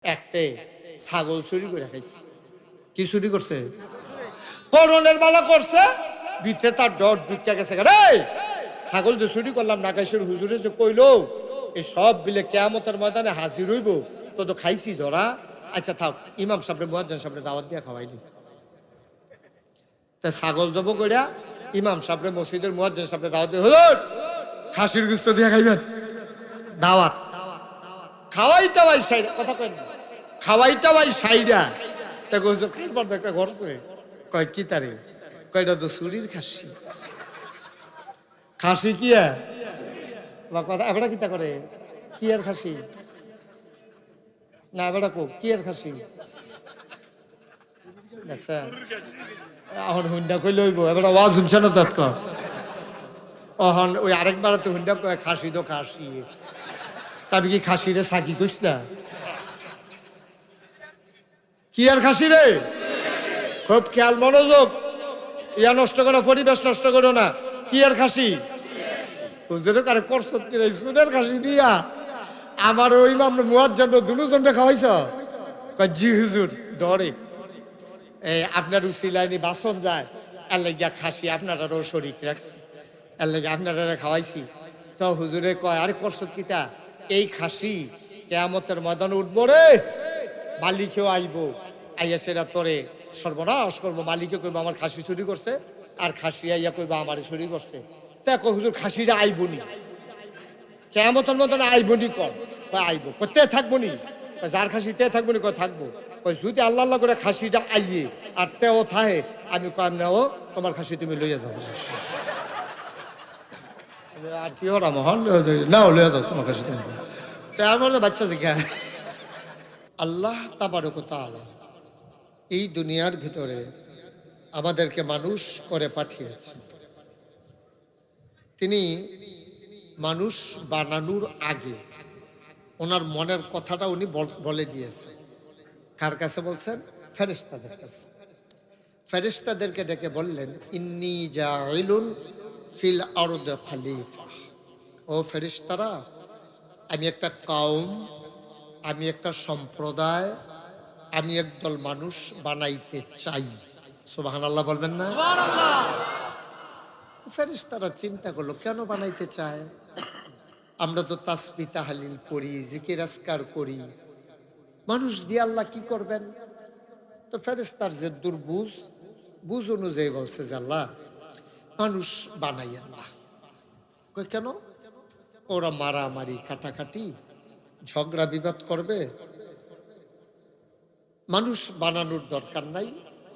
একতে ছাগল চুরি করে খাইছে। কি চুরি করছে? করণের বালা করছে, ভিতরে তার ডর ঢুকে গেছে। রে ছাগল যে চুরি করলাম নাকাশের হুজুরে যে কইলো এই সব বিলে কেয়ামতের ময়দানে হাজির হইব, তো তো খাইছি ধরা। আচ্ছা থাক, ইমাম সাহেব মুয়াজ্জিন সাহেব দাওয়াত দিয়া খাওয়াইলি। তা ছাগল জব কইরা ইমাম সাহেব মসজিদের মুয়াজ্জিন সাহেব দাওয়াত দিয়ে, হুজুর খাসির গোশত দিয়া খাইবেন দাওয়াত। খাওয়াইটা ভাই সাইডা, কথা কই না, খাওয়াইটা ভাই সাইডা। তা হুজুর খাইবার একটা ঘরছে, কয় কি তারে, কয়টা তো চুরির খাসি। খাসি কি কথা এবারে কিতা করে, কি আর খাসি না এবারে কো কি আর খাসি দেখছেন। এখন হুন্ডা কই লইব এবারে ওয়াজ শুনছে না তৎক। অহন ওই আরেকবার তো হুন্ডা কয় খাসি তো খাসি, তবে কি খাসি রে সাকি কইছলা? কি আর খাসি রে, খুব খেয়াল মনোযোগ, ইয়া নষ্ট করো, পরিবেশ নষ্ট করো না। কি আর খাসি হুজুরে কারে করছ কি রে, সুদের খাসি দিয়া আমার ওই ইমাম মুয়াজ্জিন দুজনটা খাওয়াইছ? কয় জি হুজুর। ডরে এই আপনার উসিলাইনি বাসন যায়, এর লাগিয়া খাসি আপনারাও শরীক রাখছি, এর লাগে আপনারা খাওয়াইছি। তো হুজুরে কয় আরে করছ কিতা, এই খাসি কিয়ামতের ময়দানে উঠবো রে, মালিকেও আইব, আইয়া সেটা তোরে সর্বনাশ করবো। মালিকে কইব আমার খাসি চুরি করছে, আর খাসি আইয়া কইব আমারে চুরি করছে। তা কই হুজুর খাসিটা আইবনি, কিয়ামতের ময়দানে আইবনি? কর আইব, তে থাকবো নি, যার খাসি তে থাকবো নি, কয় থাকবো। কই যদি আল্লাহ আল্লাহ করে খাসিটা আইয়ে আর তেও থাহে, আমি কম নেও তোমার খাসি তুমি লইয়া যাবো। আর কি ওরা মহান নাও লইয়া যাও তোমার কাছে তুমি। তারপরে বাচ্চা জিজ্ঞা, আল্লাহ তাবারক ওয়া তাআলা এই দুনিয়ার ভিতরে আমাদেরকে মানুষ করে পাঠিয়েছে। তিনি মানুষ বানানোর আগে ওনার মনের কথাটা উনি বলে দিয়েছেন। কার কাছে বলছেন? ফেরেশতাদের কাছে। ফেরেশতাদেরকে ডেকে বললেন ইন্নী জাইলুন ফিল আরদি খলিফা। ও ফেরেশতারা, আমি একটা কওম, আমি একটা সম্প্রদায়, আমি একদল মানুষ বানাইতে চাই। সুবহানাল্লাহ বলবেন না? ফেরেশতারা চিন্তা করলো কেন বানাইতে চায়? আমরা তো তাসবিহ তাহলিল করি, জিকির আজকার করি, মানুষ দিয়ে আল্লাহ কি করবেন? তো ফেরেশতার যে বুঝ অনুযায়ী বলছে যে আল্লাহ মানুষ বানাইয়েন না। কেন? ওরা মারামারি কাটাকাটি ঝগড়া বিবাদ করবে, মানুষ বানানোর দরকার নাই।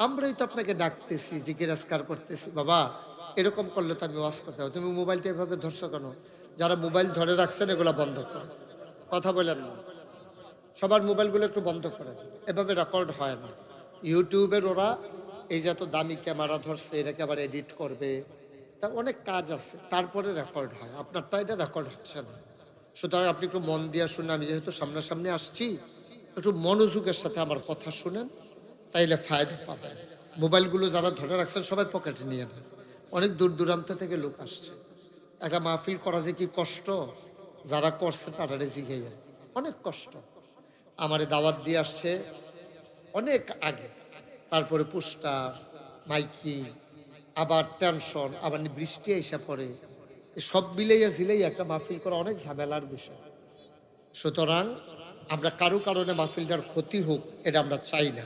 আমরাই তো আপনাকে ডাকতেছি, জিকির আজকার করতেছি, বাবা এরকম করলে তো আমি ওয়াজ করতে হবে। তুমি মোবাইলটা এভাবে ধরছো কেন? যারা মোবাইল ধরে রাখছেন এগুলো বন্ধ করেন, কথা বলেন না, সবার মোবাইলগুলো একটু বন্ধ করেন, এভাবে রেকর্ড হয় না। ইউটিউবের ওরা এই যে এত দামি ক্যামেরা ধরছে, এটাকে আবার এডিট করবে, তার অনেক কাজ আছে, তারপরে রেকর্ড হয়। আপনারটা এটা রেকর্ড হচ্ছে না। সুতরাং আপনি একটু মন দিয়ে শুনে, আমি যেহেতু সামনাসামনি আসছি, একটু মনোযোগের সাথে আমার কথা শুনেন, তাইলে ফায়দা পাবেন। মোবাইলগুলো যারা ধরে রাখছেন সবাই পকেটে নিয়ে নেন, অনেক দূর দূরান্ত থেকে লোক আসছে। একটা মাহফিল করা যে কি কষ্ট, যারা করছে তারা জিগে যায়, অনেক কষ্ট। আমারে দাওয়াত দিয়ে আসছে অনেক আগে, তারপরে পোস্টার, মাইকি, আবার টেনশন, আবার বৃষ্টি এসে পড়ে, সব মিলাইয়া ঝিলাইয়া একটা মাহফিল করা অনেক ঝামেলার বিষয়। সুতরাং আমরা কারো কারণে মাহফিলটার ক্ষতি হোক এটা আমরা চাই না,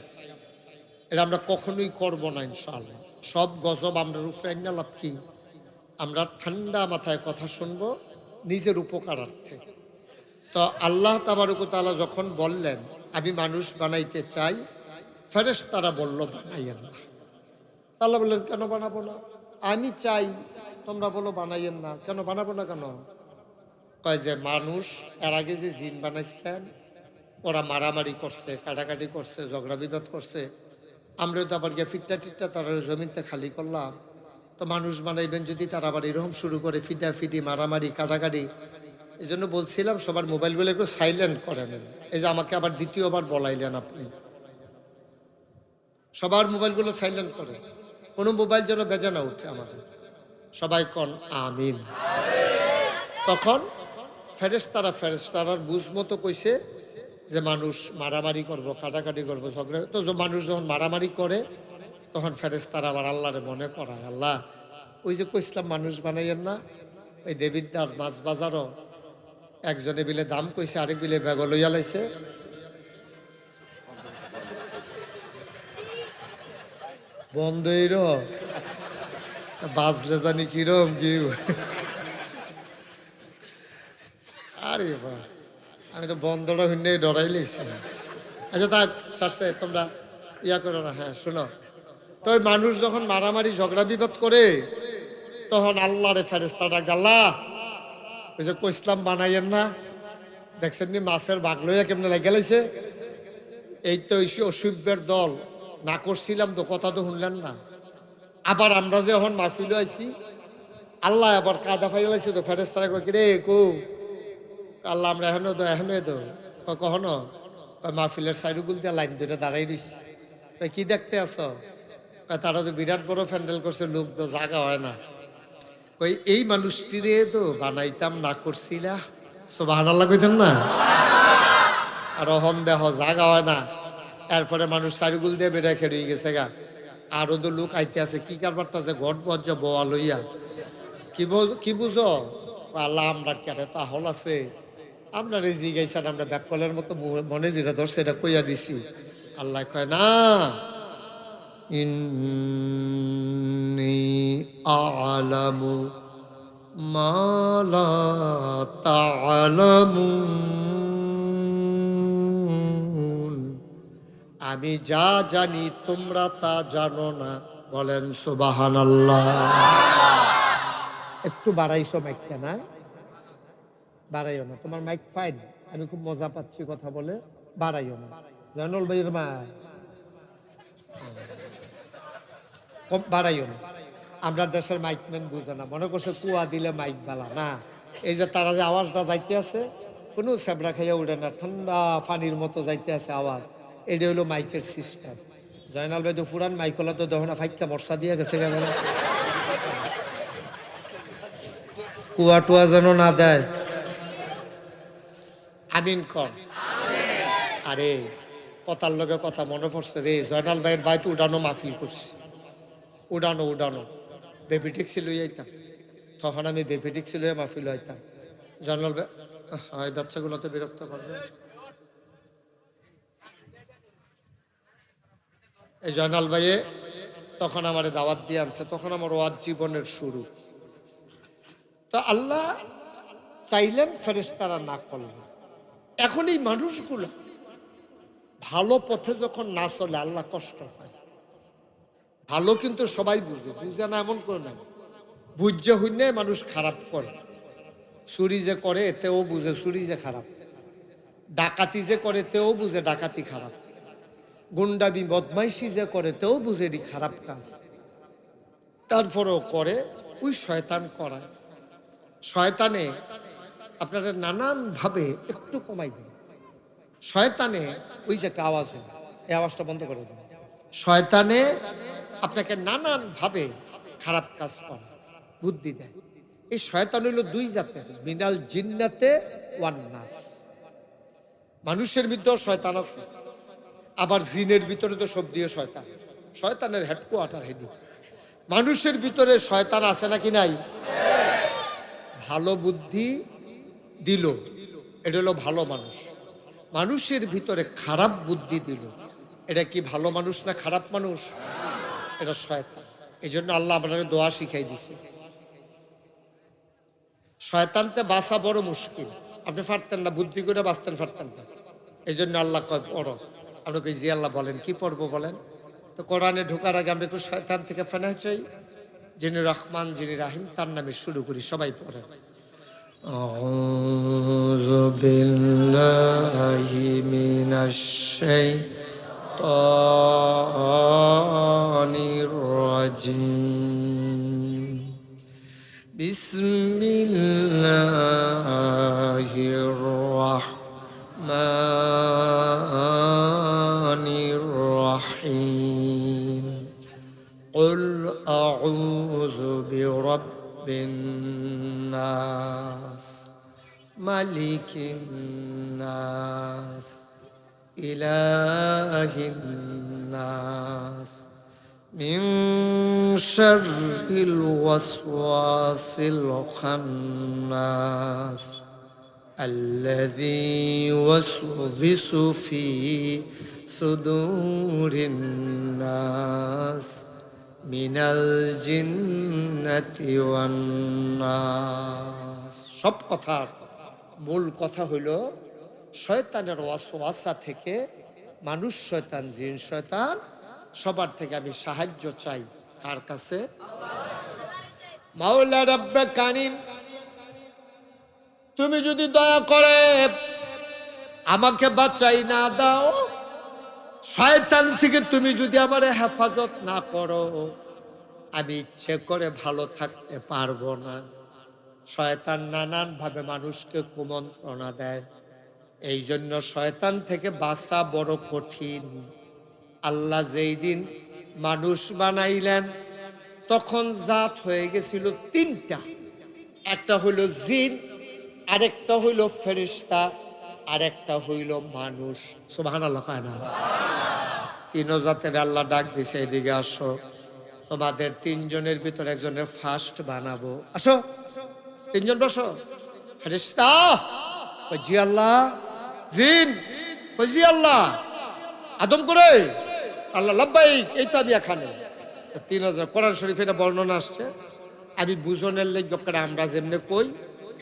এটা আমরা কখনোই করব না ইনশাআল্লাহ। সব গজব আমরা রূপে না, লাভ কি? আমরা ঠান্ডা মাথায় কথা শুনবো নিজের উপকারার্থে। তো আল্লাহ তাবারক ওয়া তাআলা যখন বললেন আমি মানুষ বানাইতে চাই, ফেরেশতারা বলল বানাইয়েন না। আল্লাহ বললেন কেন বানাবো না? আমি চাই, তোমরা বলো বানাইয়েন না। কেন বানাবো না কেন? কয় যে মানুষ এর আগে যে জিন বানাইছিলেন ওরা মারামারি করছে, কাটাকাটি করছে, ঝগড়া বিবাদ করছে, আমরা তো আবার গিয়ে ফিটটা টিটটা তারা জমিনতে খালি করলাম। তো মানুষ বানাইবেন যদি তারা আবার এরকম শুরু করে ফিটাফিটি, মারামারি, কাটাকাটি। এই জন্য বলছিলাম সবার মোবাইলগুলো একটু সাইলেন্ট করে নেন। এই যে আমাকে আবার দ্বিতীয়বার বলাইলেন আপনি, সবার মোবাইলগুলো সাইলেন্ট করে, কোনো মোবাইল যেন বেজে না উঠে আমাদের। সবাই কন আমিন। তখন ফেরেশতারার বুঝ মতো কইছে যে মানুষ মারামারি করবো, কাটাকাটি করবো, ঝগড়া। তো মানুষ যখন মারামারি করে তখন ফেরেশতারা আবার আল্লাহরে মনে করায়, আল্লাহ ওই যে কইসলাম মানুষ বানাইয়েন না, ওই দেবিদ্দার মাছ বাজারও একজনে বিলে দাম কইছে, আরেক বিলে ব্যাগ লইয়া লাইছে, বন্ধইর বাজলে জানি কিরম কি। আরে বা, আমি তো বন্ধটা হইনে ডরাই লেছি। আচ্ছা থাক, সারছে, তোমরা ইয়া করো না। হ্যাঁ শোনো, তো ওই মানুষ যখন মারামারি ঝগড়া বিবাদ করে তখন আল্লাহরে ফেরেশতা ডাক, আল্লাহ ওই যে কইসলাম বানাইয়েন না, দেখছেন নি মাছের বাঘ লইয়া কেমনে লাগিয়ে লাইছে, এই তো অসভ্যের দল না করছিলাম তো, কথা তো শুনলেন না। আবার আমরা যে এখন মাহফিল আইছি, আল্লাহ আবার কাদা ফাইয়া লাইছে তো, ফেরেশতারা কই রে কো, আল্লাহ আমরা এখনো তো কখনো মাহফিলের সাইডুগুল দিয়ে লাইন ধরে দাঁড়াই রইছি, কি দেখতে আছো? তারা তো বিরাট বড় প্যান্ডেল করছে, লোক তো জায়গা হয় না। ওই এই মানুষটিরে তো বানাইতাম না করছিলা, সুবহানাল্লাহ কইতেন না? আর অহন দেহ জায়গা হয় না, এরপরে মানুষ সাইডুগুল দিয়ে বেড়ে খেয়ে গেছে গা। আরো তো লোক আইতে আছে, কি কারবারটা আছে, ঘট বজ্জা বোয়া লইয়া, কি বুঝো? আল্লাহ আমরা কেন তা হল আছে, আমরা রেজি গাইছেন, আমরা ব্যাককলের মতো মনে যেটা ধরছে এটা কইয়া দিছি। আল্লাহ কয় না, ইন্নী আ'লামু মা লা তা'লামুন, আমি যা জানি তোমরা তা জানো না। বলেন সুবহানাল্লাহ। একটু বাড়াইছো মাইকটা না? বাড়াইও না, তোমার মাইক ফাইন, আমি খুব মজা পাচ্ছি কথা বলে, বাড়াইও না। জয়নুল ভাইয়ের মা কম বাড়াইও না। আমরা দেশের মাইকম্যান বুঝে না, মনে করছে কুয়া দিলে মাইক বালা না। এই যে তারা যে আওয়াজটা যাইতে আছে, কোনো সেবড়া খাইয়া উঠে না, ঠান্ডা পানির মতো যাইতে আছে আওয়াজ, এটা হলো মাইকের সিস্টেম। জয়নাল ভাই তো পুরান মাইক হলো তো দহনা ফাইকা বর্ষা দিয়ে গেছে, কুয়া টুয়া যেন না দেয়। আমিন কর। আরে কথার লগে কথা মনে পড়ছে রে, জয়নাল ভাইয়ের বাইতে উড়ানো মাহফিল করছি, উড়ানো বেবিটিক্স লই আইতাম, তখন আমি বেবিটিক্স লইয়া মাহফিল হইতাম। জয়নাল ভাই এই বাচ্চাগুলো তো বিরক্ত করবে। এই জয়নাল ভাইয়ে তখন আমার দাওয়াত দিয়ে আনছে, তখন আমার ওয়াজ জীবনের শুরু। তো আল্লাহ চাইলেন, ফেরেশতারা না করলেন। এখন এই মানুষগুলো ভালো পথে যখন না চলে আল্লাহ কষ্ট পায়। ভালো কিন্তু সবাই বুঝে না এমন করে না, বুঝে হইনে মানুষ খারাপ করে। চুরি যে করে এতেও বুঝে চুরি যে খারাপ, ডাকাতি যে করে তেও বুঝে ডাকাতি খারাপ, গুন্ডাবি বদমাইশি যে করে তেও বুঝে এটি খারাপ কাজ, তারপরেও করে। ওই শয়তান করায়। শয়তানে আপনারা নানান ভাবে একটু কমাই দেন। শয়তানে ওই যে একটা আওয়াজ হয়, এই আওয়াজটা বন্ধ করে দেন। শয়তানে আপনাকে নানান ভাবে খারাপ কাজ করে, বুদ্ধি দেয়। এই শয়তান হইল দুই জাতের, মিনাল জিন্নাতে ওয়ান নাস। মানুষের ভিতরেও শয়তান আছে, আবার জিনের ভিতরে তো সব দিয়ে শয়তান। শয়তানের হেডকোয়ার্টার হেডি। মানুষের ভিতরে শয়তান আছে নাকি নাই? ভালো বুদ্ধি দিল, এটা হলো ভালো মানুষ। মানুষের ভিতরে খারাপ বুদ্ধি দিল, এটা কি ভালো মানুষ না খারাপ মানুষ? এটা শয়তান। এই জন্য আল্লাহ আপনাকে দোয়া শিখাই দিছে। শয়তানতে বাঁচা বড় মুশকিল, আপনি পারতেন না, বুদ্ধি করে বাঁচতেন পারতেন না। এই জন্য আল্লাহ কয় পড়ো। আমরা কই জি আল্লাহ বলেন কি পড়বো বলেন। তো কোরআনে ঢোকার আগে আমরা একটু শয়তান থেকে ফেনা চাই, যিনি রহমান যিনি রাহিম, তার নামে শুরু করি। সবাই পড়ে আউযু বিল্লাহি মিনাশ শাইতানির রাজিম। বিসমিল্লাহির রাহমানির রাহিম। কুল আউযু বিরাব্বিন নাস, মালিকিন নাস, ইলাহিন নাস মিন শাররিল ওয়াসওয়াসিল খান্নাস الذي يوسوس في صدور الناس من الجنة والناس সব কথার মূল কথা হইল শয়তানের ওয়াসওয়াসা থেকে মানুষ শয়তান জিন শয়তান সবার থেকে আমি সাহায্য চাই কার কাছে মাওলা রব্বে কারিম তুমি যদি দয়া করে আমাকে বাঁচাই না দাও শয়তান থেকে তুমি যদি আমার হেফাজত না করো আমি ইচ্ছে করে ভালো থাকতে পারবো না শয়তান নানান ভাবে মানুষকে কুমন্ত্রণা দেয় এই জন্য শয়তান থেকে বাঁচা বড় কঠিন আল্লাহ যেই দিন মানুষ বানাইলেন তখন জাত হয়ে গেছিল তিনটা একটা হইল জিন আরেকটা হইল ফেরেশতা আরেকটা হইল মানুষ সুবহানাল্লাহ কয় না তিন জাতের আল্লাহ ডাক দিছে এদিকে আসো তোমাদের তিনজনের ভিতর একজনের ফার্স্ট বানাবো আসো তিনজন বসো ফেরেশতা জি আল্লাহ জিন জি আল্লাহ আদম করে আল্লাহ লাব্বাইক এই তো আমি এখানে 3000 কোরআন শরীফে এটা বর্ণনা আসছে আমি বুঝনের লেগে আমরা যেমনে কই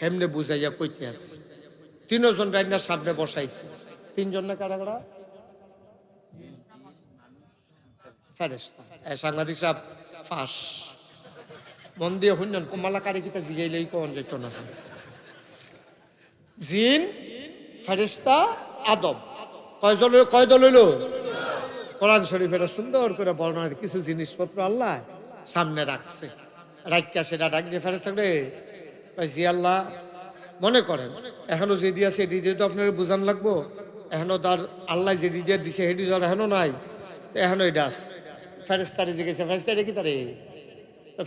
হেমনে বুঝাইয়া কইতে আসছি তিনজন রাইনার সামনে বসাইছি তিনজন না কারা কারা ফেরেশতা সাংবাদিক সাহেব ফাঁস মন দিয়ে শুনলেন কমলা কারি কিতা জিগাইলেই কোন যেত না জিন ফেরেশতা আদম কয় দল হইল কোরআন শরীফ এটা সুন্দর করে বর্ণনা কিছু জিনিসপত্র আল্লাহ সামনে রাখছে রাখিয়া সেটা ডাক দিয়ে ফেরেশতা রে জি আল্লাহ মনে করেন এখনো যেটি আছে এটি দিয়ে তো আপনার বোঝান লাগবো এখনো তার আল্লাহ যেটি দিয়ে দিছে সেটি তো এখনো নাই এখনো এটা আছে ফেরেশতারে জিজ্ঞেস ফেরেশতা এটা কি তারে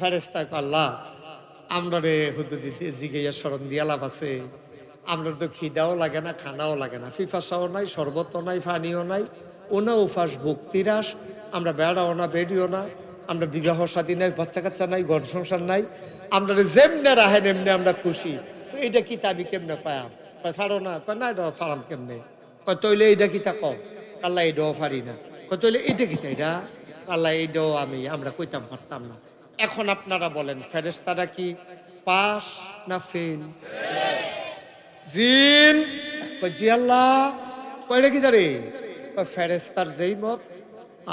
ফেরেশতা আল্লাহ আমরা রে হুদুদিতে জিগাইয়া স্মরণ দিয়া লাভ আছে আমরা তো খিদাও লাগে না খানাও লাগে না ফিফাসাও নাই শরবতও নাই পানিও নাই ওনা উফাস ভক্তিরাস আমরা বেড়াও না বেড়িও না আমরা বিবাহ শাদী নাই বাচ্চা কাচ্চা নাই ঘর সংসার নাই আমরা যেমনে রাহেন এমনি আমরা খুশি এইটা কি আমি কেমনে পায়াম ফাড়ো না না এটা ফাড়াম কেমনে তৈলে এইটা কি তা কম কাল্লা এইটাও ফাড়ি না তৈলে এইটা কি এটা কাল্লা এইটাও আমরা কইতাম পারতাম না এখন আপনারা বলেন ফেরেশতারা কি পাস না ফেল জিন জি আল্লাহ কয়টা কি দাঁড়ে ফেরেশতার যেই মত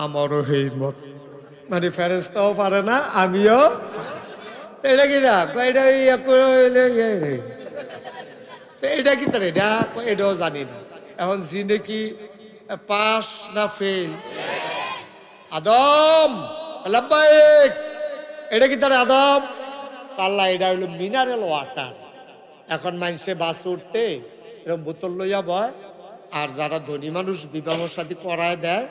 আমারও সেই মত মানে ফেরেশতাও পারে না আমিও এটা কি দা এটা কি তার এটা এটাও জানি না এখন জিনে কি পাস না ফেল আদম লাব্বাইক এটা কি তার আদম আল্লাহ এটা হইল মিনারেল ওয়াটার এখন মানুষে বাস উঠতে এরকম বোতল লইয়া বয় আর যারা ধনী মানুষ বিবাহ শাদী করায় দেয়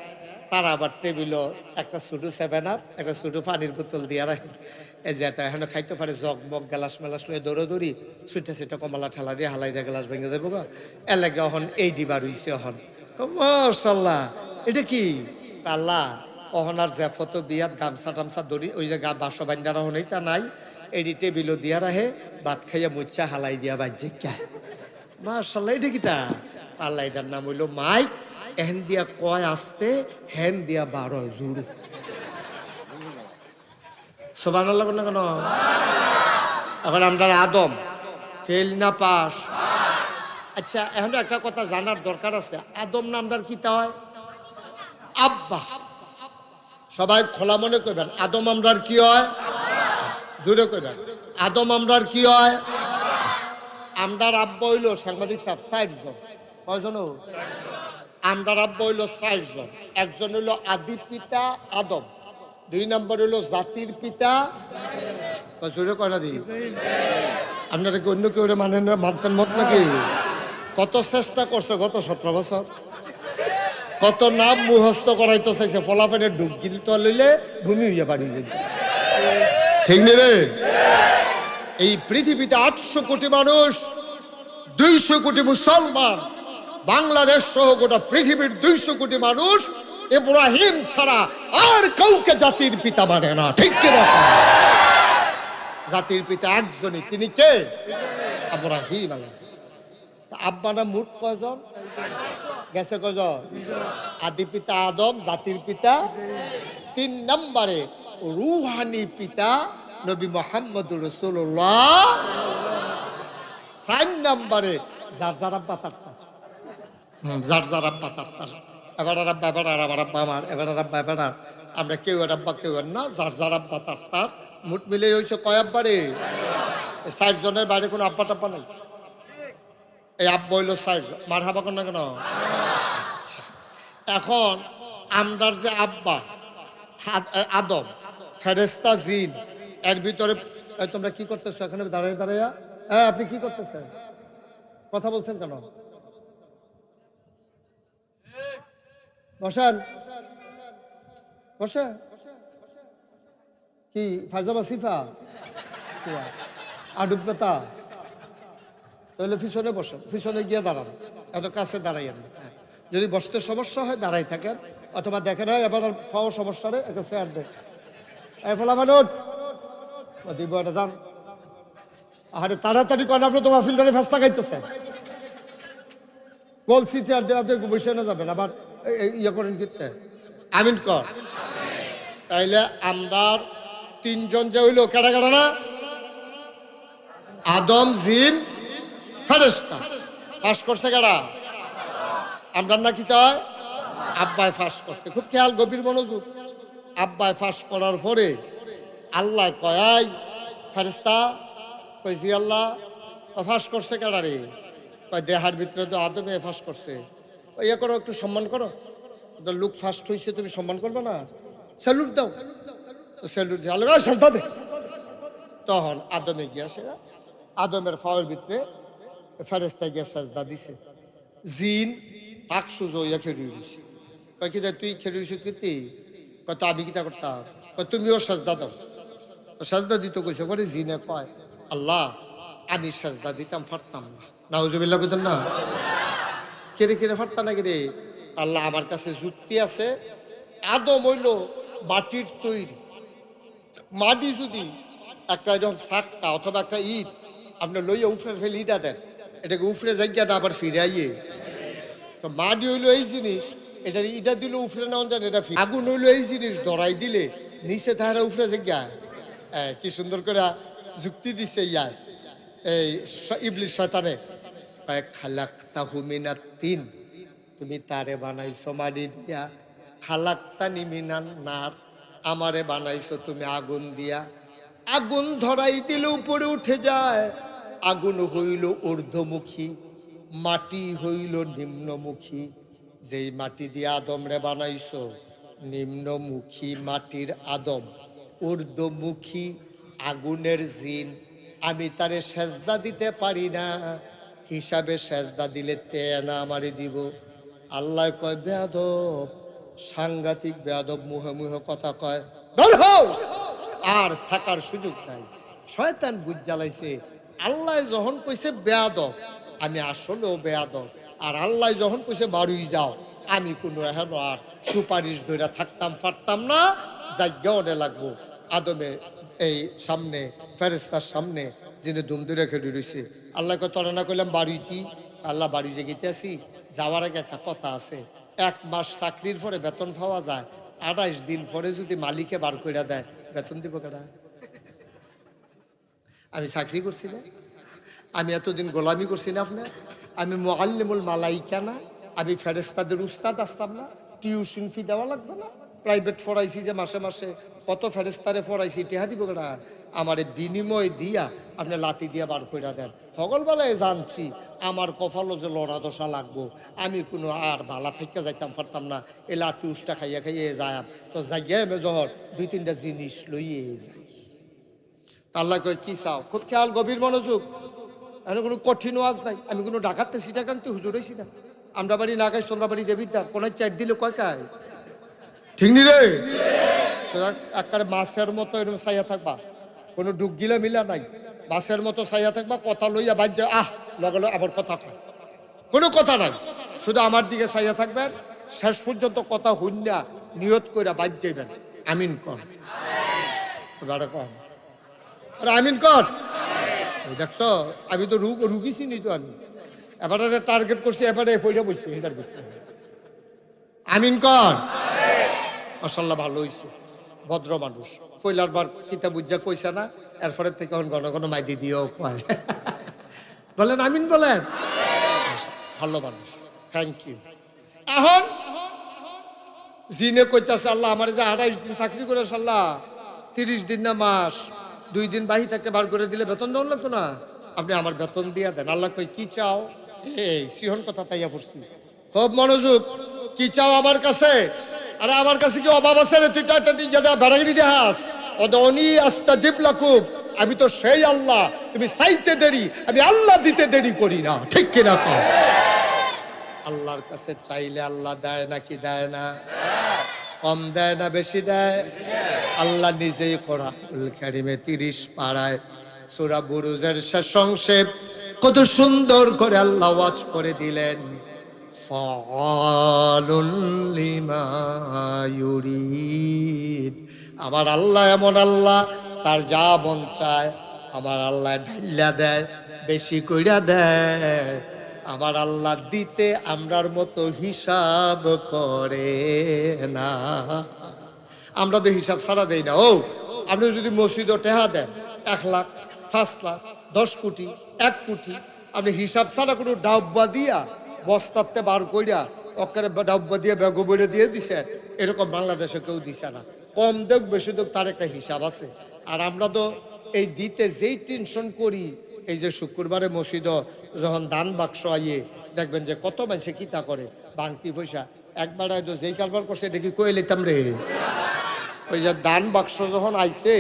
তারা আবার টেবিলও একটা ছোটো 7 আপ একটা ছোটো পানির বোতল দিয়ে রাখে এই যে এখন খাইতে পারে জগমগ গ্লাস মেলাস লয়ে দৌড়ি ছুটে ছুটে কমলা ঠেলা দিয়ে হালাই দিয়ে গ্লাস ভেঙে দেবো গো এলাকা এখন এই ডিবার হইছে এখন মাশাআল্লাহ এটা কি আল্লাহ অহন আর জেফত বিয়াত গামছা টামছা দড়ি ওই যে বাসো বান্দারা হনেই তা নাই এডি টেবিলও দিয়া রাখে ভাত খাইয়া মুচ্ছা হালাই দিয়া বাজ্যে কে মাশাআল্লাহ এটা কি তা আল্লাহ এটার নাম হইল মাইক এহেন দিয়া কয় আসতে হেন দিয়া 12 জুড়ে সুবহানাল্লাহ না কেন এখন আমরা আদম ফেল না পাস আচ্ছা এখন একটা কথা জানার দরকার আছে আদম নামটার কি তা হয় আব্বা সবাই খোলা মনে কইবেন আদম আমরার কি হয় জোরে কইবেন আদম আমরার কি হয় আমরার আব্বা হইল সাংবাদিক সাহেব 4 জন কয়জন আমরার আব্বা হইল 4 জন একজন হইল আদি পিতা আদম 2 নম্বর হইল জাতির পিতা জোরে কয় না দি আপনারা কি অন্য কেউ মানেন না মানতেন মত নাকি কত চেষ্টা করছে গত 17 বছর কত নাম মুখস্থ করাইতে চাইছে ফলাফেনের ডুব গিল তো লইলে ভূমি হইয়া বাড়ি যাই ঠিক নেই রে এই পৃথিবীতে 800 কোটি মানুষ 200 কোটি মুসলমান বাংলাদেশ সহ গোটা পৃথিবীর 200 কোটি মানুষ ইব্রাহিম ছাড়া আর কাউকে জাতির পিতা মানে না, ঠিক কিনা? জাতির পিতা একজনই, তিনি কে? ইব্রাহিম আলাইহিস সালাম। আব্বা না মোট কয়জন গেছে? কয়জন? আদি পিতা আদম, জাতির পিতা 3 নম্বরে রুহানি পিতা নবী মুহাম্মদুর রাসূলুল্লাহ, 4 নম্বরে যার যার আব্বা তার তার, যার যার আব্বা তার তার। এবার আর আব্বা, এবার আর আমার আব্বা আমার, এবার আর আব্বা, এবার আর আমরা কেউ আর আব্বা কেউ আর না, যার যার আব্বা তার তার। মোট মিলে হয়েছে কয় আব্বারে? 4 জনের বাইরে কোনো আব্বা টাব্বা নাই। এই আব্বা হইল 4 জন। মারহাবা কর না কেন? এখন আমরার যে আব্বা আদম, ফেরেশতা, জিন, এর ভিতরে তোমরা কি করতেছো এখানে দাঁড়িয়ে দাঁড়াইয়া? হ্যাঁ, আপনি কি করতেছেন? কথা বলছেন কেন? বসেন, বসে। কি ফাইজামা সিফা আডুব পেতা? তাহলে পিছনে বসেন, পিছনে গিয়ে দাঁড়ান, এত কাছে দাঁড়াইয়েন না। যদি বসতে সমস্যা হয় দাঁড়াই থাকেন, অথবা দেখেন হয় এবার পাওয়া সমস্যা রে একটা চেয়ার দেয় দিব এটা যান। আরে তাড়াতাড়ি করেন, আপনি তোমার ফিল্টারে ফেস্তা খাইতেছেন। বলছি চেয়ার দিয়ে আপনি বসে না যাবেন, আবার ইয়ে করেন কিনতে আমিন কর। তাইলে আমরা 3 জন যে হইলো কেডা কেডা না? আদম, জিন, ফেরেশতা। ফাঁস করছে কেডা? আমরা না কি তাই? আব্বাই ফাঁস করছে। খুব খেয়াল, গভীর মনোযোগ। আব্বাই ফাঁস করার পরে আল্লাহ কয় ফেরেশতা, কইছি আল্লাহ ফাঁস করছে কেডা রে? কয় দেহার ভিতরে তো আদমে ফাঁস করছে। ইয়ে করো, একটু সম্মান করো, লোক ফার্স্ট হয়েছে, তুমি সম্মান করবে না? স্যালুট দাও। স্যালুট সালতা দে। তখন আদমে গিয়েছে, আদমের ফাওয়ার ভিতরে ফেরেশতা গিয়ে সাজদা দিছে। জিন তাক সুজো ইয়া খেয়ে রয়েছে। কয় কি তুই খেয়ে রয়েছিস কীর্তি? কয় তো আমি কিতা করতাম? কয় তুমিও সাজদা দাও। সাজদা দিতে কইছে। পরে জিনে কয় আল্লাহ আমি সাজদা দিতাম, পারতাম না। নাউজুবিল্লাহ কইতেন না? কেড়ে কেড়ে পারতাম না রে? আল্লাহ আমার কাছে যুক্তি আছে। আদম হইল মাটির তৈরি। মাটি যদি একটা এরকম সাক্কা অথবা একটা ইট আপনি লইয়া উফরে ফেলে ইটা দেন, এটাকে উফরে জায়গা না আবার ফিরে আইয়ে। তো মাটি হইলো এই জিনিস, এটার ইটা দিলে উফরে নেওয়া যায়, এটা আগুন হইলো এই জিনিস, ধরাই দিলে নিচে তাহারা উফরে জায়গা। কি সুন্দর করে যুক্তি দিচ্ছে ইয়ার এই ইবলিস শয়তানে। খালাকতাহু মিনাত তিন, তুমি তারে বানাইছো মাটি দিয়া। খালাক্তানি মিনান নার, আমারে বানাইছো তুমি আগুন দিয়া। আগুন ধরাই দিলে উপরে উঠে যায়। আগুন হইল ঊর্ধ্বমুখী, মাটি হইল নিম্নমুখী। যেই মাটি দিয়ে আদমরে বানাইছো, নিম্নমুখী মাটির আদম, ঊর্ধ্বমুখী আগুনের জিন। আমি তারে সেজদা দিতে পারি না, হিসাবে সেজদা দিলে তেনা আমারে দিব। আল্লাহ কয় বেয়াদব, সাংঘাতিক বেয়াদব, মুহে মুহে কথা কয়, আর থাকার সুযোগ নাই। শয়তান বুঝ জ্বালাইছে। আল্লাহ যখন কইছে বেয়াদব, আমি আসলেও বেয়াদব। আর আল্লাহ যখন কইছে বাড়ুই যাও, আমি কোনো এখন আর সুপারিশ ধরে থাকতাম পারতাম না, জায়গা অনে লাগবো। আদমে এই সামনে ফেরেশতার সামনে যিনি দুম ধরে খেলে রয়েছে। আল্লাহকে তরে না করলাম বাড়িটি, আল্লাহ বাড়ি যে গেতে আসি, যাওয়ার আগে একটা কথা আছে। 1 মাস চাকরির পরে বেতন পাওয়া যায়, 28 দিন পরে যদি মালিকে বার করে দেয়, বেতন দিব কেডা? আমি চাকরি করছি না? আমি এতদিন গোলামি করছি না আপনার? আমি মুআল্লিমুল মালাইকা না? আমি ফেরেশতাদের উস্তাদ আসতাম না? টিউশন ফি দেওয়া লাগবে না? প্রাইভেট পড়াইছি যে মাসে মাসে, কত ফেরেশতারে পড়াইছি, টেহা দিব কেডা? আমারে বিনিময় দিয়া আপনি লাতি দিয়া বার করে দেন। সকলবেলায় জানছি আমার কপালও যে লড়া দশা লাগবো, আমি কোনো আর ভালা থেকে যাইতাম পারতাম না। এই লাতি উষ্টা খাইয়া খাইয়ে যায়, তো যাইয়া আমি জহর 2-3টা জিনিস লইয়ে যাই। আল্লাহ কয় কি চাও? খুব খেয়াল, গভীর মনোযোগ। আমি কোনো কঠিন ওয়াজ নাই, আমি কোনো ডাকাতে সিটাকান্তি হুজুর হইছি না। আমরা বাড়ি না গাইছ, তোমরা বাড়ি দেবিদ্দার, কোন চার দিলে কয় কায়, ঠিক নি রে? একটা মাছের মতো এরকম ছাইয়া থাকবা, কোনো ডুব গিলা মিলা নাই, মাছের মতো ছাইয়া থাকবা, কথা লইয়া বাজ্য আহ লগে লগে আবার কথা কয়, কোনো কথা নাই। শুধু আমার দিকে চাইয়া থাকবেন, শেষ পর্যন্ত কথা হইনা নিয়ত কইরা বাদ যাইবেন। আমিন কর, এবারে কর, আরে আমিন কর। দেখছো আমি তো রুগী চিনি তো, আমি এবারে টার্গেট করছি, এবারে পয়সা বসছি এটার বসছি। আমিন কর। মাশাআল্লাহ ভালো হইছে, ভদ্র মানুষ। পয়লার বার কিতাব বুঝা কইছে না, এরপরে থেকে এখন ঘন ঘন মাইদি দিয়েও কয়। বলেন আমিন বলেন। ভালো মানুষ, থ্যাংক ইউ। এখন জিনে কইতাছে আল্লাহ আমার যে 28 দিন চাকরি করে আল্লাহ 30 দিন না মাস 2 দিন বাহি থাকতে বার করে দিলে বেতন দেওয়া লাগতো না, আপনি আমার বেতন দিয়া দেন। আল্লাহ কই কি চাও? এই সিহন কথা তাইয়া পড়ছি, খুব মনোযোগ। কি চাও আমার কাছে? আরে আমার কাছে কি অভাব আছে রে? তুই টাটাটি যাদা বেড়াগিরি দেহাস অদনি আস্তাজিব লাকুম। আমি তো সেই আল্লাহ, তুমি চাইতে দেরি, আমি আল্লাহ দিতে দেরি করি না, ঠিক কিনা কও? আল্লাহর কাছে চাইলে আল্লাহ দেয় নাকি দেয় না? কম দেয় না বেশি দেয়? আল্লাহ নিজেই কোরআনুল কারীমে 30 পারায় সূরা বুরুজের শেষ অংশে কত সুন্দর করে আল্লাহ ওয়াজ করে দিলেন, ফাআলুল লিমা ইউরিদ। আমার আল্লাহ এমন আল্লাহ, তার যা মন চায় আমার আল্লাহ ঢাইলা দেয়, বেশি কইরা দেয়। আমার আল্লাহ দিতে আমরার মতো হিসাব করে না। আমরা তো হিসাব ছাড়া দেই না। ও আপনি যদি মসজিদে টেহা দেন 1 লাখ 5 লাখ 10 কোটি 1 কোটি, আপনি হিসাব ছাড়া কোনো ডাব্বা দিয়া বস্তাতে বার কইরা অক্কারে ডাব্বা দিয়ে ব্যাগ বইরে দিয়ে দিছে, এরকম বাংলাদেশে কেউ দিছে না। কম দেখ বেশি দেখ তার একটা হিসাব আছে। আর আমরা তো এই দিতে যেই টেনশন করি, এই যে শুক্রবারে মসজিদে যখন দান বাক্স আইয়ে দেখবেন যে কত মানুষে কিতা করে বাংতি পয়সা একবার তো যেই কারবার করছে এটা কি কয়ে লিতাম রে। ওই যে দান বাক্স যখন আইছে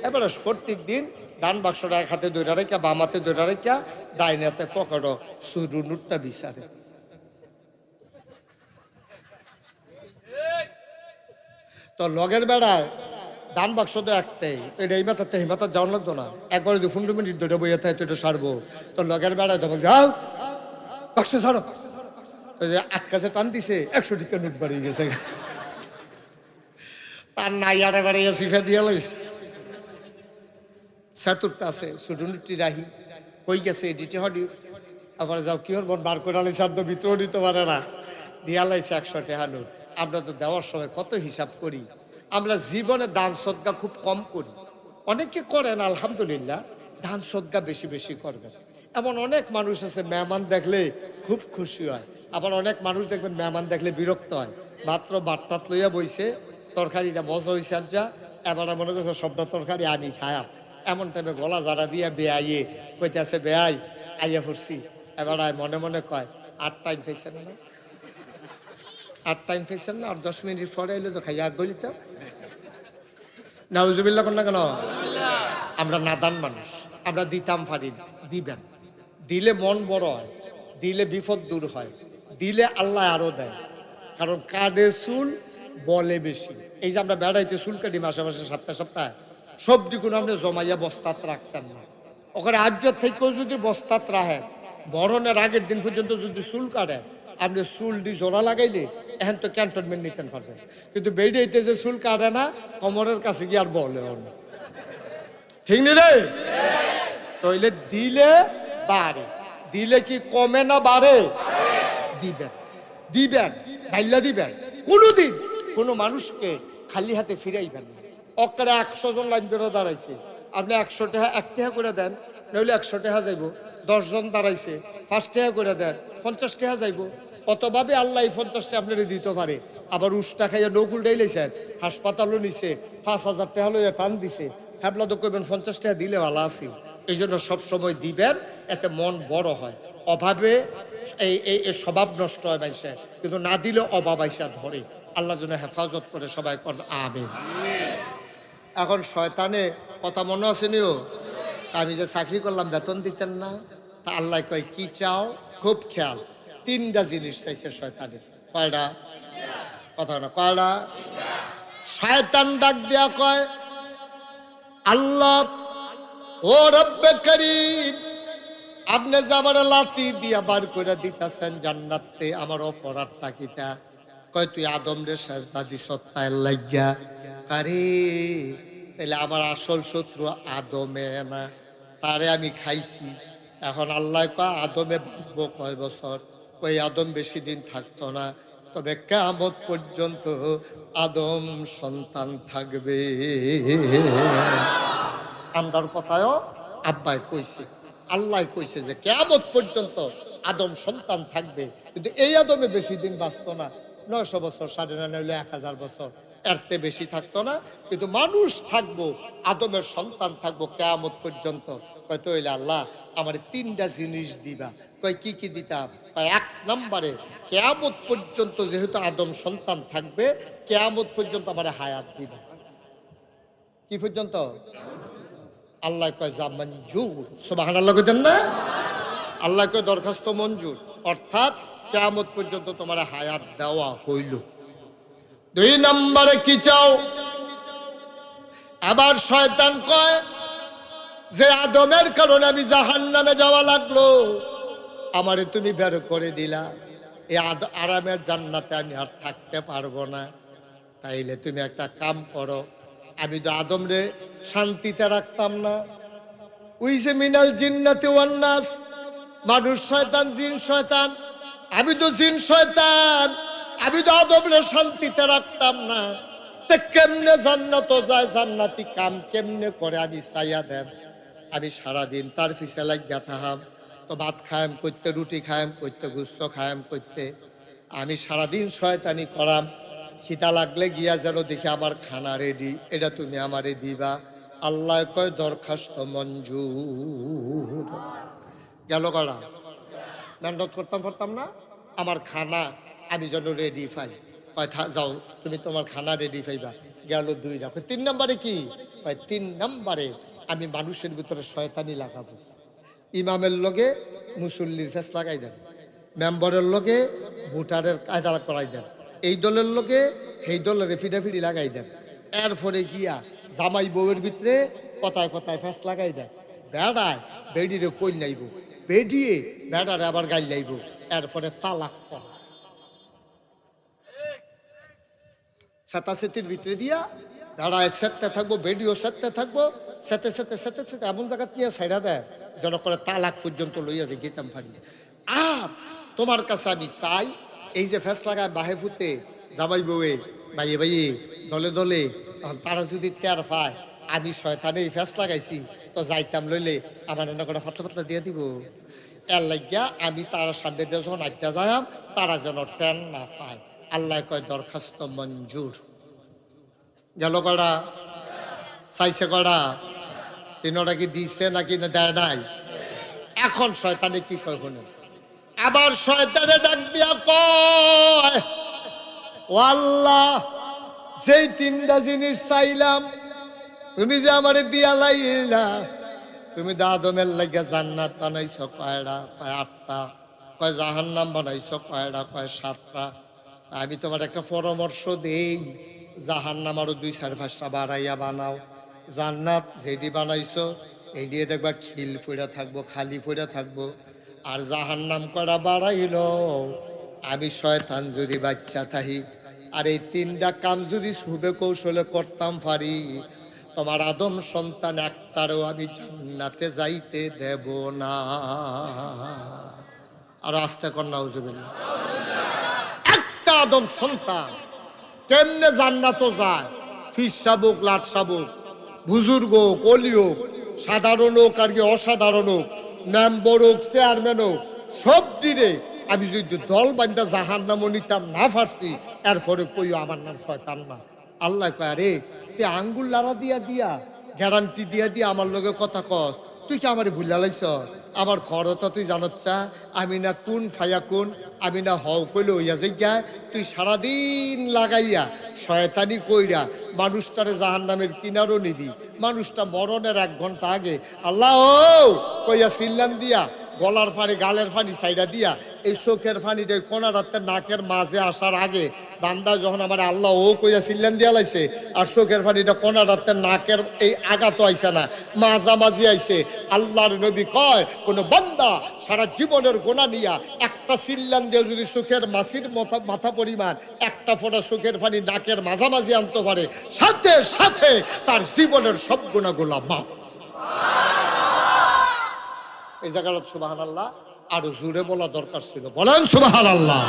এবারে প্রত্যেক দিন দান বাক্সটা এক হাতে ধরে রেখা, বাম হাতে ধরে রেখা, ডাইন হাতে পকেটও শুরু নোটটা বিচারে। তো লগের বেড়ায় দান বাক্স তো একটাই, এই মাথাতে এই মাথা যাওয়ার লাগতো না, একবারে 15 মিনিট ধরে বইয়া থাকে তো এটা সারবো। তো লগের বেড়ায় তখন যাও বাক্স ছাড়ো, ওই যে 8 কাছে টান দিছে 100 টাকা নোট বাড়িয়ে গেছে। তার নাই আর এবারে সিফা দিয়ে লাইছে, সাতুরটা আছে সুটুনুটি রাহি কই গেছে এডিটে হডি, আবার যাও কি হর বার করে আলাইছে, আর তো ভিতরে দিতে পারে না, দিয়া লাইছে 100 টাকা নোট। আমরা তো দেওয়ার সময় কত হিসাব করি। আমরা জীবনে দান সদকা খুব কম করি, অনেকে করেন আলহামদুলিল্লাহ, দান সদকা বেশি বেশি করবেন। এমন অনেক মানুষ আছে মেহমান দেখলে খুব খুশি হয়, আবার অনেক মানুষ দেখবেন মেহমান দেখলে বিরক্ত হয়। মাত্র বাট্টাত লইয়া বইছে, তরকারিটা মজা হয়েছে আর যা, এবার মনে করছে সবটা তরকারি আনি খায়া, এমন টাইমে গলা জারা দিয়ে বেআইয়ে কইতেছে বেআই আইয়া পড়ছি, এবার মনে মনে কয় 8 টাইম পেয়েছেন না, 8 টাইম পেয়েছেন না, আর 10 মিনিট পরে এলে তো খাইয়া গলিতাম। নাউজুবিল্লাহ কর না কেন? আমরা নাদান মানুষ, আমরা দিতাম পারি না। দিবেন, দিলে মন বড় হয়, দিলে বিপদ দূর হয়, দিলে আল্লাহ আরো দেয়। কারণ কাঠে চুল বলে বেশি। এই যে আমরা বেড়াইতে চুল কাটি মাসে মাসে সপ্তাহে সপ্তাহে, সবদিগুলো আপনি জমাইয়া বস্তাত রাখছেন না, ওখানে আজ্জত থেকেও যদি বস্তাত রাখেন, মরণের আগের দিন পর্যন্ত যদি চুল কাটে, আপনি চুল দিয়ে জোড়া লাগাইলে এখন তো ক্যান্টনমেন্ট নিতে পারবেন। কিন্তু বেড়াইতে যে চুল কাটে না, কোমরের কাছে গিয়ে আর বলে না, ঠিক নি রে? তাইলে দিলে বাড়ে, দিলে কি কমে না বাড়ে? দিবেন, দিবেন, ঢাইলা দিবেন। কোনোদিন কোনো মানুষকে খালি হাতে ফিরাইবেন না। অকারে 100 জন লাইন বেরো দাঁড়াইছে, আপনি 100 টাকা 1 টাকা করে দেন, নইলে 100 টাকা যাইব। 10 জন দাঁড়াইছে 5 টাকা করে দেন, 50 টাকা যাইব। কতভাবে আল্লাহ 50 টাকা আপনারা দিতে পারে। আবার উষ্টা খাইয়া নৌকুল ডাইলেছেন, হাসপাতালও নিছে, 5000 টাকা লইয়া টান দিছে, হ্যাবলা তো কইবেন 50 টাকা দিলে ভালো আছে। এই জন্য সবসময় দিবেন, এতে মন বড় হয়। অভাবে এই স্বভাব নষ্ট হয় মানুষে, কিন্তু না দিলে অভাব আইসা ধরে। আল্লাহ যেন হেফাজত করে, সবাই কর আমিন। এখন শয়তানে কথা মনে আসেনিও, আমি যে চাকরি করলাম বেতন দিতেন না, তা আল্লাহ কয় কি চাও? খুব খেয়াল, 3টা জিনিস চাইছে শয়তানের। কয়টা? কথা না, কয়টা? শয়তান ডাক দেয়া কয় আল্লাহ, ও রব্বে করিম, আপনি যে আমার লাতি দিয়া বার করে দিতেছেন জান্নাতে, আমার অপরাধটা কিতা? কয় তুই আদম রে সেজদা দিছ তাই লাগিয়া। আরে তাহলে আমার আসল শত্রু আদমে না, তারে আমি খাইছি। এখন আল্লাহ কয় আদমে বাঁচবো কয় বছর? ওই আদম বেশি দিন থাকতো না, তবে কিয়ামত পর্যন্ত আদম সন্তান থাকবে। আমরার কথায়ও আব্বাই কইছে, আল্লাহ কইছে যে কিয়ামত পর্যন্ত আদম সন্তান থাকবে। কিন্তু এই আদমে বেশি দিন বাঁচতো না, 900 বছর, 9.5 হইলে 1000 বছর, এরতে বেশি থাকতো না। কিন্তু মানুষ থাকবো, আদমের সন্তান থাকবো কিয়ামত পর্যন্ত। কয়তো হইলে আল্লাহ আমার 3টা জিনিস দিবা। কয় কি কি দিতাম? কয় 1 নম্বরে কিয়ামত পর্যন্ত যেহেতু আদম সন্তান থাকবে, কিয়ামত পর্যন্ত আমার হায়াত দিবা। কি পর্যন্ত? আল্লাহ কয় যা মঞ্জুর, সুবহানাল্লাহ কইতেন না? আল্লাহ কয় দরখাস্ত মঞ্জুর, অর্থাৎ কিয়ামত পর্যন্ত তোমার হায়াত দেওয়া হইল। 2 নম্বরে কি চাও? আবার শয়তান কয় যে আদমের কারণে আমি জাহান্নামে যাওয়া লাগলো, আমারে তুমি বের করে দিলা, এই আরামের জান্নাতে আমি আর থাকতে পারবো না। তাইলে তুমি একটা কাম করো, আমি তো আদম রে শান্তিতে রাখতাম না। ওই যে মিনাল জিন্নাতি ওয়ান নাস, মানুষ শয়তান জিন শয়তান, আমি তো জিন শয়তান, আমি তো আদম রে শান্তিতে রাখতাম না। তে কেমনে জান্নাত যায়, জান্নাতি কাম কেমনে করে আমি চাইয়া দেব। আমি সারাদিন তার পিছে লাগিয়া থাকাম, তো ভাত খায়াম করতে, রুটি খায়াম করতে, গুস্ত খায়াম করতে, আমি সারাদিন শয়তানি করাম। খিদা লাগলে গিয়া যেন দেখি আমার খানা রেডি, এটা তুমি আমারে দিবা। আল্লাহ কয় দরখাস্ত মঞ্জুর। গেল কড়া, মেহনত করতাম পারতাম না, আমার খানা আমি যেন রেডি পাই। কয় যাও তুমি তোমার খানা রেডি পাইবা। গেল 2 রাখো। 3 নম্বরে কি? কয় 3 নম্বরে আমি মানুষের ভিতরে শয়তানি লাগাবো। ইমামের লগে মুসল্লির ফেস লাগাই দেন, মেম্বরের লগে ভোটারের কায়দা করাই দেন, এই দলের লগে সেই দলের ফিডাফিডি লাগাই দেন। এরপরে গিয়া জামাই বউয়ের ভিতরে কথায় কথায় ফেস লাগাই দেন। বেড়ায় বেডিরে কই নাইব, বেডিয়ে বেড়ারে আবার গাই লাইব। এরপরে তালাক করা, সেতাসেতির ভিতরে দিয়া দাঁড়ায় সেতে থাকবো, বেডিও সেতে থাকবো, সেতে সেতে সেতে সেতে এমন জায়গা নিয়ে সাইডা দেয় যেন করে তালাক পর্যন্ত লইয়া যে গেতাম ফাড়ি। আর তোমার কাছে আমি চাই, এই যে ফেস লাগায় বাহে ফুতে জামাই বউয়ে ভাইয়ে ভাইয়ে দলে দলে, তখন তারা যদি টের পায় আমি শয়তানে এই ফেস লাগাইছি, তো যাইতাম লইলে আমার এনে করে ফাতলা ফাতলা দিয়ে দিব। এর লাগিয়া আমি তারা সামনে দিয়ে যখন আটটা যাইম, তারা যেন টেন না পায়। আল্লাহ কয় দরখাস্ত মঞ্জুর। গেল কড়া, চাইছে কড়া, 3টা কি দিছে নাকি না দেয় নাই? এখন শয়তানে কি কয় শুনে, আবার শয়তানে ডাক দিয়া কয় ও আল্লাহ, যেই 3টা জিনিস চাইলাম তুমি যে আমারে দিয়া লাইলা, তুমি আদমের লাগে জান্নাত বানাইছো কয়টা? কয় 8টা। কয় জাহান্নাম বানাইছো কয়টা? কয় 7টা। আমি তোমার একটা পরামর্শ দেই, জাহান্নাম আরো 2-4-5টা বাড়াইয়া বানাও। জান্নাত যেটি বানাইছো এই দিয়ে দেখবা খিল ফুড়া থাকবো, খালি ফুড়া থাকবো। আর জাহান্নাম করা বাড়াইল, আমি শয়তান যদি বাচ্চা থাকি, আর এই 3টা কাম যদি শুভে কৌশলে করতাম পারি, তোমার আদম সন্তান একটারও আমি জান্নাতে যাইতে দেব না। আর আস্তে কন্যা হুজুবিল্লাহ, একটা আদম সন্তান কেমনে জান্নাতও যায়? ফিস শাবুক, লাট শাবুক, বুজুর্গ হোক, অলি হোক, সাধারণ হোক আর কি অসাধারণ হোক, মেম্বর হোক, চেয়ারম্যান হোক, সব দিনে আমি যদি দল বান্ধা জাহান্নামও নিতাম না পারছি, এরপরে কইও আমার নাম শয়তান না। আল্লাহ কয় আরে তুই আঙ্গুল লাড়া দিয়া দিয়া গ্যারান্টি দিয়া দিয়া আমার লগে কথা কস, তুই কি আমারে ভুলা লাইছ? আমার খরতা তুই জানচ্ছা, আমি না কোন ফায়া কোন, আমি না হও কইলে হইয়া যাইয়া, তুই সারাদিন লাগাইয়া শয়তানি কইরা মানুষটারে জাহান্নামের কিনারও নিবি। মানুষটা মরণের 1 ঘন্টা আগে আল্লাহ ও কইয়া সিল্লান দিয়া গলার পানি গালের পানি সাইডা দিয়া এই চোখের পানিটা ওই কোনাটাতে নাকের মাঝে আসার আগে বান্দা যখন আমার আল্লাহ ও কইয়া সিল্লান দিয়া লাইছে, আর চোখের পানিটা কোনাটাতে নাকের এই আঘাত আইছে না, মাঝামাঝি আইছে। আল্লাহর নবী কয় কোন বান্দা সারা জীবনের গোনা নিয়া একটা সিল্লান দিয়ে যদি চোখের মাছির মাথা পরিমাণ একটা ফোঁটা চোখের পানি নাকের মাঝামাঝি আনতে পারে, সাথে সাথে তার জীবনের সব গুনাহগুলো মাফ। এই জায়গাটা সুবহানাল্লাহ আরো জোরে বলা দরকার ছিল, বলেন সুবহানাল্লাহ।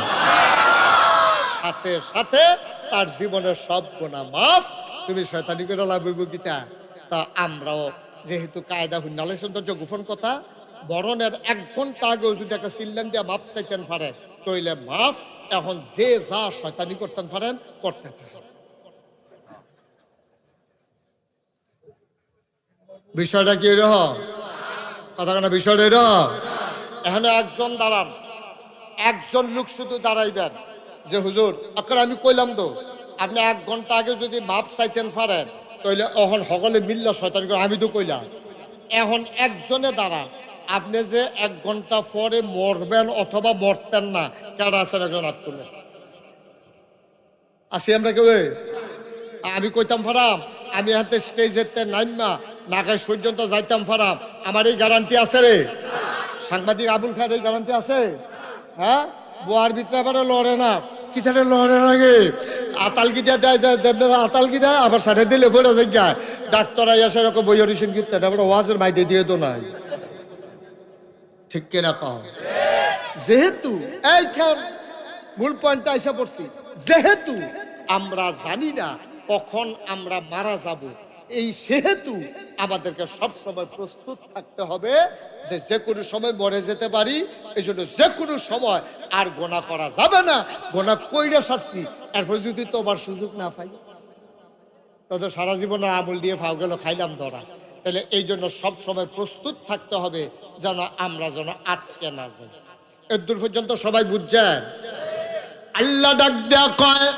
সাথে সাথে তার জীবনের সব গুনাহ মাফ। তুমি শয়তানি করে লাভইব কিতা? তা আমরাও যেহেতু কায়দা হুন্নালেছেন তো গোপন কথা, বরণের 1 ঘন্টা আগেও যদি একটা সিল্লান দিয়ে মাপ চাইতেন পারেন তইলে মাফ। এখন যে যা শয়তানি করতেন পারেন করতে থাকেন। বিষয়টা কি রহ কথা কেন? বিষয়টা রহ এখানে একজন দাঁড়ান, একজন লোক শুধু দাঁড়াইবেন যে হুজুর আপনার আমি কইলাম তো আপনি 1 ঘন্টা আগে যদি মাপ চাইতেন পারেন তাইলে এখন সকলে মিল্লা শয়তানি করে, আমি তো কইলাম। এখন একজনে দাঁড়ান, আপনি যে 1 ঘন্টা পরে মরবেন অথবা মরতেন না, কেডা আছেন? একজন হাত তুলবেন। আসি আমরা কেউ? আমি কইতাম ফারাম আমি হাতে স্টেজেতে নাইমা নাগায় পর্যন্ত যাইতাম ফারাম, আমার এই গ্যারান্টি আছে রে? সাংবাদিক আবুল খায়ের এই গ্যারান্টি আছে? হ্যাঁ, বোয়ার ভিতরে আবার লড়ে না, কিসারে লড়ে লাগে, আতালকি দেয় দেয় আতালকি দেয়, আবার সাড়ে দিলে ফোটা যায় ডাক্তার আইয়া সেরকম বই অরিশন করতে ওয়াজের মাইতে দিয়ে তো নাই। ঠিক কিনা কও? যেহেতু এইখান মূল পয়েন্টটা এসে পড়ছি, যেহেতু আমরা জানি না কখন আমরা মারা যাব, এই সেহেতু আমাদেরকে সবসময় প্রস্তুত থাকতে হবে যে কোনো সময় মরে যেতে পারি। এই জন্য যে কোনো সময় আর গোনা করা যাবে না। গোনা কইরা সারছি, এরপর যদি তোমার সুযোগ না পাই তাদের সারা জীবনের আমল দিয়ে ফাও গেল খাইলাম ধরা। তাহলে এই জন্য সবসময় প্রস্তুত থাকতে হবে যেন আমরা যেন আটকে না যাই। এর দূর পর্যন্ত সবাই বুঝছেন? আল্লাহ ডাক দেয়া কয়,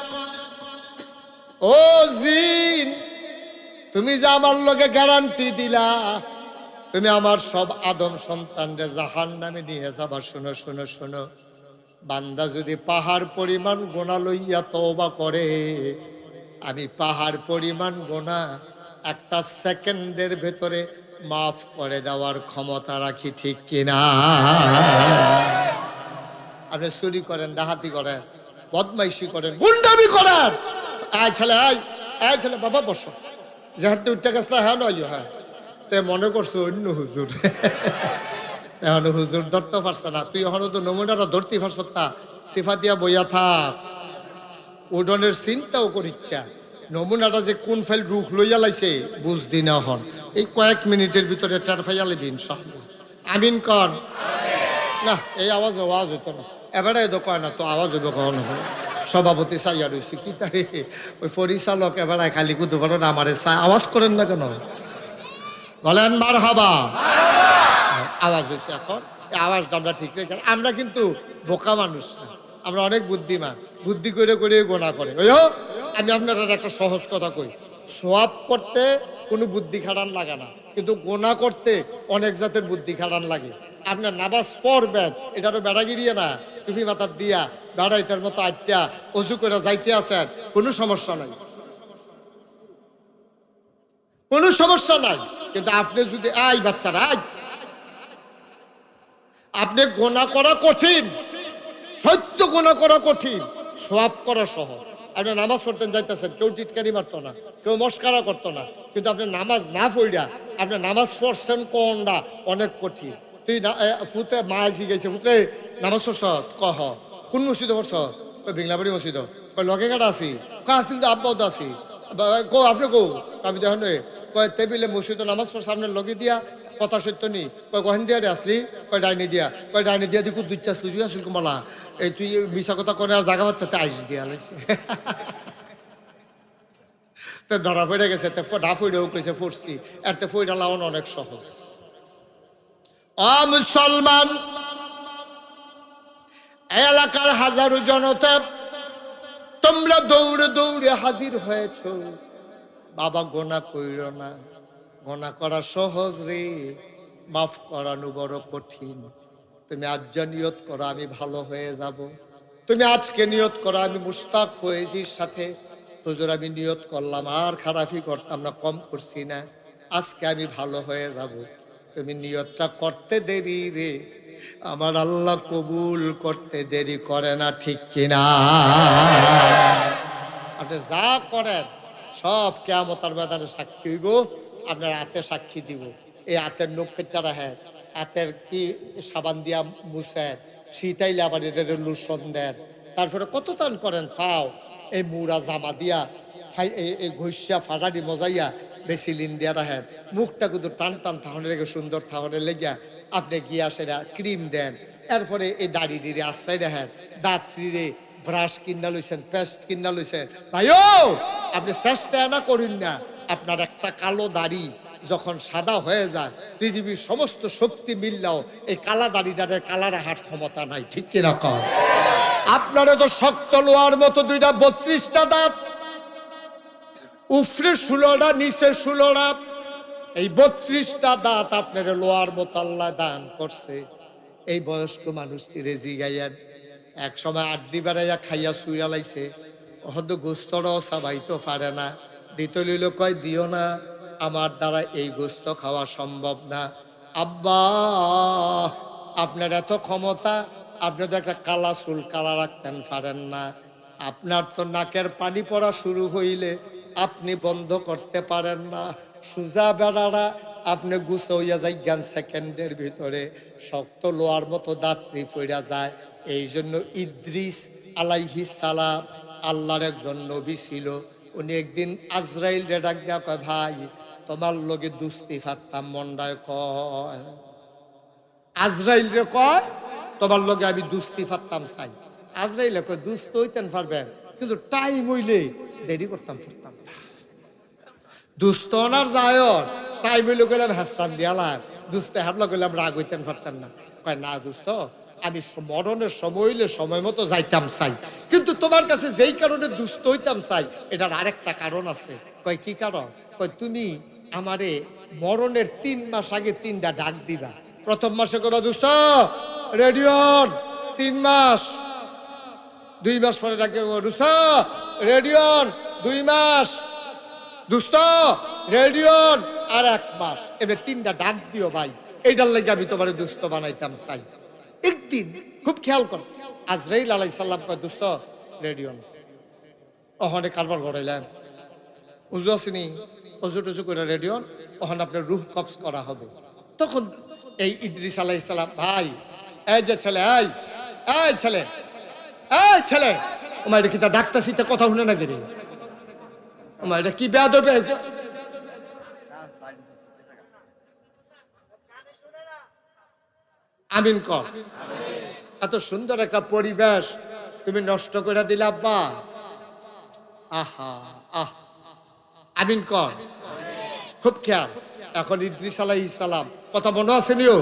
ও জিন তুমি যে আমার লগে গ্যারান্টি দিলা তুমি আমার সব আদম সন্তানরে জাহান্নামে নিয়ে যাবা, শোনো শোনো শোনো, বান্দা যদি পাহাড় পরিমাণ গোনা লইয়া তওবা করে, আমি পাহাড় পরিমাণ গোনা 1 সেকেন্ডের ভেতরে মাফ করে দেওয়ার ক্ষমতা রাখি। ঠিক কিনা? আপনি চুরি করেন, ডাকাতি করেন, বদমাইশি করেন, গুন্ডামি করেন, আয় ছেলে আয় ছেলে বাবা বসো, যেহেতু উঠতে গেছে হ্যাঁ নয় হ্যাঁ, তে মনে করছো অন্য হুজুর এখন হুজুর ধরতে পারছে না, তুই এখন তো নমুনাটা ধরতে পারছ তা সিফা দিয়া বইয়া থাক, উডনের চিন্তাও করিচ্ছা। নমুনাটা যে কোন ফাইল রুখ লইয়া লাইছে বুঝদি না, হন এই কয়েক মিনিটের ভিতরে টের ফাইয়া লিবি ইনশাআল্লাহ। আমিন কন না, এই আওয়াজ হইতো না, এবারে তো কয় না তো আওয়াজ হইব কখনো। সভাপতি চাইয়া রয়েছে কি তাই ওই পরিচালক এবারে খালি কুতু করেন আমারে চাই, আওয়াজ করেন না কেন? বলেন মারহাবা। আওয়াজ হয়েছে, এখন এই আওয়াজটা আমরা ঠিক রেখে, আমরা কিন্তু বোকা মানুষ না, আমরা অনেক বুদ্ধিমান, বুদ্ধি করে করে গোনা করে। আমি আপনার একটা সহজ কথা কই, সোয়াব করতে কোনো বুদ্ধি খাটান লাগে না, কিন্তু গোনা করতে অনেক জাতের বুদ্ধি খাটান লাগে। আপনার নামাজ পড়বেন, এটারও বেড়াগিরিয়ে না, টুপি মাথার দিয়া বেড়াইতের মতো আটটা অজু করে যাইতে আছেন, কোনো সমস্যা নাই, কোনো সমস্যা নাই। কিন্তু আপনি যদি বাচ্চারা আপনি গোনা করা কঠিন, সত্য গোনা করা কঠিন, সোয়াব করা সহজ। আপনি নামাজ পড়তেন যাইতেছেন, কেউ টিটকারি মারতো না, কেউ মস্কারা করতো না, কিন্তু আপনি নামাজ না পড়িয়া আপনি নামাজ পড়ছেন কোনটা অনেক কঠিন। তুই ফুতে মা জিগেছে, ফুতে নামাজ পড়ছ কহ কোন মসজিদে পড়ছ? বিংলাবাড়ি মসজিদ। লগে কাটা আছি আসিল তো আব্বাও তো আছি, কো আপনি কো আমি দেখুন কয় টেবিলে মসজিদে নামাজ পড়ছ আপনার লগে দিয়া কথা সত্য নি, কয় গহেন দিয়া রে আসলি, কয় ডাইনি দিয়া, কয় ডাইনি দিয়া দি দুই চাষলি তুই আসল কমলা এই তুই মিশা কথা কোনে আর জায়গা বাচ্চাতে আইস দিয়া লাইছে তো ধরা পড়ে গেছে, ডা ফইরেও কইছে পড়ছি, এরতে ফইরা লাউন অনেক সহজ। ও মুসলমান, এলাকার হাজারো জনতা তোমরা দৌড়ে দৌড়ে হাজির হয়েছ, বাবা গোনা কইর না, গোনা করা সহজ রে, মাফ করানো বড় কঠিন। তুমি আজ নিয়ত করো আমি ভালো হয়ে যাব। তুমি আজকে নিয়ত করো আমি মুশতাক ফয়েজির সাথে হুজুর আমি নিয়ত করলাম আর খারাপই করতাম না, কম করছি না, আজকে আমি ভালো হয়ে যাব। তুমি নিয়তটা করতে দেরি রে, আমার আল্লাহ কবুল করতে দেরি করে না, ঠিক কিনা? আপনি যা করেন সব কিয়ামতের ময়দানে সাক্ষী হইব, আপনার হাতে সাক্ষী দিব। এই হাতের নখের চারা, হ্যাঁ হাতের কি সাবান দিয়া মুছেন, শীতাইলে আবার এটা লুসন দেন, তারপরে কত টান করেন ফাও এই মুড়া জামা দিয়া এই ঘষিয়া ফাটাটি মজাইয়া বেসিলিন দিয়া রাখেন, মুখটা কিন্তু টান টান থাহনে লেগে সুন্দর থাহনে লেগিয়া আপনি গিয়া সেটা ক্রিম দেন, এরপরে এই দাড়ি ডিড়ে আশ্রয় রাখেন, দাঁত টিড়ে ব্রাশ কিনা লইছেন, পেস্ট কিনা লইছেন। ভাইও আপনি চেষ্টা না করুন না, আপনার একটা কালো দাড়ি যখন সাদা হয়ে যায় পৃথিবীর সমস্ত শক্তি মিললেও এই কালা দাড়িটার কালার হাট ক্ষমতা নাই, ঠিক কিনা কর? আপনারা তো শক্ত লোহার মতো দুইটা 32টা দাঁত, উপরে 16টা নিচে 16টা, এই 32টা দাঁত আপনার লোহার মতো আল্লাহ দান করছে। এই বয়স্ক মানুষটি রেজি গাইয়ান এক সময় আড্ডি বেড়াইয়া খাইয়া শুইয়া লাইছে, হয়তো গোস্তটাও সাবাইতে পারে না, দিতে লইল কয় দিও না, আমার দ্বারা এই গোস্ত খাওয়া সম্ভব না। আব্বা আপনার এত ক্ষমতা, আপনি তো একটা কালা চুল কালা রাখতেন পারেন না, আপনার তো নাকের পানি পড়া শুরু হইলে আপনি বন্ধ করতে পারেন না, সুজা বেড়ারা আপনি গুছো হইয়া যাই জ্ঞান সেকেন্ডের ভিতরে, শক্ত লোহার মতো দাঁতরি পড়া যায়। এই জন্য ইদ্রিস আলাইহিস সালাম আল্লাহর একজন নবী ছিল, উনি একদিন আজরাইল রে ডাক দেয়া কয় ভাই তোমার লগে দুস্তি ফাত্তাম মন্ডায় কয়, আজরাইল রে কয় তোমার লগে আমি দুস্তি ফাত্তাম চাই। আজরাইল কয় দুস্ত হইতেন পারবেন কিন্তু টাইম হইলে দেরি করতাম পারতাম না, দুস্ত ওনার যায় টাইম হইলে গেলাম হাসরান দিয়ালাম, দুস্তে হাবলা গেলাম রাগ হইতেন পারতেন না। কয় না দুস্ত আমি মরণের সময় হইলে সময় মতো যাইতাম চাই, কিন্তু তোমার কাছে যেই কারণে দুস্থ হইতাম চাই এটার আরেকটা কারণ আছে। কয় কি কারণ? কয় তুমি আমারে মরণের 3 মাস আগে 3টা ডাক দিবা। প্রথম মাসে কইবা দুস্থ রেডিয়ন 3 মাস, 2 মাস পরে ডাকে দুস্থ রেডিয়ন 2 মাস, দুস্থ রেডিয়ন আর 1 মাস, এবার 3টা ডাক দিও ভাই, এইটার লাগে আমি তোমার দুস্থ বানাইতাম চাই। একদিন খুব খেয়াল কর, আজরাইল আলাইহিস সালাম কয় দুস্থ রেডিয়ন, ওখানে কারবার করাইলাম উজু আসেনি, অজু টজু করে রেডিয়ন, ওখানে আপনার রুহ কবজ করা হবে। তখন এই ইদ্রিস আলাইহিস সালাম ভাই এই যে ছেলে, এই ছেলে, এই ছেলে, ওমা এটা কি তা ডাক্তার সিতে কথা শুনে না গেরে, ওমা এটা কি বেয়াদব, আমিন কর। এত সুন্দর একটা পরিবেশ তুমি নষ্ট করে দিলে আব্বা, আহা আহ, আমিন কর। খুব খেয়াল। এখন ইদ্রিস আলাইহিস সালাম কথা মনে আছে নিও,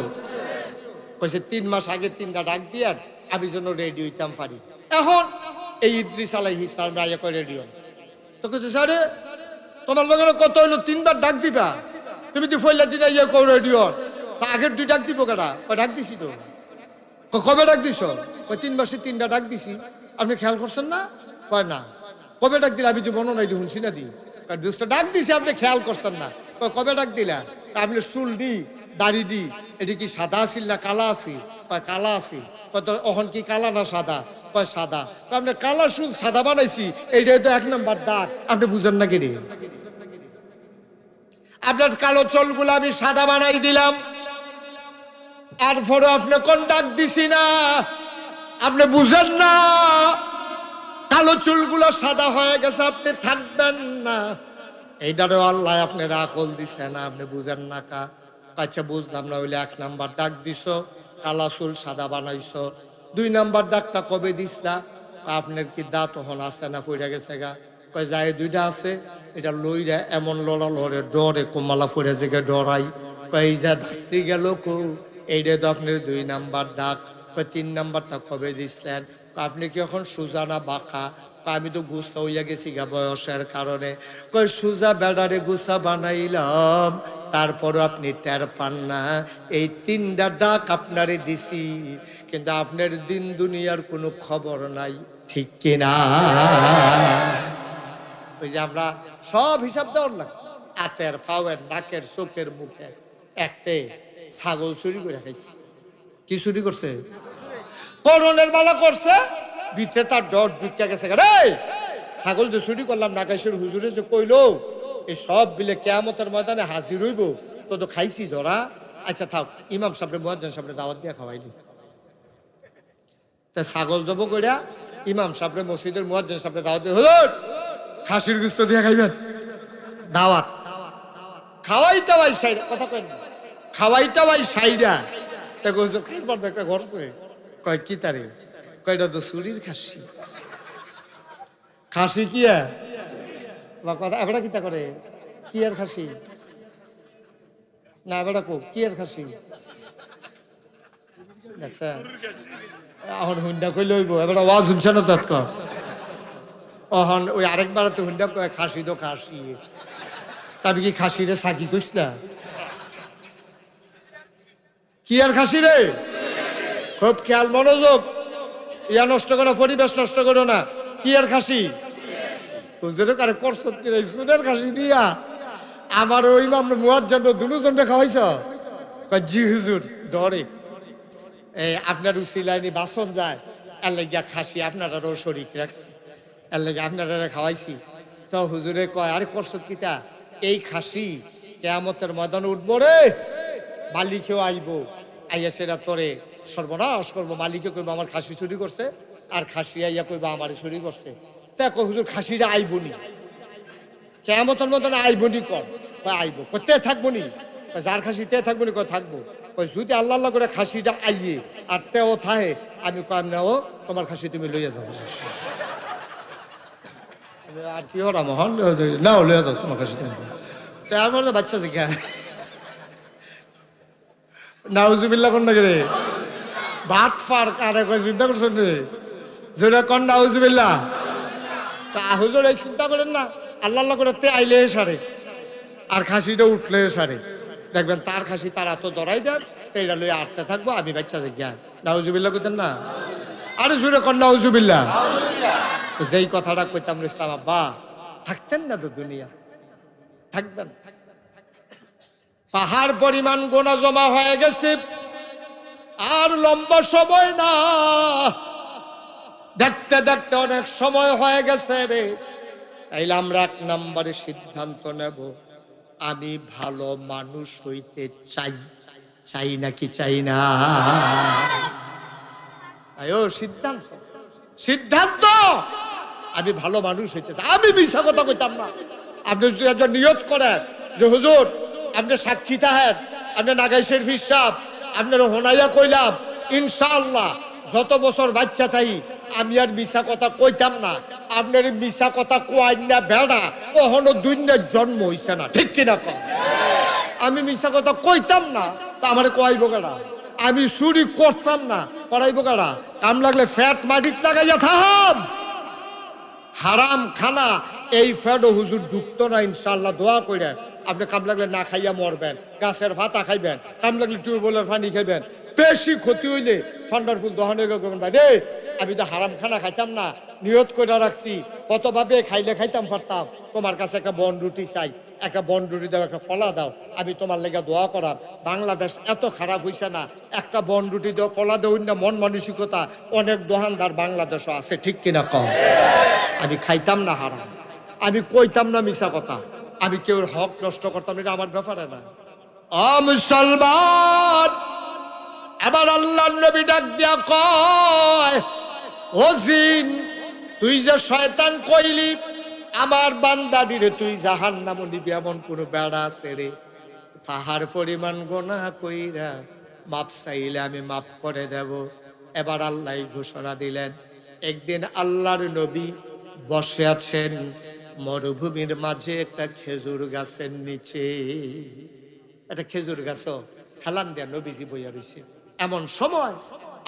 কইছে 3 মাস আগে 3টা ডাক দিয়ার আমি যেন রেডি হইতাম পারি। এখন এই ইদ্রিস আলাইহিস সালাম রাইয়া করে রেডি হন, তো কইছে স্যারে তোমার লগে কত হইলো 3বার ডাক দিবা, তুমি তো ফইলা দিনা ইয়ে কও রেডি হন, তা আগের 2 ডাক দিব কেডা? ডাক দিছি তো। কবে ডাক দিছ? 3 মাসে 3টা ডাক দিছি, আপনি খেয়াল করছেন না? কয় না। কবে ডাক দিলা? আমি তো মনে নাই শুনছি না দি, দুষ্ট ডাক দিছি আপনি খেয়াল করছেন না। কবে ডাক দিলা? আপনি চুল দি দাড়ি দি এটি কি সাদা আছিল না কালা আছিল? কয় কালা আছিল। কত অহন কি কালা না সাদা? কয় সাদা। আপনি কালা চুল সাদা বানাইছি, এইটাই তো 1 নাম্বার দাগ, আপনি বুঝেন না কি রে? আপনার কালো চুলগুলো আমি সাদা বানাই দিলাম, এরপরে আপনি কোন ডাক দিছি না, আপনি বুঝেন না, কালো চুলগুলো সাদা হয়ে গেছে, আপনি থাকবেন না। এইটারও আল্লাহ আপনার আকল দিছে না, আপনি বুঝেন না কা? আচ্ছা বুঝলাম না, হইলে 1 নাম্বার ডাক দিছ, কালা চুল সাদা বানাইছ। 2 নাম্বার ডাকটা কবে দিসলা? আপনার কি দাঁত তখন আছে না পড়ে গেছে গা? কয় যায় 2টা আছে, এটা লইরা এমন লড়া লড়ে ডরে কোমালা পড়ে জেগে ডরাই। কয় যা ডাক্তি গেল কো, এইটা তো আপনার 2 নাম্বার ডাক। কয় 3 নাম্বারটা কবে দিছিলেন? আপনি কি এখন সোজা না বাঁকা? আমি তো গুছা হইয়া গেছি গা বয়সের কারণে। কই সুজা বেড়ারে গুছা বানাইলাম, তারপরও আপনি টের পান না। এই 3টা ডাক আপনারে দিছি, কিন্তু আপনার দিন দুনিয়ার কোনো খবর নাই, ঠিক কিনা? ওই যে আমরা সব হিসাব দেওয়ার না, হাতের ফাওয়ের নাকের চোখের মুখে একতে ছাগল চুরি করে খাইছি। কি চুরি করছে? করণের বালা করছে, ভিতরে তার ডর ঢুকে গেছে। রে ছাগল যে চুরি করলাম, নাকাশের হুজুরে যে কইলো এই সব বিলে কেয়ামতের ময়দানে হাজির হইব, তো তো খাইছি ধরা। আচ্ছা থাক, ইমাম সাহেব মুয়াজ্জিন সাহেব দাওয়াত দিয়ে খাওয়াইলি। তা ছাগল জব কইরা ইমাম সাহেব মসজিদের মুয়াজ্জিন সাহেব দাওয়াত দিয়ে, হুজুর খাসির গুস্ত দিয়ে খাইবেন, দাওয়াত। খাওয়াইটা ভাই সাইড কথা কই না, খাওয়াইটা ভাই সাইডা। তা হুজুর খাইবার একটা ঘরছে, কয় কি তারে? কয়টা তো চুরির খাসি। খাসি কি কথা এবারে কিতা করে? কি আর খাসি না এবারে কো কি আর খাসি দেখছা? এখন হুন্ডা কই লইব, এবারে ওয়াজ শুনছে না তৎক। অহন ওই আরেকবার তো হুন্ডা কয় খাসি তো খাসি। তবে কি খাসি রে সাকি কইসলা? কি আর খাসি রে? খুব খেয়াল মনোযোগ, ইয়া নষ্ট করো, পরিবেশ নষ্ট করো না। কি আর খাসি? হুজুরে কারে করছত কি রে? সুনের খাসি দিয়া আমার ওই ইমাম মুয়াজ্জিন দুজনকে খাওয়াইছ? কয় জি হুজুর। ডরে এই আপনার উসিলাইনি বাসন যায়, এর লাগিয়া খাসি আপনারাও শরীক রাখছি, এর লাগে আপনারা খাওয়াইছি। তো হুজুরে কয় আরে করছত কিতা? এই খাসি কিয়ামতের ময়দানে উঠবো রে, মালিকেও আইব, আইয়া সেটা তোরে সর্বনাশ করবো। মালিকে কইব আমার খাসি চুরি করছে, আর খাসি আইয়া কইব আমার চুরি করছে। দেখো হুজুর খাসিটা আইবনি, কিয়ামতের ময়দানে আইবনি। কর আইব, তে থাকবো নি? যার খাসি তে থাকবো নি? কয় থাকবো। যদি আল্লাহ আল্লাহ করে খাসিটা আইয়ে আর তেও থাহে, আমি কম না ও তোমার খাসি তুমি লইয়া যাবো। আর কি হরা মহন না লইয়া যাও তোমার খাসি। আমার বাচ্চা শিখা নাউজুবিল্লাহ কোন নাকি রে? ভাত ফার কারে কয় চিন্তা করছেন রে? যেটা কন নাউজুবিল্লাহ। তা হুজুর এই চিন্তা করেন না, আল্লাহ আল্লাহ করে তে আইলে সারে আর খাসিটা উঠলে সারে, দেখবেন তার খাসি তারা তো ধরাই দেন, এইটা লইয়া আটতে থাকবো। আমি বাচ্চা শিখা নাউজুবিল্লাহ কইতেন না? আরে জোরে কন নাউজুবিল্লাহ। যেই কথাটা কইতাম ইসলাম আব্বা, থাকতেন না তো দুনিয়া, থাকবেন। পাহাড় পরিমাণ গোনা জমা হয়ে গেছে, আর লম্বা সময় না, দেখতে দেখতে অনেক সময় হয়ে গেছে রে। তাইলে আমরা 1 নম্বরে সিদ্ধান্ত নেব, আমি ভালো মানুষ হইতে চাই, চাই নাকি চাই না? আয়ো সিদ্ধান্ত, সিদ্ধান্ত। আমি ভালো মানুষ হইতে চাই, আমি মিছা কথা কইতাম না। আপনি যদি একজন নিয়ত করেন যে হুজুর আপনি সাক্ষী তাহেন, আপনি নাগাই শরীফ সাহেব, আপনার হোনাইয়া কইলাম ইনশাআল্লাহ যত বছর বাচ্চা তাই আমি আর মিছা কথা কইতাম না। আপনার মিছা কথা কোয়াই না বেড়া, কখনো দুনিয়ার জন্ম হইছে না, ঠিক কিনা কম? আমি মিছা কথা কইতাম না, তা আমার কোয়াইব কেডা? আমি চুরি করতাম না, করাইব কেডা? কাম লাগলে ফ্যাট মাটিত লাগাইয়া থাম। হারাম খানা এই ফ্যাটও হুজুর ঢুকতো না ইনশাআল্লাহ, দোয়া কইরা। আপনি কাম লাগলে না খাইয়া মরবেন, গাছের ভাতা খাইবেন, কাম লাগলে টিউবওয়েলের পানি খাইবেন। বেশি ক্ষতি হইলে ঠান্ডার ফুল দহনে করবেন। ভাই রে আমি তো হারাম খানা খাইতাম না, নিয়ত করে রাখছি, কতভাবে খাইলে খাইতাম পারতাম। তোমার কাছে একটা বন রুটি চাই, একটা বন রুটি দাও, একটা কলা দাও, আমি তোমার লেগে দোয়া করাম। বাংলাদেশ এত খারাপ হইছে না, একটা বন রুটি দাও, কলা দেও না, মন মানসিকতা অনেক দোকানদার বাংলাদেশও আছে, ঠিক কিনা কম? আমি খাইতাম না হারাম, আমি কইতাম না মিছা কথা, আমি কেউ হক নষ্ট করতাম, এটা আমার ব্যাপারে না। মুসলমান, আবার আল্লাহর নবী ডাক দিয়া কয়, ও জিন তুই যে শয়তান কইলি আমার বান্দাডিরে তুই জাহান্নামে নিবি, এমন কোন বেড়া আছে রে? পাহাড় পরিমাণ গোনা কইরা মাপ চাইলে আমি মাপ করে দেব। এবার আল্লাহ ঘোষণা দিলেন, একদিন আল্লাহর নবী বসে আছেন মরুভূমির মাঝে একটা খেজুর গাছের নিচে। একটা খেজুর গাছ হেলান দেয়া নবীজি বইয়া রয়েছে। এমন সময়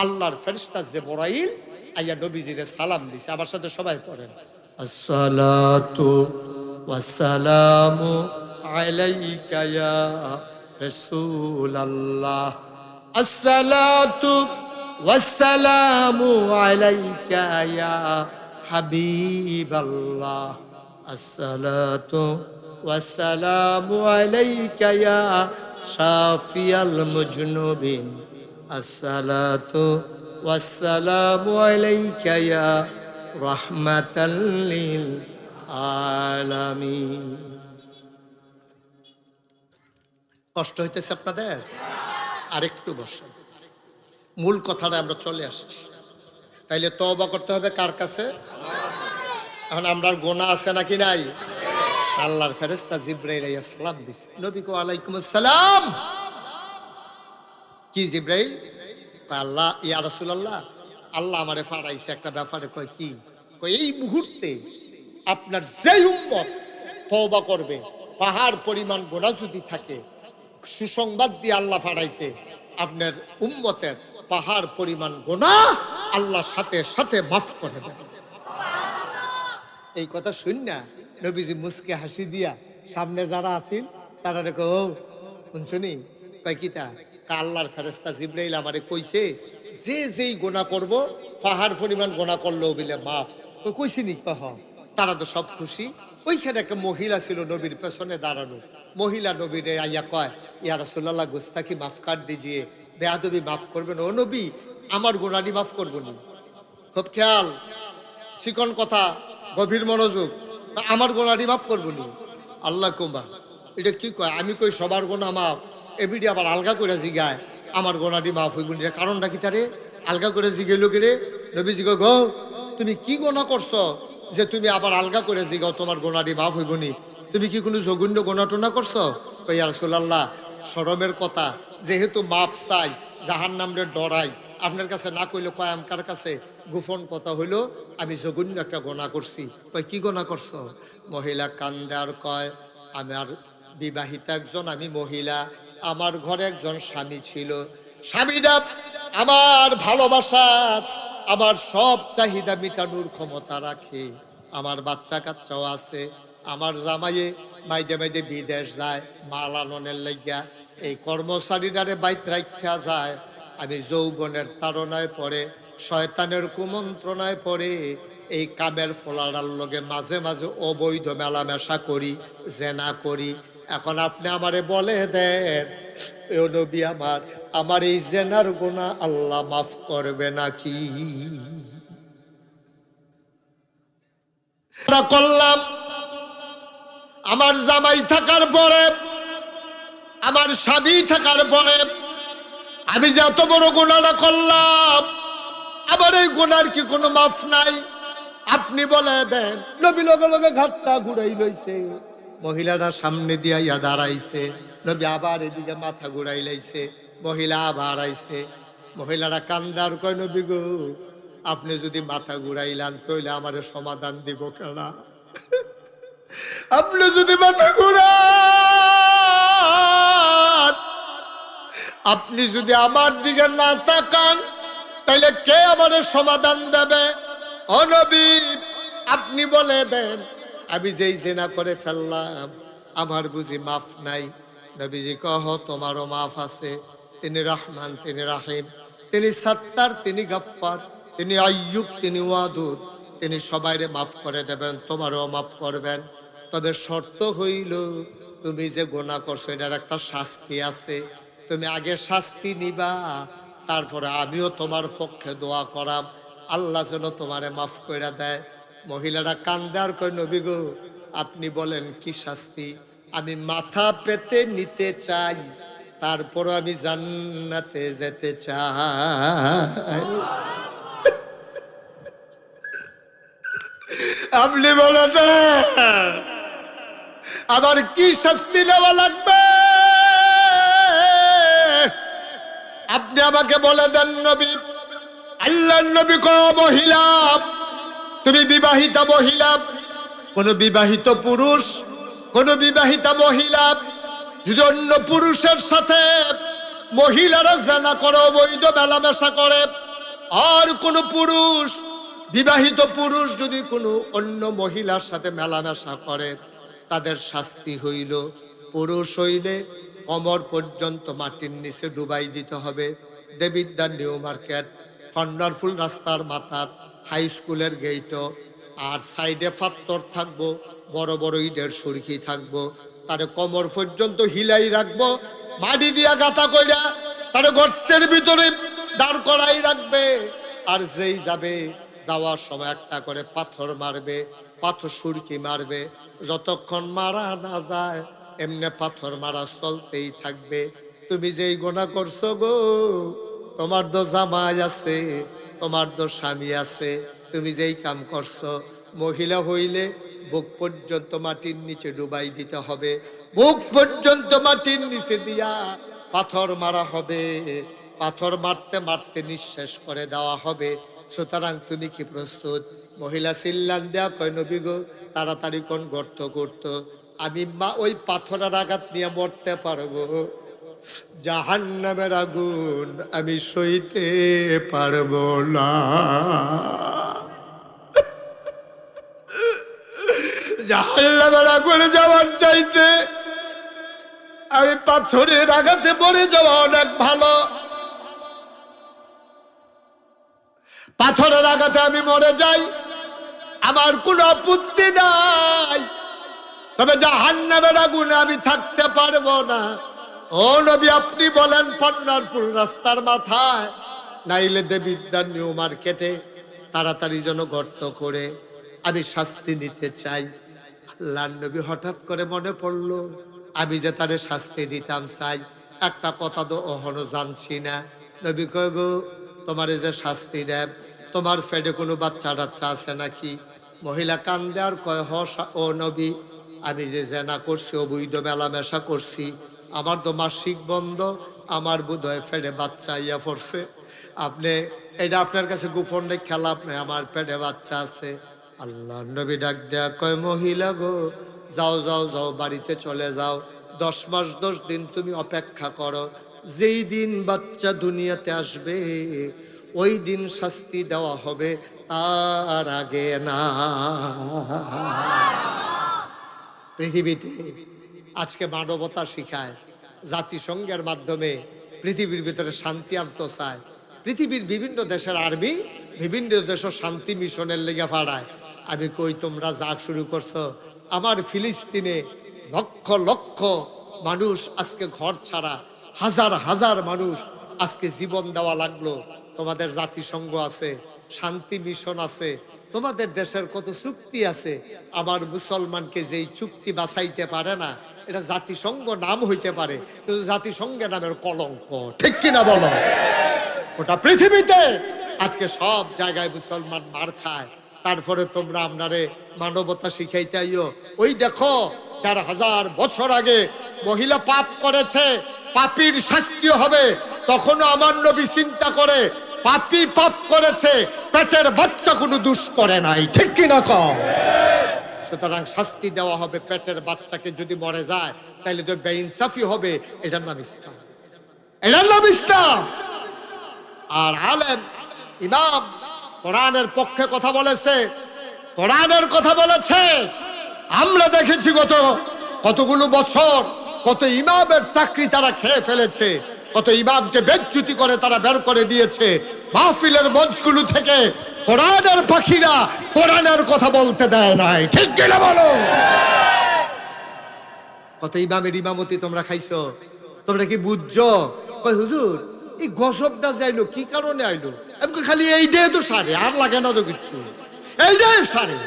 আল্লাহর ফেরেশতা জিবরাইল আইয়া নবীজিরে সালাম দিছে। আমার সাথে সবাই পড়েন, আসসালাতু ওয়াসসালামু আলাইকা ইয়া রাসূলাল্লাহ আসসালাতু ওয়াসসালামু আলাইকা ইয়া হাবিবাল্লাহ আসসালাতু ওয়াসসালামু আলাইকা ইয়া শাফিয়াল মুজনুবিন আসসালাতু ওয়াসসালামু আলাইকা ইয়া রাহমাতাল লিল আলামিন। কষ্ট হইতেছে আপনাদের? আরেকটু বসেন, মূল কথাটা আমরা চলে আসছি। তাইলে তওবা করতে হবে কার কাছে? এখন আমরার গোনা আছে নাকি নাই? আল্লাহর ফেরেশতা জিবরাইল আলাইহিস সালাম দিছে নবী কো আলাইকুম আসসালাম। কি জিবরাইল? আল্লাহ ইয়া রাসূলুল্লাহ, আল্লাহ আমারে ফাড়াইছে একটা ব্যাপারে। কয় কি? কয় এই মুহূর্তে আপনার যেই উম্মত তওবা করবে, পাহাড় পরিমাণ গোনা যদি থাকে, সুসংবাদ দিয়ে আল্লাহ ফাড়াইছে আপনার উম্মতের পাহাড় পরিমাণ গোনা আল্লাহ সাথে সাথে মাফ করে দেবে। এই কথা শুন না নবীজি মুস্কে হাসি দিয়া সামনে যারা আছেন তারা রেখো শুনছনি কয় কিতা আল্লাহর ফেরেশতা জিবরাইল আমারে কইছে যে যেই গোনা করব পাহাড় পরিমাণ গোনা করলেও বিলে মাফ। কইছি নি কহ, তারা তো সব খুশি। ওইখানে একটা মহিলা ছিল নবীর পেছনে দাঁড়ানো। মহিলা নবীরে আইয়া কয় ইয়া রাসূলুল্লাহ গুস্তাখি মাফ কাট দিজিয়ে, বেয়াদবি মাফ করবেন ও নবী, আমার গোনাটি মাফ করবেন। খুব খেয়াল, চিকন কথা, গভীর মনোযোগ। আমার গোনাটি মাফ করবো নি? আল্লাহ কুম্বা এটা কি কয়? আমি কই সবার গোনা মাফ, এবিডি আবার আলগা করে জিগায় আমার গোনাটি মাফ হইব নি। কারণটা কি তারে আলগা করে জিগাইল কে রে? নবী জিগো গো তুমি কি গোনা করছো যে তুমি আবার আলগা করে জিগাও তোমার গোনাটি মাফ হইব নি? তুমি কি কোনো জঘন্য গোনা টোনা করছো? কই ইয়া রাসূলুল্লাহ শরমের কথা, যেহেতু মাফ চাই, জাহান্নামের ডরাই, আপনার কাছে না কইলে কয় আমকার কাছে গোপন কথা হইলো আমি জঘন্য একটা গোনা করছি। কয় কি গোনা করছো? মহিলা কান্দে আর কয় আমার বিবাহিতা একজন আমি মহিলা, আমার ঘরে একজন স্বামী ছিল, স্বামীটা আমার ভালোবাসার আমার সব চাহিদা মেটানোর ক্ষমতা রাখে, আমার বাচ্চা কাচ্চাও আছে, আমার জামাইয়ে মাইদে মাইদে বিদেশ যায় মাল আননের লাগিয়া, এই কর্মচারীরারে বাইত রাখা যায়। আমি যৌবনের তাড়নায় পড়ে শয়তানের কুমন্ত্রণায় পড়ে এই কামের ফলার লগে মাঝে মাঝে অবৈধ মেলামেশা করি, জেনা করি। এখন আপনি আমারে বলে দেন ও নবী আমার এই জেনার গুনাহ আল্লাহ মাফ করবে নাকি? করলাম আমার জামাই থাকার পরে, আমার স্বামী থাকার পরে আমি যে এত বড় গুনাহটা করলাম, আবার এই গুনার কি কোনো মাফ নাই? আপনি বলে দেন। নবী লগে লগে ঘাটটা ঘুরাই লইছে, মহিলাটা সামনে দিয়া ইয়া দাঁড়াইছে, নবী আবার এদিকে মাথা ঘুরাই লাইছে, মহিলা আবার আইছে। মহিলারা কান্দার কয় নবী গো আপনি যদি মাথা ঘুরাইলান তইলে আমারে সমাধান দিব কেনা? আপনি যদি মাথা ঘুরান, আপনি যদি আমার দিকে না তাকান তাইলে কে আমারে সমাধান দেবে? ও নবী আপনি বলে দেন আমি যেই জেনা করে ফেললাম আমার বুঝি মাফ নাই? নবীজি কহ তোমারও মাফ আছে। তিনি রহমান, তিনি রাহিম, তিনি সত্তার, তিনি গফফার, তিনি আইয়ুব, তিনি ওয়াদুদ, তিনি সবাইরে মাফ করে দেবেন, তোমারও মাফ করবেন। তবে শর্ত হইল তুমি যে গুনাহ করছো এটার একটা শাস্তি আছে, তুমি আগে শাস্তি নিবা, তারপরে আমিও তোমার পক্ষে দোয়া করাম আল্লাহ যেন তোমারে মাফ করে দেয়। মহিলারা কান্দার কই নবী গো আপনি বলেন কি শাস্তি? আমি মাথা পেতে নিতে চাই, তারপরও আমি জান্নাতে যেতে চাই। আপনি বলেন আবার কি শাস্তি নেওয়া লাগবে? আপনি আমাকে বলে দেন নবী। আল্লাহর নবী কয় মহিলা, তুমি বিবাহিতা মহিলা, কোন বিবাহিত পুরুষ, কোন বিবাহিতা মহিলা যদি অন্য পুরুষের সাথে মহিলারা জানা করে, অবৈধ মেলামেশা করে, আর কোন পুরুষ বিবাহিত পুরুষ যদি কোনো অন্য মহিলার সাথে মেলামেশা করে তাদের শাস্তি হইল, পুরুষ হইলে কোমর পর্যন্ত মাটির নিচে ডুবাই দিতে হবে। দেবিদ্যার নিউ মার্কেট, ফান্ডারফুল রাস্তার মাথাত, হাই স্কুলের গেইট, আর সাইডে পাত্তর থাকবো, বড় বড় ইটের সুরকি থাকবো, তারে কোমর পর্যন্ত হিলাই রাখবো, মাটি দিয়া গাঁথা কইরা তারে গর্তের ভিতরে দাঁড় করাই রাখবে। আর যেই যাবে যাওয়ার সময় একটা করে পাথর মারবে, পাথর সুরকি মারবে, যতক্ষণ মারা না যায় এমনি পাথর মারা চলতেই থাকবে। তুমি যেই গোনা করছো গো, তোমার তো জামাই আছে, তোমার তো স্বামী আছে, তুমি যেই কাম করছো, মহিলা হইলে বুক পর্যন্ত মাটির নিচে ডুবাই দিতে হবে, বুক পর্যন্ত মাটির নিচে দিয়া পাথর মারা হবে, পাথর মারতে মারতে নিঃশেষ করে দেওয়া হবে। সুতরাং তুমি কি প্রস্তুত? মহিলা চিল্লান দেয়া কয়, নবী গো তাড়াতাড়ি কোন গর্ত করতো, আমি মা ওই পাথরের আঘাত নিয়ে মরতে পারবো, জাহান্নামের আগুন আমি সইতে পারবো না। জাহান্নামের আগুনে যাওয়ার চাইতে আমি পাথরের আঘাতে পড়ে যাওয়া অনেক ভালো। পাথরের আঘাতে আমি মরে যাই, আমার কোনো আপত্তি নাই, তবে জাহান্নামের আগুনে আমি থাকতে পারবো না। ও নবী আপনি বলেন পান্নারপুর রাস্তার মাথায় নাইলে দেবিদ্যার নিউ মার্কেটে তাড়াতাড়ি যেন গর্ত করে আমি শাস্তি নিতে চাই। আল্লাহর নবী হঠাৎ করে মনে পড়লো আমি যে তারে শাস্তি দিতাম চাই, একটা কথা তো অহনো জানছি না। নবী কয় গো তোমার যে শাস্তি দেব, তোমার ফেডে কোনো বাচ্চা টাচ্চা আছে নাকি? মহিলা কান্দে আর কয় ও নবী আমি যে জেনা করছি, অবৈধ মেলামেশা করছি, আমার তো মাসিক বন্ধ, আমার বোধহয় ফেডে বাচ্চা ইয়া পড়ছে, আপনি এটা আপনার কাছে গোপন খেলা, আপনি আমার পেটে বাচ্চা আছে। আল্লাহ নবী ডাক দেয়া কয় মহিলা গো যাও যাও যাও, বাড়িতে চলে যাও, 10 মাস 10 দিন তুমি অপেক্ষা করো, যেই দিন বাচ্চা দুনিয়াতে আসবে ওই দিন শাস্তি দেওয়া হবে, তার আগে না। পৃথিবীতে আজকে মানবতা শিখায়, জাতিসংঘের মাধ্যমে পৃথিবীর ভিতরে শান্তি আনতে চায়, পৃথিবীর বিভিন্ন দেশের আর্মি বিভিন্ন দেশের শান্তি মিশনের লেগে ফাড়ায়। আমি কই তোমরা যা শুরু করছো, আমার ফিলিস্তিনে লক্ষ লক্ষ মানুষ আজকে ঘর ছাড়া, হাজার হাজার মানুষ আজকে জীবন দেওয়া লাগলো। তোমাদের জাতিসংঘ আছে, শান্তি মিশন আছে, তোমাদের দেশের কত চুক্তি আছে, আমার মুসলমানকে যেই চুক্তি বাঁচাইতে পারে না, এটা জাতিসংঘ নাম হইতে পারে কিন্তু জাতিসংঘের নামের কলঙ্ক, ঠিক কিনা বলো? ওটা পৃথিবীতে আজকে সব জায়গায় মুসলমান মার খায়, তারপরে তোমরা আপনারে মানবতা শিখাইতে আইও। ওই দেখো 4000 বছর আগে মহিলা পাপ করেছে, পাপীর শাস্তি হবে, তখনও আমার নবী চিন্তা করে পাপী পাপ করেছে, পেটের বাচ্চা কোনো দোষ করে নাই, ঠিক কিনা কও? সুতরাং শাস্তি দেওয়া হবে। পেটের বাচ্চাকে যদি মরে যায় তাহলে তো বেইনসাফি হবে, এটার নাম ইসলাম, এটার নাম ইসলাম। আর আলেম ইমাম কোরআনের পক্ষে কথা বলেছে, কোরআনের কথা বলেছে। আমরা দেখেছি কতগুলো বছর কত ইমামের চাকরি তারা খেয়ে ফেলেছে, কত ইমামকে বেজ্জতি করে তারা বের করে দিয়েছে মাহফিলের মঞ্চগুলো থেকে। কোরআনের পাখিরা কোরআনের কথা বলতে দেয় নাই, ঠিক কিনা বলো? কত ইমামের ইমামতি তোমরা খাইছো, তোমরা কি বুঝছো? কই হুজুর এই গজবটা যাইলো কি কারণে আইলো? আমি খালি এইটাই তো সারে, আর লাগে না তো কিচ্ছু, এইটাই সারে।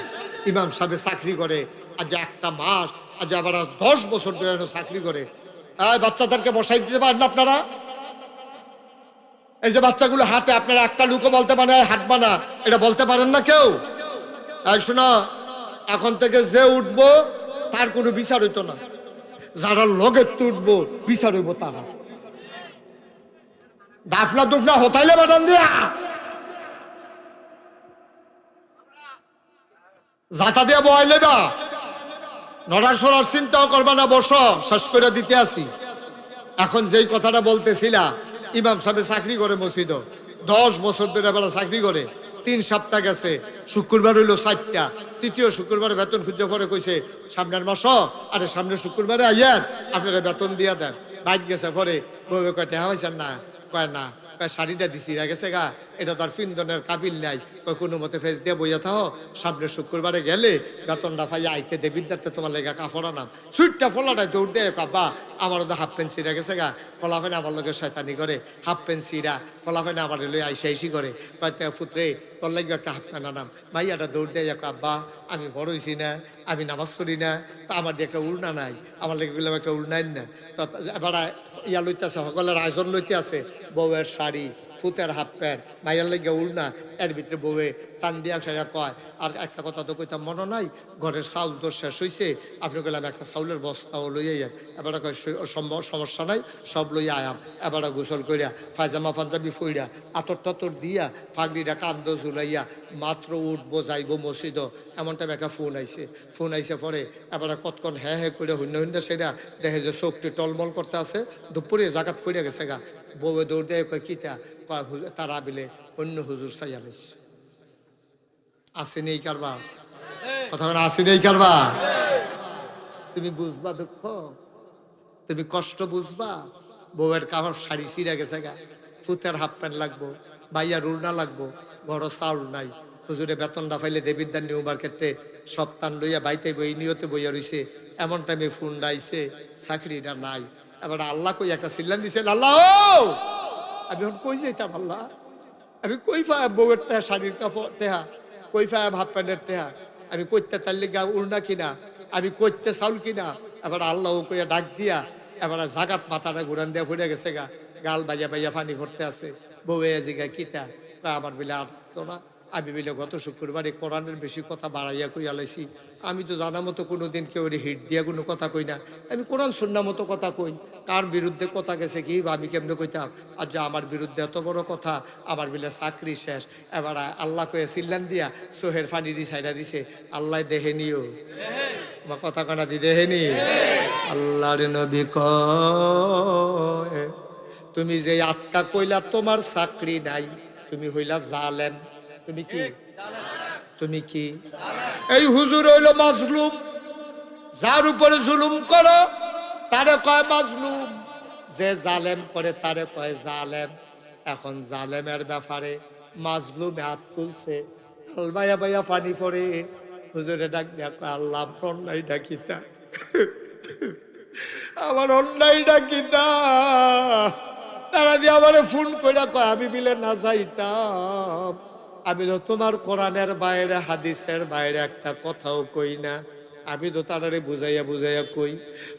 ইমাম সাহেব চাকরি করে আজ একটা মাস, আজ আবার 10 বছর ধরে চাকরি করে। বাচ্চাদেরকে বসাই দিতে পারেন না আপনারা? এই যে বাচ্চাগুলো হাতে, আপনারা একটা লুকো বলতে পারে হাঁটবা না, এটা বলতে পারেন না কেউ? শোনো, এখন থেকে যে উঠবো তার কোনো বিচার হইতো না, যারা লগের উঠবো বিচার হইব তারা। ডাফলা দুফলা হতাইলে বাটান দিয়া জাতা দিয়ে বয়াইলে না, নড়ার সরার চিন্তাও করবা না, বসো শেষ করে দিতে আসি। এখন যেই কথাটা বলতেছিলাম, ইমাম সাহেব চাকরি করে মসজিদ, 10 বছর ধরে বেলা চাকরি করে, 3 সপ্তাহ গেছে, শুক্রবার হইলো 4টা, তৃতীয় শুক্রবারে বেতন খুঁজে পরে কইছে সামনের মাস, আরে সামনের শুক্রবারে আইয়ার আপনারা বেতন দিয়া দেন। বাইক গেছে পরে বউবে কয় টাকা পাইছেন না? কয় না। কয় শাড়িটা দিছি গেছে গা, এটা তো আর ফিন্দনের কাবিল নাই। কয় কোনো মতে ফেস দিয়ে বইয়া থাও, সামনের শুক্রবারে গেলে বেতনটা পাইয়া আইতে দে, বিদ্যার্থে তোমার লেগা কাপড় আনাম। সুইটটা ফলাটায় দৌড় দেয় কাব্বা, আমারও তো হাফ প্যান্ট সিরা গেছে গা, ফলাফেনে আমার লোকের শয়তানি করে, হাফ প্যান্ট সিরা ফলাফেনে আমার লই আইসা আইসি করে। কয় পুত্রে তোর লাগে একটা হাফ প্যান্ট আনাম। ভাইয়াটা দৌড় দেয় কাব্বা, আমি বড় হইছি না, আমি নামাজ পড়ি না, তা আমার দিয়ে একটা উড়না নাই, আমার লেগে গেলাম একটা উড়নাই না। তো এবার ইয়া লইতে আছে, সকলের আয়োজন লইতে আছে, বউয়ের শাড়ি, ফুতের হাফ প্যান্ট, মাইয়ার লেগে উড়না, এর ভিতরে বউয়ে টান দিয়া সেটা কয়। আর একটা কথা তো কইতাম মনে নাই, ঘরের চাউল তো শেষ হয়েছে, আপনি গেলাম একটা চাউলের বস্তাও লইয়া যান। এবার কয় সমস্যা নাই, সব লইয়া আয়াম। এবার গোসল করিয়া ফায়জামা পাঞ্জাবি ফইরা আতর টাতর দিয়া ফাগড়িটা কান্দ ঝুলাইয়া মাত্র উঠবো যাইবো মসজিদ, এমন টাইম একটা ফোন আইছে পরে এবার কতক্ষণ হ্যাঁ হ্যাঁ করে হইন্য হইন্য সেটা দেখে যে চোখটি টলমল করতে আছে, দুপুরে জাগাত ফইরা গেছে গা। বউয়ে দৌড় দেয়, কয় কিতা? কয় তারা বিলে অন্য হুজুর চাইয়া নিস। আসেনি এই কারবার, কথা বলে আসেনি এই কারবার। তুমি বুঝবা দুঃখ, তুমি কষ্ট বুঝবা। বউয়ের কাপড় শাড়ি ছিঁড়ে গেছে গা, ফুতের হাফ প্যান্ট লাগবো, ভাইয়ার উড়না লাগবো, বড় চাউল নাই। হুজুরে বেতনটা পাইলে দেবিদ্যার নিউ মার্কেটে সপ্তাহ লইয়া বাইতে বই নিয়তে বইয়া রইছে। এমন টাইমে ফোন ডাইছে, চাকরিটা নাই। এবার আল্লাহ কই একটা সিল্লান দিছে, আল্লাহ ও আমি এখন কই যাইতাম আল্লাহ, আমি কই পাই বউয়ের টেহা, শাড়ির কাপড় টেহা, কই পাই হাফ প্যান্টের টেহা, আমি কইতে তার লিগা উড়না কিনা, আমি কইতে চাউল কিনা। এবার আল্লাহ কইয়া ডাক দিয়া এবার জাগাত মাথাটা ঘুরান দিয়া ফুটে গেছে গা, গাল বাজা বাইয়া পানি ভরতে আছে। বউয়ে জিগা কিতা? আমার বিলে আসতো না, আমি বিলে গত শুক্রবারে কোরআনের বেশি কথা বাড়াইয়া কইয়া লাইছি। আমি তো জানা মতো কোনোদিন কেউ হিট দিয়া কোনো কথা কই না, আমি কোরআন শুননা মতো কথা কই। কার বিরুদ্ধে কথা গেছে কি আমি কেমনে কইতাম? আর যে আমার বিরুদ্ধে এত বড় কথা, আমার বিলে চাকরি শেষ। এবার আল্লাহ কয়ে সিল্লান দিয়া সোহের ফানিরি সাইডা দিছে, আল্লাহ দেহে নিও আমার কথা কানা দি দেহেনি। আল্লাহর নবী কয় তুমি যে আটকা কইলা তোমার চাকরি নাই, তুমি হইলা জালেম। তুমি কি? তুমি কি? এই হুজুর হইল মাজলুম, যার উপরে জুলুম করো তারে কয় মাজলুম, যে জালেম করে তারে কয় জালেম। এখন জালেমের ব্যাপারে মাজলুম হাত তুলছে, আলবাইয়া বাইয়া পানি পড়ে। হুজুরে ডাক দেখো, আল্লাহ অন্যায় ডাকিতা, আমার অন্যায় ডাকিতা। তারা দিয়ে আমার ফোন করে কয় আমি বিলে না যাইতাম, আমি তো তোমার কোরআনের বাইরে হাদিসের বাইরে একটা কথাও কই না। আমি তো তারারে বুঝাইয়া বুঝাইয়া কই।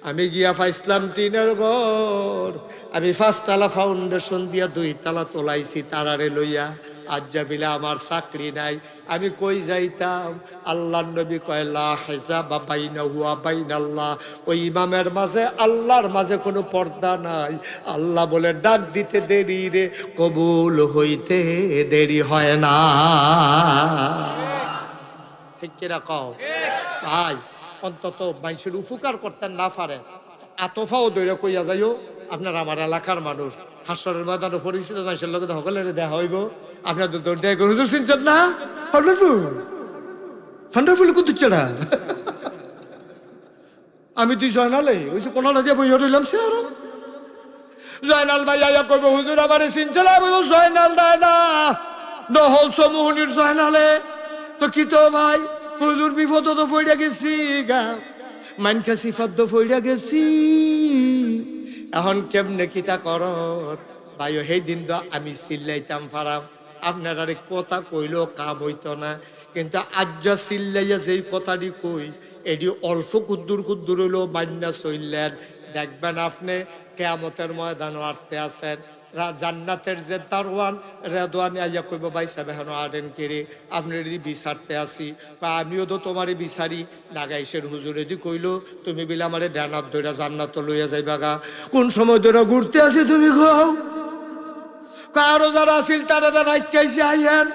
আমি গিয়া পাইছিলাম টিনের ঘর, আমি 5 তালা ফাউন্ডেশন দিয়া 2 তালা তোলাইছি তারারে লইয়া। আজ যাবিলে আমার চাকরি নাই, আমি কই যাইতাম? আল্লাহর নবী কয় লা হিজাবা বাইনাহু ওয়া বাইনাল্লাহ, ওই ইমামের মাঝে আল্লাহর মাঝে কোনো পর্দা নাই। আল্লাহ বলে ডাক দিতে দেরি রে, কবুল হইতে দেরি হয় না। ঠিক কিনা কও ভাই? অন্তত মানুষের উপকার করতেন না পারে, আতফাও দৈরা কইয়া যাইও আপনার আমার এলাকার মানুষ। হাসরের ময়দানে পরিচিত মানুষের লোক সকলের দেখা হইব। আপনার তো দৌড় দেয় হুজুর চিনছেন না? ফান্ডাফুল কত চেড়া আমি তুই জয়নালে ওই যে কোনাটা দিয়ে বই রইলাম সে আর জয়নাল ভাই আয়া কইব হুজুর আমারে চিনছে না? জয়নাল দেয় না, নহল সমুহনির জয়নালে। তো কি তো ভাই হুজুর বিপদ তো ফইরা গেছি গা, মানকা সিফাত তো ফইরা গেছি, এখন কেমনে কিতা কর ভাই? সেই দিন তো আমি চিল্লাইতাম পারাম, আপনার আরে কথা কইলো কাম হইতো না। কিন্তু আজ চিল্লাইয়া যেই কথাটি কই, এটি অল্প কুদ্দুর কুদ্দুর হইলো মান্না চললেন। দেখবেন আপনি কেয়ামতের ময়দানও আটতে আছেন, জান্নাতের যে দারোয়ান রেদওয়ান আইয়া কইব ভাই সাহেব এখন আটেন কেড়ে আপনি যদি বিচারতে আসি, আমিও তো তোমারই বিচারি। নাগাইশের হুজুর এদি কইলো তুমি বিলে আমারে ডানার ধরে জান্নাত লইয়া যাইবা গা। কোন সময় ধরে ঘুরতে আসি তুমি গাও? কারো যারা আসিল তারা রাইখাইছে আইয়েন,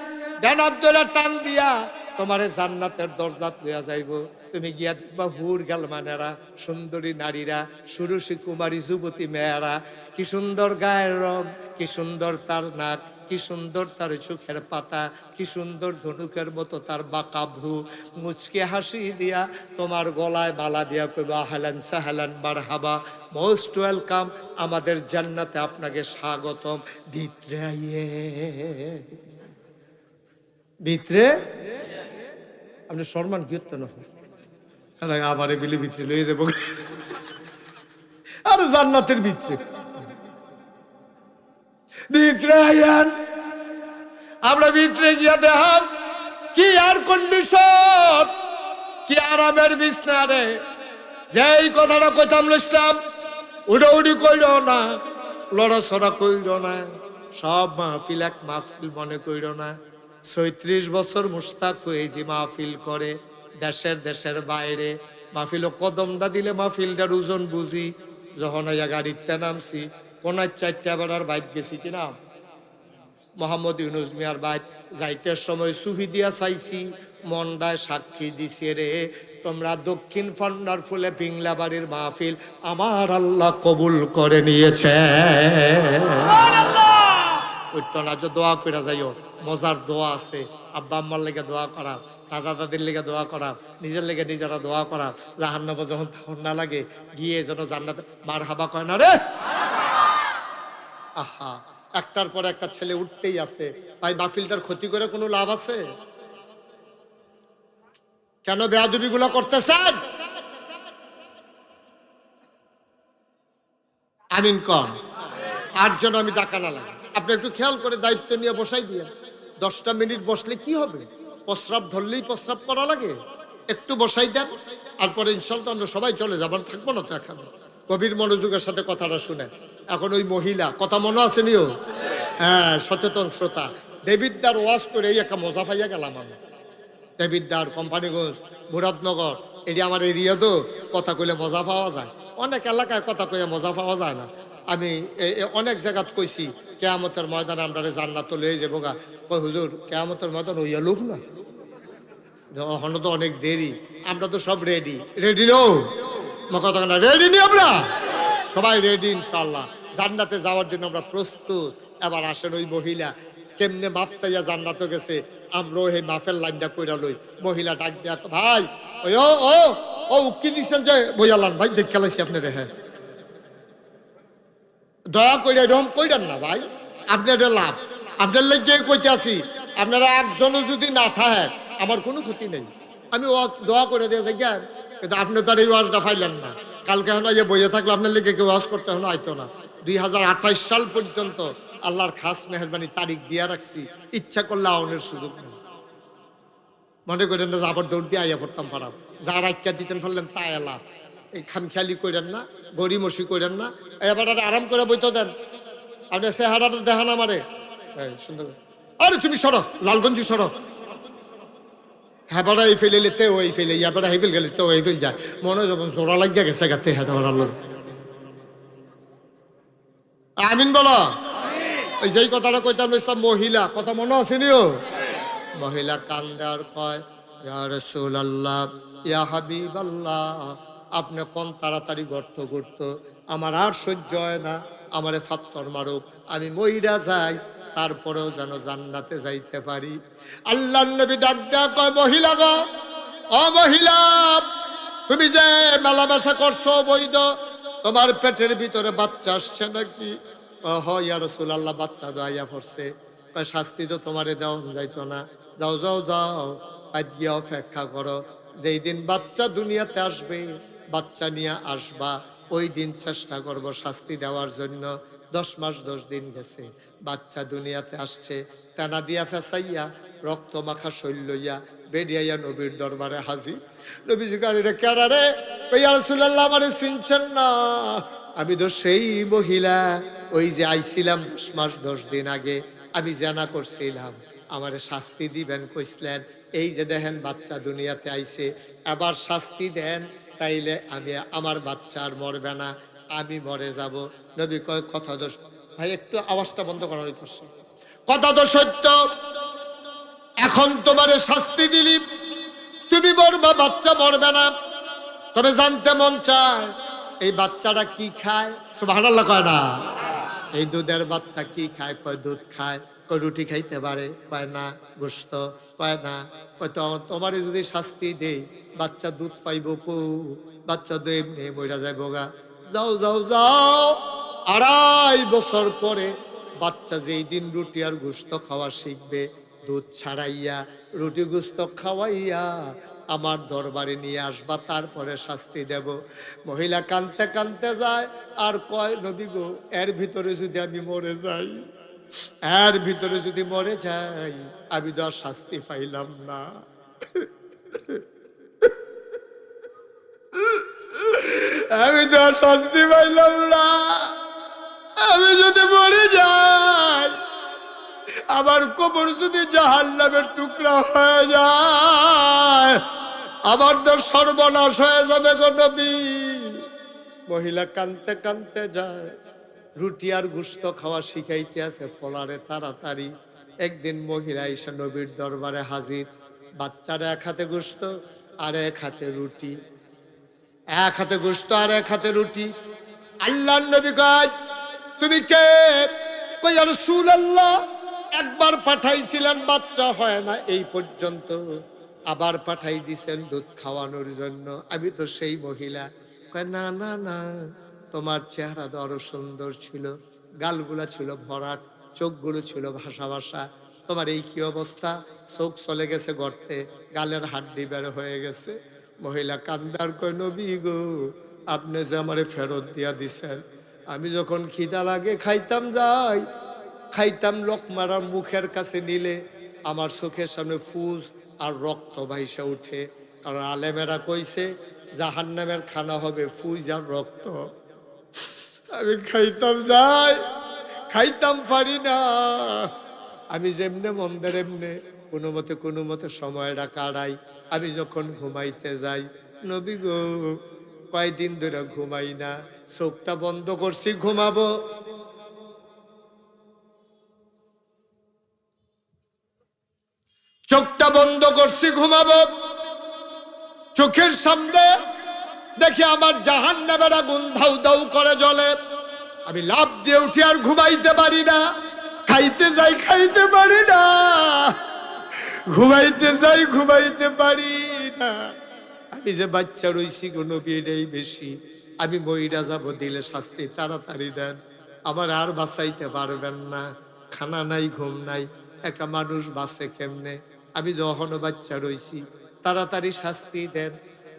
ডানার ধরে টান দিয়া তোমারে জান্নাতের দরজাত লইয়া যাইব। তুমি গিয়া দেখবা হুর গালমানেরা, সুন্দরী নারীরা, সুরসী কুমারী যুবতী মেয়েরা, কি সুন্দর গায়ের রং, কি সুন্দর তার নাক, কি সুন্দর তার চোখের পাতা, কি সুন্দর ধনুকের মতো তার বাঁকা ভ্রু, মুচকে হাসি দিয়া তোমার গলায় মালা দিয়া কইবা আহলান সাহলান মারহাবা, মোস্ট ওয়েলকাম, আমাদের জান্নাতে আপনাকে স্বাগতম, ভিতরে আইয়ে, ভিতরে। আপনি সম্মান কীর্তন আবার বিলি ভিতরে লইয়ে দেবো, আর জান্নাতের ভিতরে, ভিতরে আইয়ান। আমরা ভিতরে গিয়া দেখাম কি আর কন্ডিশন, কি আরামের বিছনা রে। যেই কথাটা কইতাম লইতাম, উড়ি কইল না, লড়াছড়া কইল না, সব মাহফিল এক মাহফিল মনে কইল না। ৩৬ বছর মুস্তাক হয়েছি মাহফিল করে, দেশের বাইরে। মাহফিল কদমটা দিলে মাহফিলটার ওজন বুঝি। যখন গাড়িতে নামছি, কোনার 4টা বেড়ার বাইক গেছি কিনা, মোহাম্মদ ইউনুস মিয়ার বাইক যাইতে সময় সুহি দিয়া চাইছি, মন্ডায় সাক্ষী দিছে রে, তোমরা দক্ষিণ ফান্ডার ফুলে পিংলা বাড়ির মাহফিল আমার আল্লাহ কবুল করে নিয়েছে। দোয়া করে যাইও, মজার দোয়া আছে। আব্বা আম্মার লেগে দোয়া করা, দাদা দাদির লেগে দোয়া করা, নিজের লেগে নিজেরা দোয়া করা, জাহান্নামে যখন ঠান্ডা লাগে গিয়ে যেন জান্নাত মারহাবা কয় না রে। আহা, একটার পর একটা ছেলে উঠতেই আছে। ভাই মাহফিলটার ক্ষতি করে কোনো লাভ আছে? কেন বেয়াদবি গুলো করতেছেন? আমিন কন। 8 জন আমি ডাকা না লাগে, আপনি একটু খেয়াল করে দায়িত্ব নিয়ে বসাই দিয়ে। 10টা মিনিট বসলে কি হবে? প্রস্রাব ধরলেই প্রস্রাব করা লাগে, একটু বসাই দেন, তারপরে ইনশাল্লাহ আমরা সবাই চলে যাবেন, থাকবো না তো এখানে। গভীর মনোযোগের সাথে কথাটা শুনে। এখন ওই মহিলা কথা মনে আসেনিও, হ্যাঁ, সচেতন শ্রোতা, দেবিদ্দার ওয়াজ করে এই একটা মজা পাইয়া গেলাম আমি। দেবিদ্দার, কোম্পানিগঞ্জ, মুরাদনগর, এটি আমার এরিয়া তো, কথা কইলে মজা পাওয়া যায়। অনেক এলাকায় কথা কইয়া মজা পাওয়া যায় না। আমি অনেক জায়গাত কইছি কেয়ামতের ময়দানে আমরা জান্নাত লয়ে যাবো গা। কই হুজুর কেয়ামতের ময়দান হইয়া লোক না, এখন তো অনেক দেরি, আমরা তো সব রেডি। রেডি নো কথা না, রেডি নি আমরা সবাই রেডি ইনশাল্লাহ। জান্নাতে যাওয়ার জন্য আমরা প্রস্তুত। এবার আসেন ওই মহিলা কেমনে মাপ চাইয়া জান্নাতে গেছে, আমরাও এই মাফের লাইনটা কইরা লই। মহিলা ডাক দেয়া, ভাই ওই ও কি দিচ্ছেন যে বইয়ালান ভাই, দেখ খেলাইছি আপনার, হ্যাঁ দয়া করে এরকম কইরান না ভাই, আপনার লাভ, আপনার লেগে কইতে আসি। আপনারা একজনও যদি না থাকে আমার কোনো ক্ষতি নেই, আমি দোয়া করে দিয়েছি জ্ঞান, কিন্তু আপনি তো আর এই ওয়াজটা ফাইলেন না। কালকে এখন যে বইয়ে থাকলে আপনার লেগে কেউ ওয়াজ করতে হলো আইতো না। 2028 সাল পর্যন্ত আল্লাহর খাস মেহরবানি তারিখ দিয়া রাখছি, ইচ্ছা করলে আউনের সুযোগ নেই। মনে করেন না আবার দৌড় দিয়ে আইয়া পড়তাম পারাম, যার আজ্ঞা দিতেন ফেললেন তাই লাভ। এই খামখেয়ালি করেন না, গড়িমসি করেন না। এবার আরাম করে বইতে দেন, আপনি চেহারাটা দেখান আমারে সুন্দর। আরে তুমি সরো, লালগঞ্জি সরো, হ্যাঁ বেড়া এই ফেলে তে ওই ফেলে, ইয়া বেড়া হেফেল গেলে তো হেফেল যায়, মনে যখন জোড়া লাগিয়া গেছে গাতে হ্যাঁ তোমার। আমিন বলো। ওই যেই কথাটা কইতাম মহিলা, কথা মনে আসেনিও, মহিলা কান্দে আর কয়, ইয়া রাসূলুল্লাহ, ইয়া হাবিবাল্লাহ, আপনি কোন তাড়াতাড়ি গর্ত করতো, আমার আর সহ্য হয় না, আমারে ফাত্তর মারুক, আমি মইরা যাই, তারপরেও যেন জান্নাতে যাইতে পারি। আল্লাহর নবী ডাক দেয়া কয়, মহিলা গো, ও মহিলা, তুমি যে মেলামেশা করছো বৈধ, তোমার পেটের ভিতরে বাচ্চা আসছে নাকি? ইয়া রাসূলুল্লাহ, বাচ্চা দোয়া পড়ছে। শাস্তি তো তোমারে দেওয়া যাইতো না, যাও যাও যাও, আজ গিয়ে অপেক্ষা করো, যেই দিন বাচ্চা দুনিয়াতে আসবে, বাচ্চা নিয়ে আসবা, ওই দিন চেষ্টা করব শাস্তি দেওয়ার জন্য। 10 মাস 10 দিন গেছে, বাচ্চা দুনিয়াতে আসছে, টানা দিয়া ফেসাইয়া রক্ত মাখা শৈল লইয়া বেরিয়াইয়া নবীর দরবারে হাজির। নবীজি গাড়িরে কেড়ারে, ইয়া রাসূলুল্লাহ, আমারে চিনছেন না? আমি তো সেই মহিলা, ওই যে আইছিলাম 10 মাস 10 দিন আগে, আমি জানা করছিলাম, আমারে শাস্তি দিবেন কইছিলেন, এই যে দেখেন বাচ্চা দুনিয়াতে আইছে, এবার শাস্তি দেন, তাইলে আমি আমার বাচ্চা আর মরবে না, আমি মরে যাব। নবী কয়, কথা তো ভাই, একটু আওয়াজটা বন্ধ করার পাশে, কথা তো সত্য, এখন তোমারে শাস্তি দিলি, তুমি মরবা, বাচ্চা মরবে না। তবে জানতে মন চায় এই বাচ্চাটা কি খায়? সুবহানাল্লাহ কয় না? এই দুধের বাচ্চা কি খায়? কয় দুধ খায়। কয় রুটি খাইতে পারে, পায় না। গোস্ত পায় না, হয়তো তোমার যদি শাস্তি দেই বাচ্চা দুধ পাইব কো, বাচ্চা তো এমনি মইরা যাইব গা। যাও যাও যাও, 2.5 বছর পরে বাচ্চা যেই দিন রুটি আর গোস্ত খাওয়া শিখবে, দুধ ছাড়াইয়া রুটি গোস্ত খাওয়াইয়া আমার দরবারে নিয়ে আসবা, তারপরে শাস্তি দেব। মহিলা কানতে কানতে যায় আর কয়, নবী গো, এর ভিতরে যদি আমি মরে যাই, এর ভিতরে যদি মরে যাই, আমি তো আর শাস্তি পাইলাম না। আমি তো আর শাস্তি পাইলাম না। আমি যদি মরে যাই, আমার কবর যদি জাহান্নামের টুকরা হয়ে যায়, আমার তো সর্বনাশ হয়ে যাবে গো নবী। মহিলা কানতে কানতে যায়, রুটি আর গোশত খাওয়া শিখাইতে আছে ফলারে তাড়াতাড়ি। একদিন মহিলা এসে নবীর দরবারে হাজির, বাচ্চার এক হাতে গোশত আর এক হাতে রুটি, এক হাতে গোশত আর এক হাতে রুটি। আল্লাহর নবী কয়, তুমি কে? কই, ইয়া রাসূলুল্লাহ, একবার পাঠাইছিলেন বাচ্চা হয় না এই পর্যন্ত, আবার পাঠাই দিছেন দুধ খাওয়ানোর জন্য, আমি তো সেই মহিলা। কয়, না না না, তোমার চেহারা তো আরো সুন্দর ছিল, গালগুলা ছিল ভরাট, চোখগুলো ছিল ভাসা ভাসা, তোমার এই কি অবস্থা? চোখ চলে গেছে গর্তে, গালের হাড্ডি বের হয়ে গেছে। মহিলা কান্দার কয়, নবী গো, আপনি যে আমারে ফেরত দিয়া দিছেন, আমি যখন খিদা লাগে খাইতাম যাই, খাইতাম লোকমারা মুখের কাছে নিলে আমার চোখের সামনে ফুস আর রক্ত ভাইসা উঠে। কারণ আলেমেরা কইছে জাহান্নামের খানা হবে ফুজ আর রক্ত। আমি খাইতাম যাই, খাইতাম পারি না। আমি যেমনে মন্দের এমনে কোনো মতে সময়টা কাটাই। আমি যখন ঘুমাইতে যাই, নবী গো, কয়দিন ধরে ঘুমাই না, চোখটা বন্ধ করছি ঘুমাবো, চোখটা বন্ধ করছি ঘুমাবো, চোখের সামনে দেখি আমার জাহান্নামের আগুন ধাউ ধাউ করে জ্বলে। আমি লাফ দিয়ে উঠি আর ঘুমাইতে পারি না, খাইতে যাই খাইতে পারি না, ঘুমাইতে যাই ঘুমাইতে পারি না। আমি যে বাচ্চা রইছি কোনো বিয়েটাই বেশি, আমি মইরা যাব, দিলে শাস্তি তাড়াতাড়ি দেন, আমার আর বাঁচাইতে পারবেন না। খানা নাই, ঘুম নাই, একটা মানুষ বাঁচে কেমনে? আমি যখনও বাচ্চা রইছি, তাড়াতাড়ি শাস্তি দেন।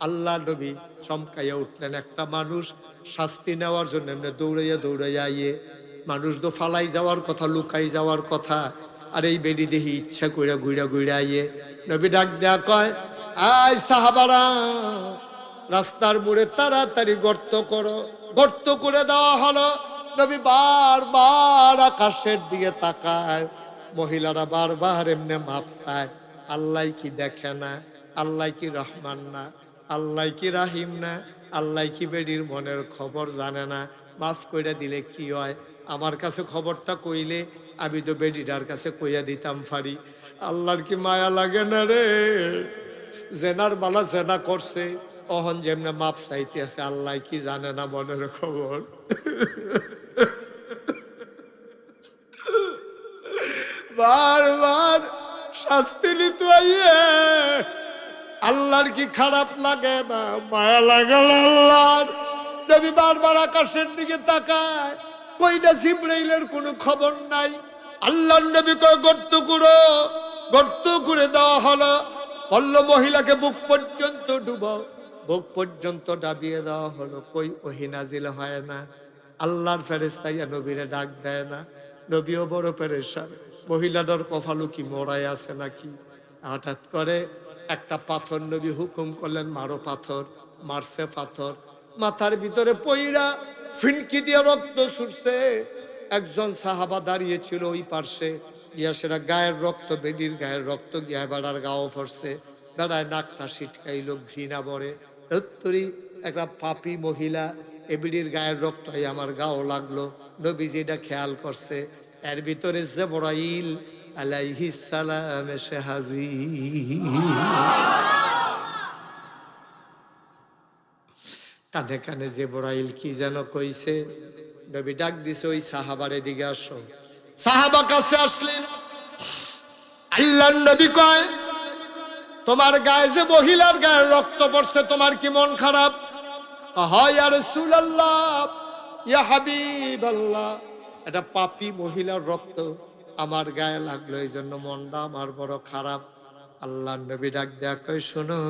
আল্লাহ নবী চমকাইয়া উঠলেন। একটা মানুষ শাস্তি নেওয়ার জন্য এমনি দৌড়াইয়া দৌড়াইয়া আইয়ে, মানুষ তো ফালাই যাওয়ার কথা, লুকাই যাওয়ার কথা, আর এই বেডি দেহি ইচ্ছা কইরা ঘুরা ঘুরা আইয়ে। নবী ডাক দেয়া কয়, আয় সাহাবারা, রাস্তার মোড়ে তাড়াতাড়ি গর্ত করো। গর্ত করে দেওয়া হলো। নবী বারবার আকাশের দিকে তাকায়, মহিলারা বারবার এমনি মাপ চায়। আল্লাহ কি দেখে না? আল্লাহ কি রহমান না? আল্লাহ কি রাহিম না? আল্লাহ কি বেডির মনের খবর জানে না? মাফ করে দিলে কি হয়? আমার কাছে খবরটা কইলে আমি তো বেডিটার কাছে কইয়া দিতাম পারি। আল্লাহর কি মায়া লাগে না রে? জেনার বালা জেনা করছে, অহন যেমনে মাপ চাইতে আছে, আল্লাহ কি জানে না মনের খবর? বারবার শাস্তি নিতে আইয়ে আল্লাহর কি খারাপ লাগে না? মায়া লাগে আল্লাহর। নবী বারবার আকাশের দিকে তাকায়, কইটা জিবরাইলের কোনো খবর নাই। আল্লাহর নবী কয়, গর্ত করো। গর্ত করে দেওয়া হলো। বলল মহিলাকে বুক পর্যন্ত ডুবাও। বুক পর্যন্ত ডাবিয়ে দেওয়া হলো। কই ওহী নাজিল হয় না। আল্লাহর ফেরেশতা ইয়া নবীরে ডাক দেয় না। নবীও বড় পেরেশান, মহিলাটার কপালও কি মরাই আছে নাকি? হঠাৎ করে একটা পাথর নবী হুকুম করলেন, মারো পাথর। মারছে পাথর, মাথার ভিতরে পইরা ফিনকি দিয়ে রক্ত ছুটছে। একজন সাহাবা দাঁড়িয়ে ছিল ওই পার্শ্বে, গিয়া সেটা গায়ের রক্ত, বেডির গায়ের রক্ত গিয়া বেড়ার গাও পড়ছে। বেড়ায় নাকটা ছিটকাইলো, ঘৃণা বড়ে, ধত্তরি একটা পাপী মহিলা, এবিডির গায়ের রক্ত আমার গাও লাগলো। নবীজি এটা খেয়াল করছে। এর ভিতরে জিবরাইল আলাইহিস সালাম এসে হাজির। কানে কানে জিবরাইল কি যেন কইছে। নবী ডাক দিছে, ওই সাহাবার এদিকে আসো। সাহাবা কাছে আসলেন। আল্লাহর নবী কয়, তোমার গায়ে যে মহিলার গায়ে রক্ত পড়ছে তোমার কি মন খারাপ? হয় ইয়া রাসূলুল্লাহ, ইয়া হাবিবাল্লাহ, এটা পাপী মহিলার রক্ত আমার গায়ে লাগলো, এই জন্য মনটা আমার বড় খারাপ। আল্লাহর নবী ডাক দেয়া কয়, শোনো,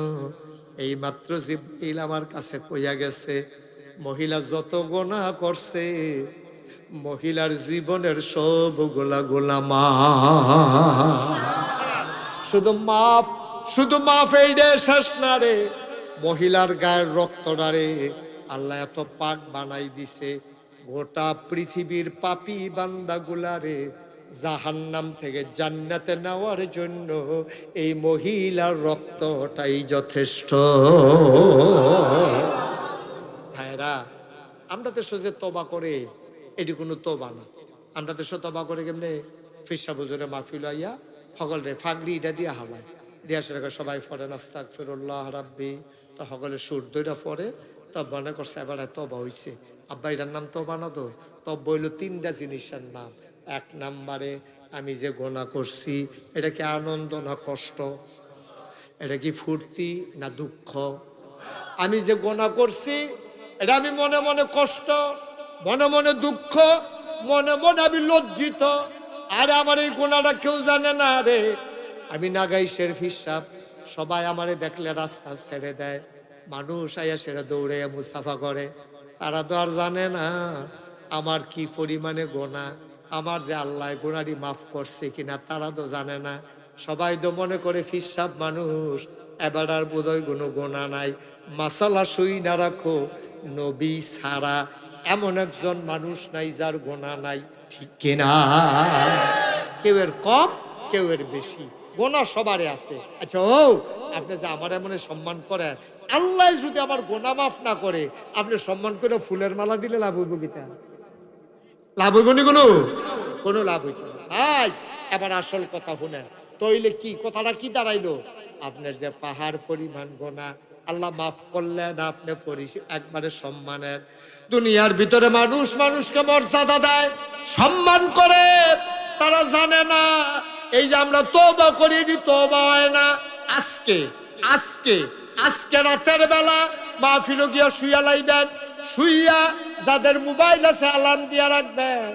এই মাত্র জিবরাইল আমার কাছে কইয়া গেছে, মহিলা যত গুনাহ করছে মহিলার জীবনের সবগুলা গুনাহ মাফ। শুধু মাফ এইডে শেষ না রে, মহিলার গায়ের রক্তটা রে আল্লাহ এত পাক বানাই দিছে, গোটা পৃথিবীর পাপী বান্দাগুলা রে জাহান্নাম থেকে জান্নাতে নেওয়ার জন্য এই মহিলার রক্তটাই যথেষ্ট। ভাইরা, আমরা তো সোজে তবা করে, এটি কোনো তবা না। আমরা তো তবা করে কেমনে, ফিরসা বুজুরে মাহফিল আইয়া সকলে ফাগড়ি এটা দিয়া হালায় দিয়া সেটাকে সবাই পড়ে আস্তাগফিরুল্লাহ রাব্বি, তো সকলে সুর দুইটা পড়ে, তব মনে করছে এবার তবা হইছে। আব্বা এটার নাম তবা না, তো তব বইল তিনটা জিনিসের নাম। এক নাম্বারে, আমি যে গোনা করছি এটা কি আনন্দ না কষ্ট? এটা কি ফুর্তি না দুঃখ? আমি যে গোনা করছি এটা আমি মনে মনে কষ্ট, মনে মনে দুঃখ, মনে মনে আমি লজ্জিত। আরে আমার এই গোনাটা কেউ জানে না রে, আমি নাগাইশের ফিসাব, সবাই আমারে দেখলে রাস্তা ছেড়ে দেয়, মানুষ আইয়া সেটা দৌড়ে মুসাফা করে, তারা তো আর জানে না আমার কি পরিমাণে গোনা, আমার যে আল্লাহ গোনারি মাফ করছে কিনা তারা তো জানে না। সবাই তো মনে করে ফিসাব মানুষ, এবার আর বোধহয় কোনো গোনা নাই। মাসালা সই না রাখো, নবী ছাড়া এমন একজন মানুষ নাই যার গোনা নাই, ঠিক কিনা? কেউ এর কম, কেউ এর বেশি, গোনা সবারই আছে। আচ্ছা, ও আপনি যে আমার এমন সম্মান করেন, আল্লাহ যদি আমার গোনা মাফ না করে, আপনি সম্মান করে ফুলের মালা দিলে লাভ হইব কিতা? লাভ হইব নি? কোনো লাভ হইত না। ভাই, এবার আসল কথা শুনেন, তইলে কি কথাটা কি দাঁড়াইলো? আপনার যে পাহাড় পরিমাণ গোনা আল্লাহ মাফ করলেন, আপনি একবারে সম্মানের। দুনিয়ার ভিতরে মানুষ মানুষকে মর্যাদা দেয়, সম্মান করে, তারা জানে না এই যে আমরা তওবা করি, তওবা হয় না। আজকে আজকে আজকে রাতের বেলা মাহফিল গিয়া শুইয়া লাইবেন, শুইয়া যাদের মোবাইল আছে অ্যালার্ম দিয়া রাখবেন,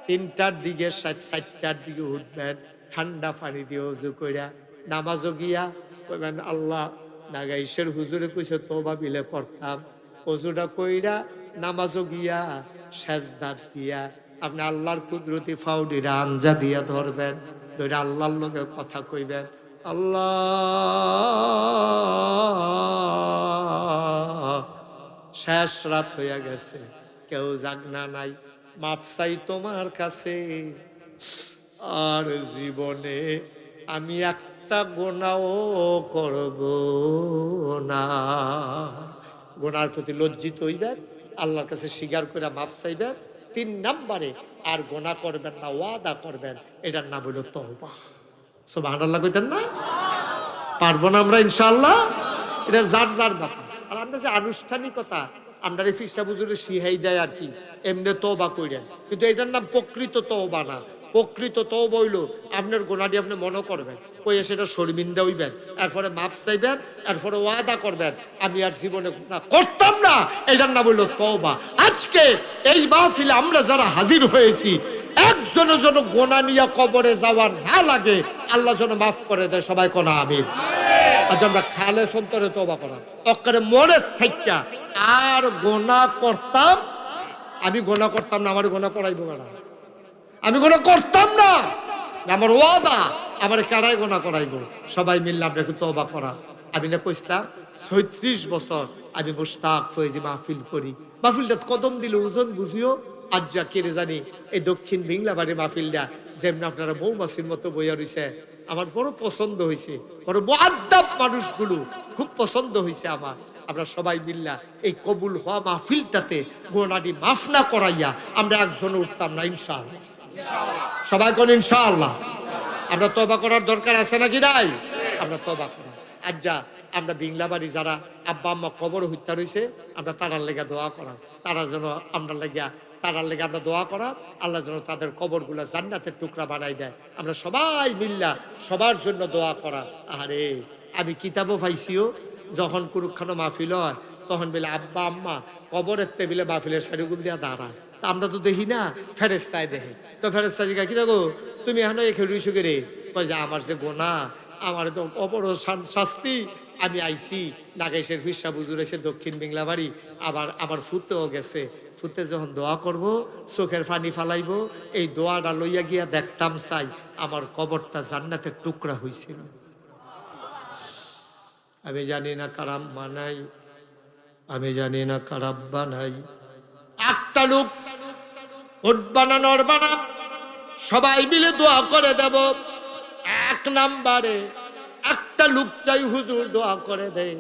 3টার দিকে 4টার দিকে উঠবেন, ঠান্ডা পানি দিয়ে ওযু কইরা নামাজও গিয়া কইবেন, আল্লাহ নাগাইশের হুজুরে কইছে তওবা বিলে করতাম, ওযুটা কইরা নামাজও গিয়া সেজদা দিয়া আপনি আল্লাহর কুদরতি ফাউডিরা আঞ্জা দিয়া ধরবেন, ধরে আল্লাহর লগে কথা কইবেন, আল্লাহ শেষ রাত হইয়া গেছে, কেউ জাগনা নাই, মাপ চাই তোমার কাছে, আর জীবনে আমি একটা গোনাও করব না। গোনার প্রতি লজ্জিত হইবেন, আল্লাহর কাছে স্বীকার করে মাপ চাইবেন। 3 নাম্বারে, আর গোনা করবেন না, ওয়াদা করবেন, এটার নাম হইল তওবা। সুবহানাল্লাহ কইতেন না? পারবো না আমরা ইনশাআল্লাহ? এটা যার যার ব্যাপার। আর আমরা যে আনুষ্ঠানিকতা আমরা ফিরসা বুজুরে শিখাই দেয় আর কি, এমনি তওবা কইরেন, কিন্তু এটার নাম প্রকৃত তওবা না। প্রকৃত তওবা হইল আপনার গোনাটি আপনি মনে করবেন, কইয়া সেটা শর্মিন্দা হইবেন, এরপরে মাপ চাইবেন, এরপরে ওয়াদা করবেন আমি আর জীবনে গুনাহ করতাম না, এটার নাম হইল তওবা। আজকে এই মাহফিলে আমরা যারা হাজির হয়েছি, একজনের জন্য গোনা নিয়ে কবরে যাওয়ার না লাগে, আল্লাহ যেন মাফ করে দেয়, সবাই কোন আমিন। আজ আমরা খালে সন্তরে তওবা করা অক্কারে মনে থাইকা আর গোনা করতাম, আমি গোনা করতাম না, আমার গোনা করাইবো না, আমি গোনা করতাম না, আমার ওয়াদা, আমার কারাই গোনা করাইবো, সবাই মিললাম রেখে তওবা করা। আমি না কইতাম 36 বছর আমি মুশতাক ফয়েজি মাহফিল করি, মাহফিলটা কদম দিল ওজন বুঝিও। আজ যা কেড়ে জানি এই দক্ষিণ বিংলাবাড়ি মাহফিলটা যেমন আপনারা মৌমাছির মতো বইয়া রইছে, আমার বড় পছন্দ হয়েছে, বড় মুআদ্দাব মানুষগুলো খুব পছন্দ হয়েছে আমার। আমরা সবাই মিল্লা এই কবুল হওয়া মাহফিলটাতে গোনাটি মাফ না করাইয়া আমরা একজনে উঠতাম না ইনশাআল্লাহ। সবাই কোন ইনশাআল্লাহ? আমরা তওবা করার দরকার আছে নাকি নাই? আমরা তওবা করি। আজ যা আমরা বিংলাবাড়ি যারা আব্বা আম্মা কবর হত্যা রয়েছে, আমরা তারার লেগা দোয়া করা, তারা যেন আমরা লেগা তার লেগে আমরা দোয়া করা, আল্লাহ যেন তাদের কবরগুলা জান্নাতের টুকরা বানাই দেয়। আমরা সবাই মিল্লা সবার জন্য দোয়া করা। আরে আমি কিতাবও পাইছিও, যখন কুরুক্ষানো মাহফিল হয় তখন বলে আব্বা আম্মা কবরের টেবিলে মাহফিলের শাড়িগুল দিয়া দাঁড়ায়। তা আমরা তো দেখি না, ফেরেস্তায় দেখে। তো ফেরেস্তা জিগা কি দেখো তুমি এখন এখানে রইছো কে রে? কয় যে আমার যে গোনা, আমার তো অপর শাস্তি, আমি আইছি নাগেশের ফিরসা বুজুর এসে দক্ষিণ বাংলা বাড়ি, আবার আমার ফুতেও গেছে। ফুতে যখন দোয়া করব চোখের পানি ফালাইব, এই দোয়াটা লইয়া গিয়া দেখতাম চাই আমার কবরটা জান্নাতের টুকরা হয়েছিল। আমি জানি না কারাম মানাই, আমি জানি না কারাব বানাই। একটা লোক ওট বানানোর বানা সবাই মিলে দোয়া করে দেব। এক নাম্বারে একটা লোক চাই হুজুর দোয়া করে দেয়।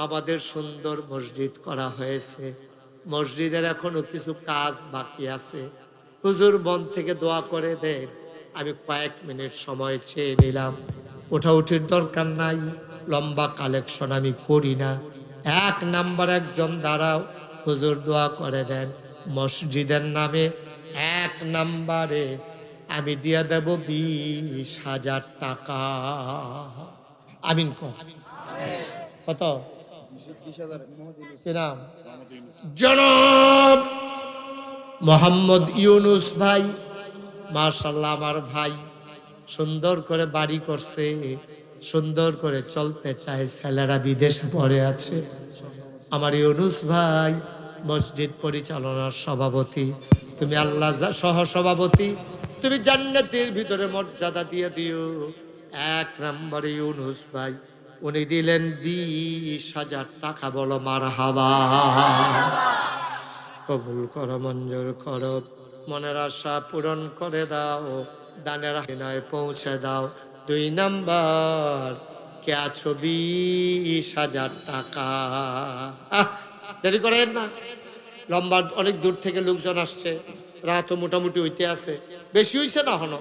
আমাদের সুন্দর মসজিদ করা হয়েছে, মসজিদের এখনো কিছু কাজ বাকি আছে, হুজুর মন থেকে দোয়া করে দেন। আমি কয়েক মিনিট সময় চেয়ে নিলাম, ওঠাউঠির দরকার নাই, লম্বা কালেকশন আমি করি না। এক নাম্বার একজন দাঁড়াও, হুজুর দোয়া করে দেন। মসজিদের নামে এক নাম্বারে আমি দিয়া দেব 20,000 টাকা। আমিন কর। কত? নাম জনাব মোহাম্মদ ইউনুস ভাই। মাশাআল্লাহ, আমার ভাই সুন্দর করে বাড়ি করছে, সুন্দর করে চলতে চায়, ছেলেরা বিদেশে পড়ে আছে। আমার ইউনুস ভাই মসজিদ পরিচালনার সভাপতি, তুমি আল্লাহ সহ সভাপতি, তুমি জান্নাতের ভিতরে মর্যাদা দিয়ে দিও। এক নম্বরে ইউনুস ভাই, উনি দিলেন 20,000 টাকা। বলো মারহাবা। কবুল করো, মঞ্জুর করো, মনের আশা পূরণ করে দাও, দানের হিনায় পৌঁছে দাও। 2 নাম্বার কে আছো? 20,000 টাকা। দেরি করেন না, লম্বা অনেক দূর থেকে লোকজন আসছে, রাতও মোটামুটি হইতে আছে, বেশি হইছে না হনো।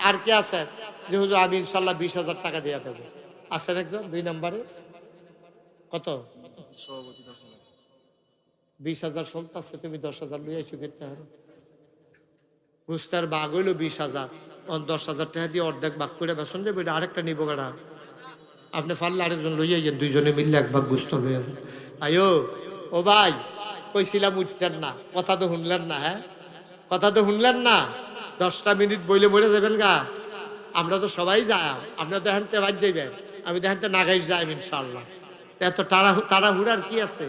আর কে আছেন যে হুজুর আমি ইনশাল্লাহ 20,000 টাকা দিয়ে দেবো? আছেন একজন 2 নাম্বারে? কত? 20,000 চলতেছে, তুমি 10,000 লইয়া এসে করতে হবে। গুস্তার বাঘ হইলো 20,000, 10,000 টাকা দিয়ে অর্ধেক ভাগ করে বেসন যাবে, আরেকটা নিবো গাড়া। আপনি পারলে আরেকজন লইয়া যান, 2জনে মিললে এক ভাগ গুস্ত লইয়া যান। আয়ো ও ভাই, কইছিলাম উঠতেন না, কথা তো শুনলেন না। হ্যাঁ, কথা তো শুনলেন না। 10টা মিনিট বইলে মরে যাবেন গা। আমরা তো সবাই যাই, আপনার তো এখানতে বাদ যাইবেন, আমি তো এখানতে নাগাইশ যাই ইনশাল্লাহ। এত তাড়াহুড়ার কি আছে?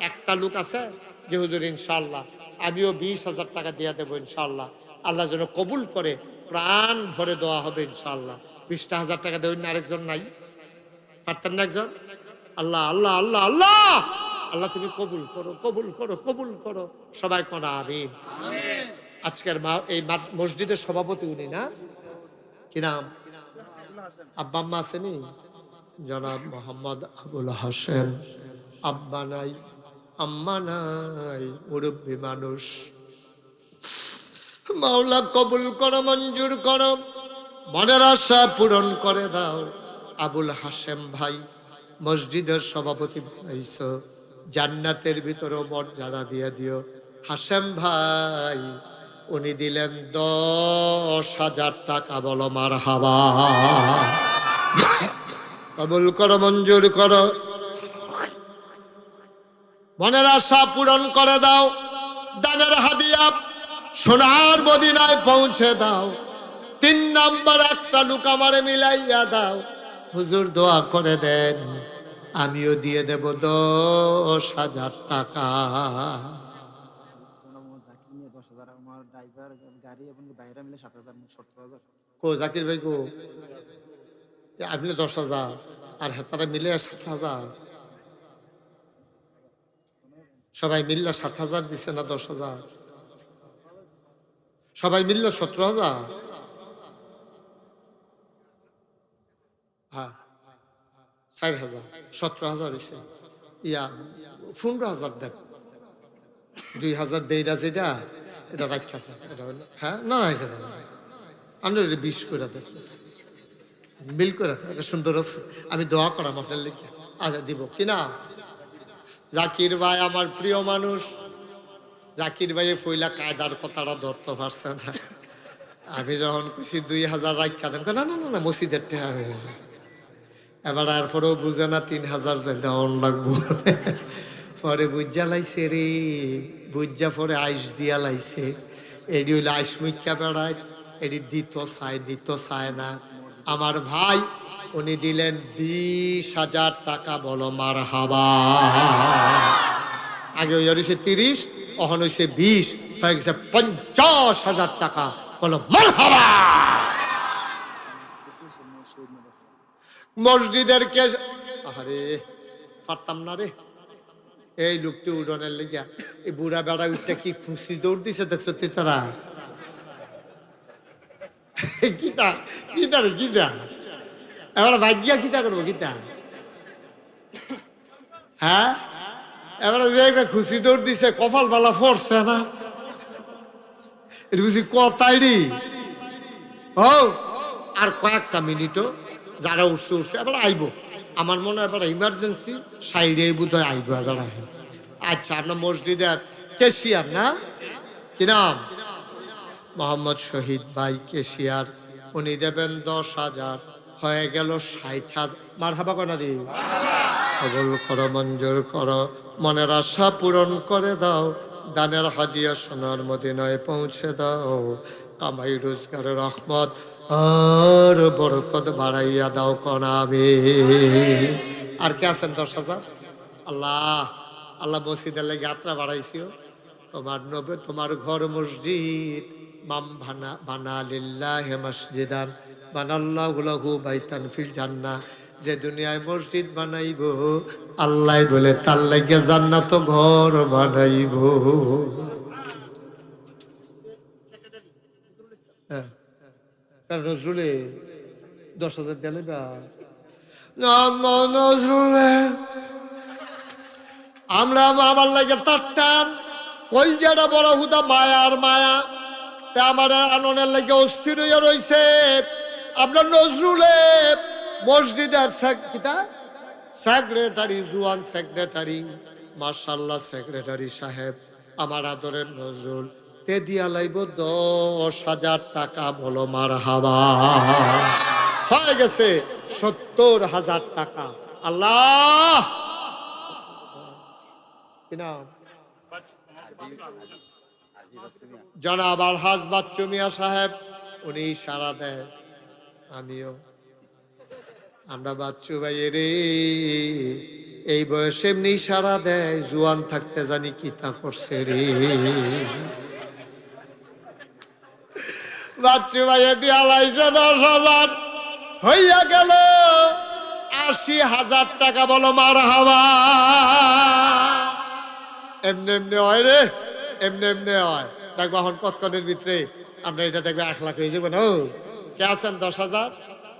একটা লোক আছে যে হুজুর ইনশাল্লাহ আমিও 20,000 টাকা দিয়ে দেবো ইনশাল্লাহ, আল্লাহ যেন কবুল করে, প্রাণ ভরে দেওয়া হবে ইনশাল্লাহ। 20,000 টাকা দেবেন না? আরেকজন নাই? পারতেন না একজন? আল্লাহ আল্লাহ আল্লাহ আল্লাহ আল্লাহ, তুমি কবুল করো, কবুল করো, কবুল করো, সবাই করা আমিন। আজকের এই মসজিদের সভাপতি উনি না? কি নাম? আব্বা আম্মা আসেনি? জনাব মোহাম্মদ আবুল হাশেম। আব্বা নাই, আম্মা নাই, মুরব্বী মানুষ। মাওলা কবুল করো, মঞ্জুর করো, মনের আশা পূরণ করে দাও। আবুল হাশেম ভাই মসজিদের সভাপতি বানাইছো, জান্নাতের ভিতরেও মর্যাদা দিয়ে দিও। হাশেম ভাই উনি দিলেন 10,000 টাকা। বলো মারহাবা। কবুল করো, মঞ্জুর করো, মনের আশা পূরণ করে দাও। দানের হাদিয়া সোনার মদিনায় পৌঁছে দাও। 3 নাম্বার একটা লোক আমারে মিলাইয়া দাও। হুজুর দোয়া করে দেন, আমিও দিয়ে দেব 10,000 টাকা। কো জাকির ভাই কো? আপনি 10,000 আর হেতারা মিলে 7,000, সবাই মিললে 7,000 দিচ্ছে না 10,000? সবাই মিললে 17,000। হ্যাঁ, 4,000, 17,000 হয়েছে। 15,000 দেন, 2,000 দেইরা যেটা এটা রাখা দেন। হ্যাঁ, না রাখা দেন, আমরা 20 করে দেন, বিল করে দেন। এটা সুন্দর আছে, আমি দোয়া করাম আপনার লিখে। আচ্ছা দিব কিনা? জাকির ভাই আমার প্রিয় মানুষ, জাকির ভাই ফইলা কায়দার কথাটা ধরতে পারছে না। আমি যখন কইছি 2000 রাখা দেন, না না না না মসজিদের টাকা। এবার আর পরেও বুঝে না 3000 দেওয়ান লাগবো। পরে বুঝা লাইছে রে, বুঝা পরে আইস দিয়া লাইছে। এটি হইলো আইস মুখ্যা বেড়ায়, এটি দিত চায় না। আমার ভাই উনি দিলেন 20,000 টাকা, বলো মার হাবা। আগে ওই হয়েছে 30, অহন হয়েছে 20, হয়ে গেছে 50,000 টাকা, বলো মার হাবা। মসজিদের কেস, আরে পারতাম না রে। এই লোকটি উড়নের লেগিয়া এই বুড়া বেড়া উঠটা কি খুশি দৌড় দিছে দেখছো তারা। গীতা গীতা রে গীতা, এবার ভাগ্যা গীতা করবো গীতা। হ্যাঁ এবার যে একটা খুশি দৌড় দিছে, কপাল বালা ফরছে না, এটা বুঝি কথাই রে। ও আর কয়েকটা মিনিটও যারা উঠছে উঠছে, এবার আইব। আমার মনে হয় এবার ইমার্জেন্সি সাইডে বোধ হয় আইব এবার। আচ্ছা, আপনার মসজিদের কেশিয়ার না, কি নাম? মোহাম্মদ শহীদ ভাই কেশিয়ার, উনি দেবেন 10,000, হয়ে গেল 60,000। মার হাবা কনা দি, কবুল করো, মঞ্জুর করো, মনের আশা পূরণ করে দাও, দানের হাদিয়া সোনার মদিনায় পৌঁছে দাও, কামাই রোজগারের রহমত আর বরকত বাড়াইয়া দাও কনাবে। আর কে আছেন 10,000? আল্লাহ আল্লাহ মসজিদের লেগে যাত্রা বাড়াইছিও, তোমার নবে তোমার ঘর মসজিদ। মাম ভানা বানা লিল্লাহি মসজিদান বানাল্লাহু লাহু বাইতান ফিল জান্নাহ। যে দুনিয়ায় মসজিদ বানাইব, আল্লাহ বলে তার লাগে জান্নাত ঘর বানাইব। নজরুলে 10,000 দিলে বা নজরুলে আমরা আমার লাগে তারটান কলজাটা বড় হুদা মায়ার মায়া, তা আমার আননের লাগে অস্থির হইয়া রইছে। আপনার নজরুলে মসজিদের সেক্রেটারি, জুয়ান সেক্রেটারি, মাশাআল্লাহ সেক্রেটারি সাহেব, আমার আদরের নজরুল, তে দিয়া লাইব 10,000 টাকা, বলো মার হাবা। হয়ে গেছে 70,000 টাকা। আল্লাহ জনাব আলহাজ বাচ্চু মিয়া সাহেব, উনি ইশারা দেয়, আমিও আমরা বাচ্চু ভাই রে এই বয়সে এমনি ইশারা দেয়, জুয়ান থাকতে জানি কি তা করছে রে। বাচ্চু ভাই দিয়া লাইছে 10,000, হইয়া গেল 80,000 টাকা, বলো মার হাবা। এমনি এমনি হয় রে, এমনি এমনি হয়। দেখবো এখন কতক্ষণের ভিতরে আমরা এটা দেখবো 1 লাখ হয়ে যাবো না। কে আছেন 10,000?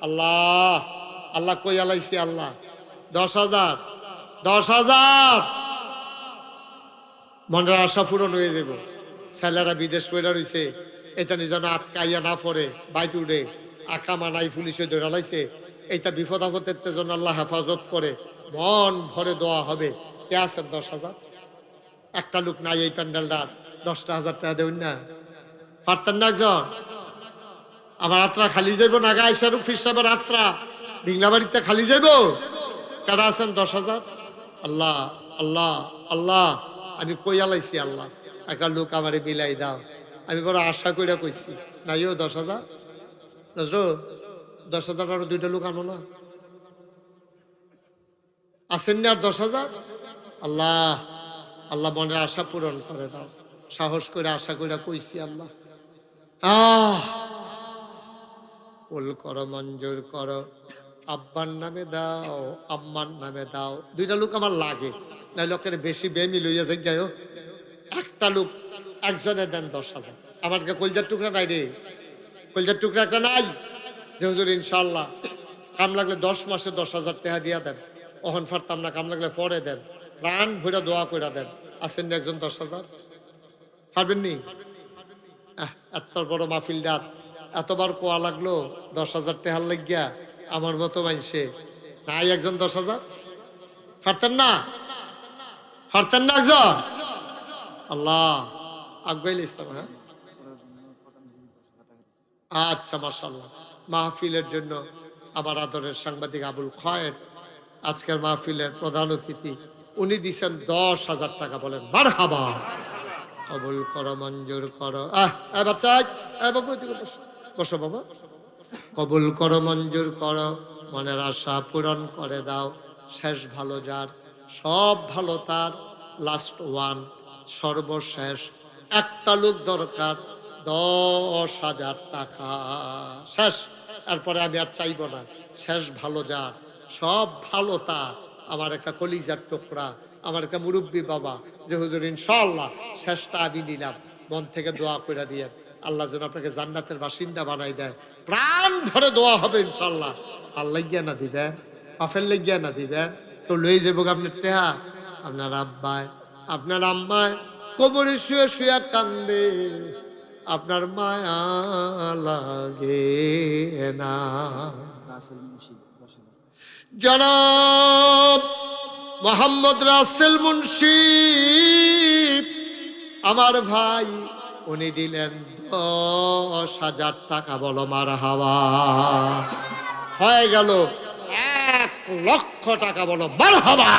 আল্লাহ আল্লাহ কই আলাইছি আল্লাহ। 10,000 10,000 মনের আশা পূরণ হয়ে যাব। ছেলেরা বিদেশ পড়ে রয়েছে, এটা যেন আটকাইয়া না পড়ে, বাইত উঠে আঁকা মানাই পুলিশে ধরে লাইছে, এইটা বিপদ আপদের জন্য আল্লাহ হেফাজত করে, মন ভরে দোয়া হবে। কে আছেন 10,000? একটা লোক নাই এই প্যান্ডেলটা 10,000 টাকা দেবেন না, পারতেন না একজন? আমার আত্রা খালি যাইব, নাগা আইসারুক ফির সাহেবের আত্রা বিংলা বাড়িতে খালি যাইব। কারা আছেন 10,000? আল্লাহ আল্লাহ আল্লাহ, আমি কইয়া লাইছি আল্লাহ, একটা লোক আমারে মিলাই দাও। আমি বড় আশা কইরা কইছি, নাইও 10,000 নজরুল, 10,000 আরো 2টা লোক আনো না, আসেন না আর 10,000? আল্লাহ আল্লাহ মনের আশা পূরণ করে দাও, সাহস করে আশা করে কইছি আল্লাহ। কুল করো, মঞ্জুর করো, আব্বার নামে দাও, আম্মার নামে দাও। 2টা লোক আমার লাগে, না লোকের বেশি বেমিল হইয়া যায়। যাই হোক, একটা লোক একজনে দেন 10,000। আমার কলজার টুকরা নাই রে, কলজার টুকরা একটা নাই যে হুজুর ইনশাল্লাহ কাম লাগলে 10 মাসে 10,000 টাকা দিয়া দেন, অহন ফারতাম না, কাম লাগলে পরে দেন, প্রাণ ভরে দোয়া করে দেন। আসেন না একজন 10,000? পারবেন নি? এত বড় মাহফিল ডাক, এতবার কোয়া লাগলো 10,000 টাকার লাগিয়া, আমার মতো মাইনসে নাই একজন 10,000? পারতেন না? পারতেন না একজন? আল্লাহ আকবাইল ইসলাম, হ্যাঁ আচ্ছা মাশাআল্লাহ। মাহফিলের জন্য আমার আদরের সাংবাদিক আবুল খয়ের আজকের মাহফিলের প্রধান অতিথি, উনি দিচ্ছেন 10,000 টাকা। বলেন মারহাবা, কবুল করো, মঞ্জুর করো। বাচ্চা বাবু এদিকে বসো, বসো বাবা। কবুল করো, মঞ্জুর করো, মনের আশা পূরণ করে দাও। শেষ ভালো যার, সব ভালো তার, লাস্ট ওয়ান, সর্বশেষ একটা লোক দরকার, 10,000 টাকা। শেষ, তারপরে আমি আর চাইব না। শেষ ভালো যার, সব ভালো তার, আমার একটা কলিজার টুকরা, আমার একটা মুরব্বী বাবা যে হুজুর ইনশাআল্লাহ শেষটা আমি নিলাম, মন থেকে দোয়া করে দিয়ে আল্লাহ যেন আপনাকে জান্নাতের বাসিন্দা বানাই দেয়। প্রাণ ভরে দোয়া হবে ইনশাআল্লাহ। আল্লাহ গিয়া না দিবেন, আফেল গিয়া না দিবেন, তো লই যাবো আপনার টেহা। আপনার আব্বায়, আপনার আম্মায় কবরে শুয়ে শুয়ে কান্দে, আপনার মায়া লাগে না। জনাব মোহাম্মদ রাসেল মুন্সি আমার ভাই, উনি দিলেন 10,000 টাকা। বলো মারহাবা। হয়ে গেল 1,00,000 টাকা। বলো মারহাবা।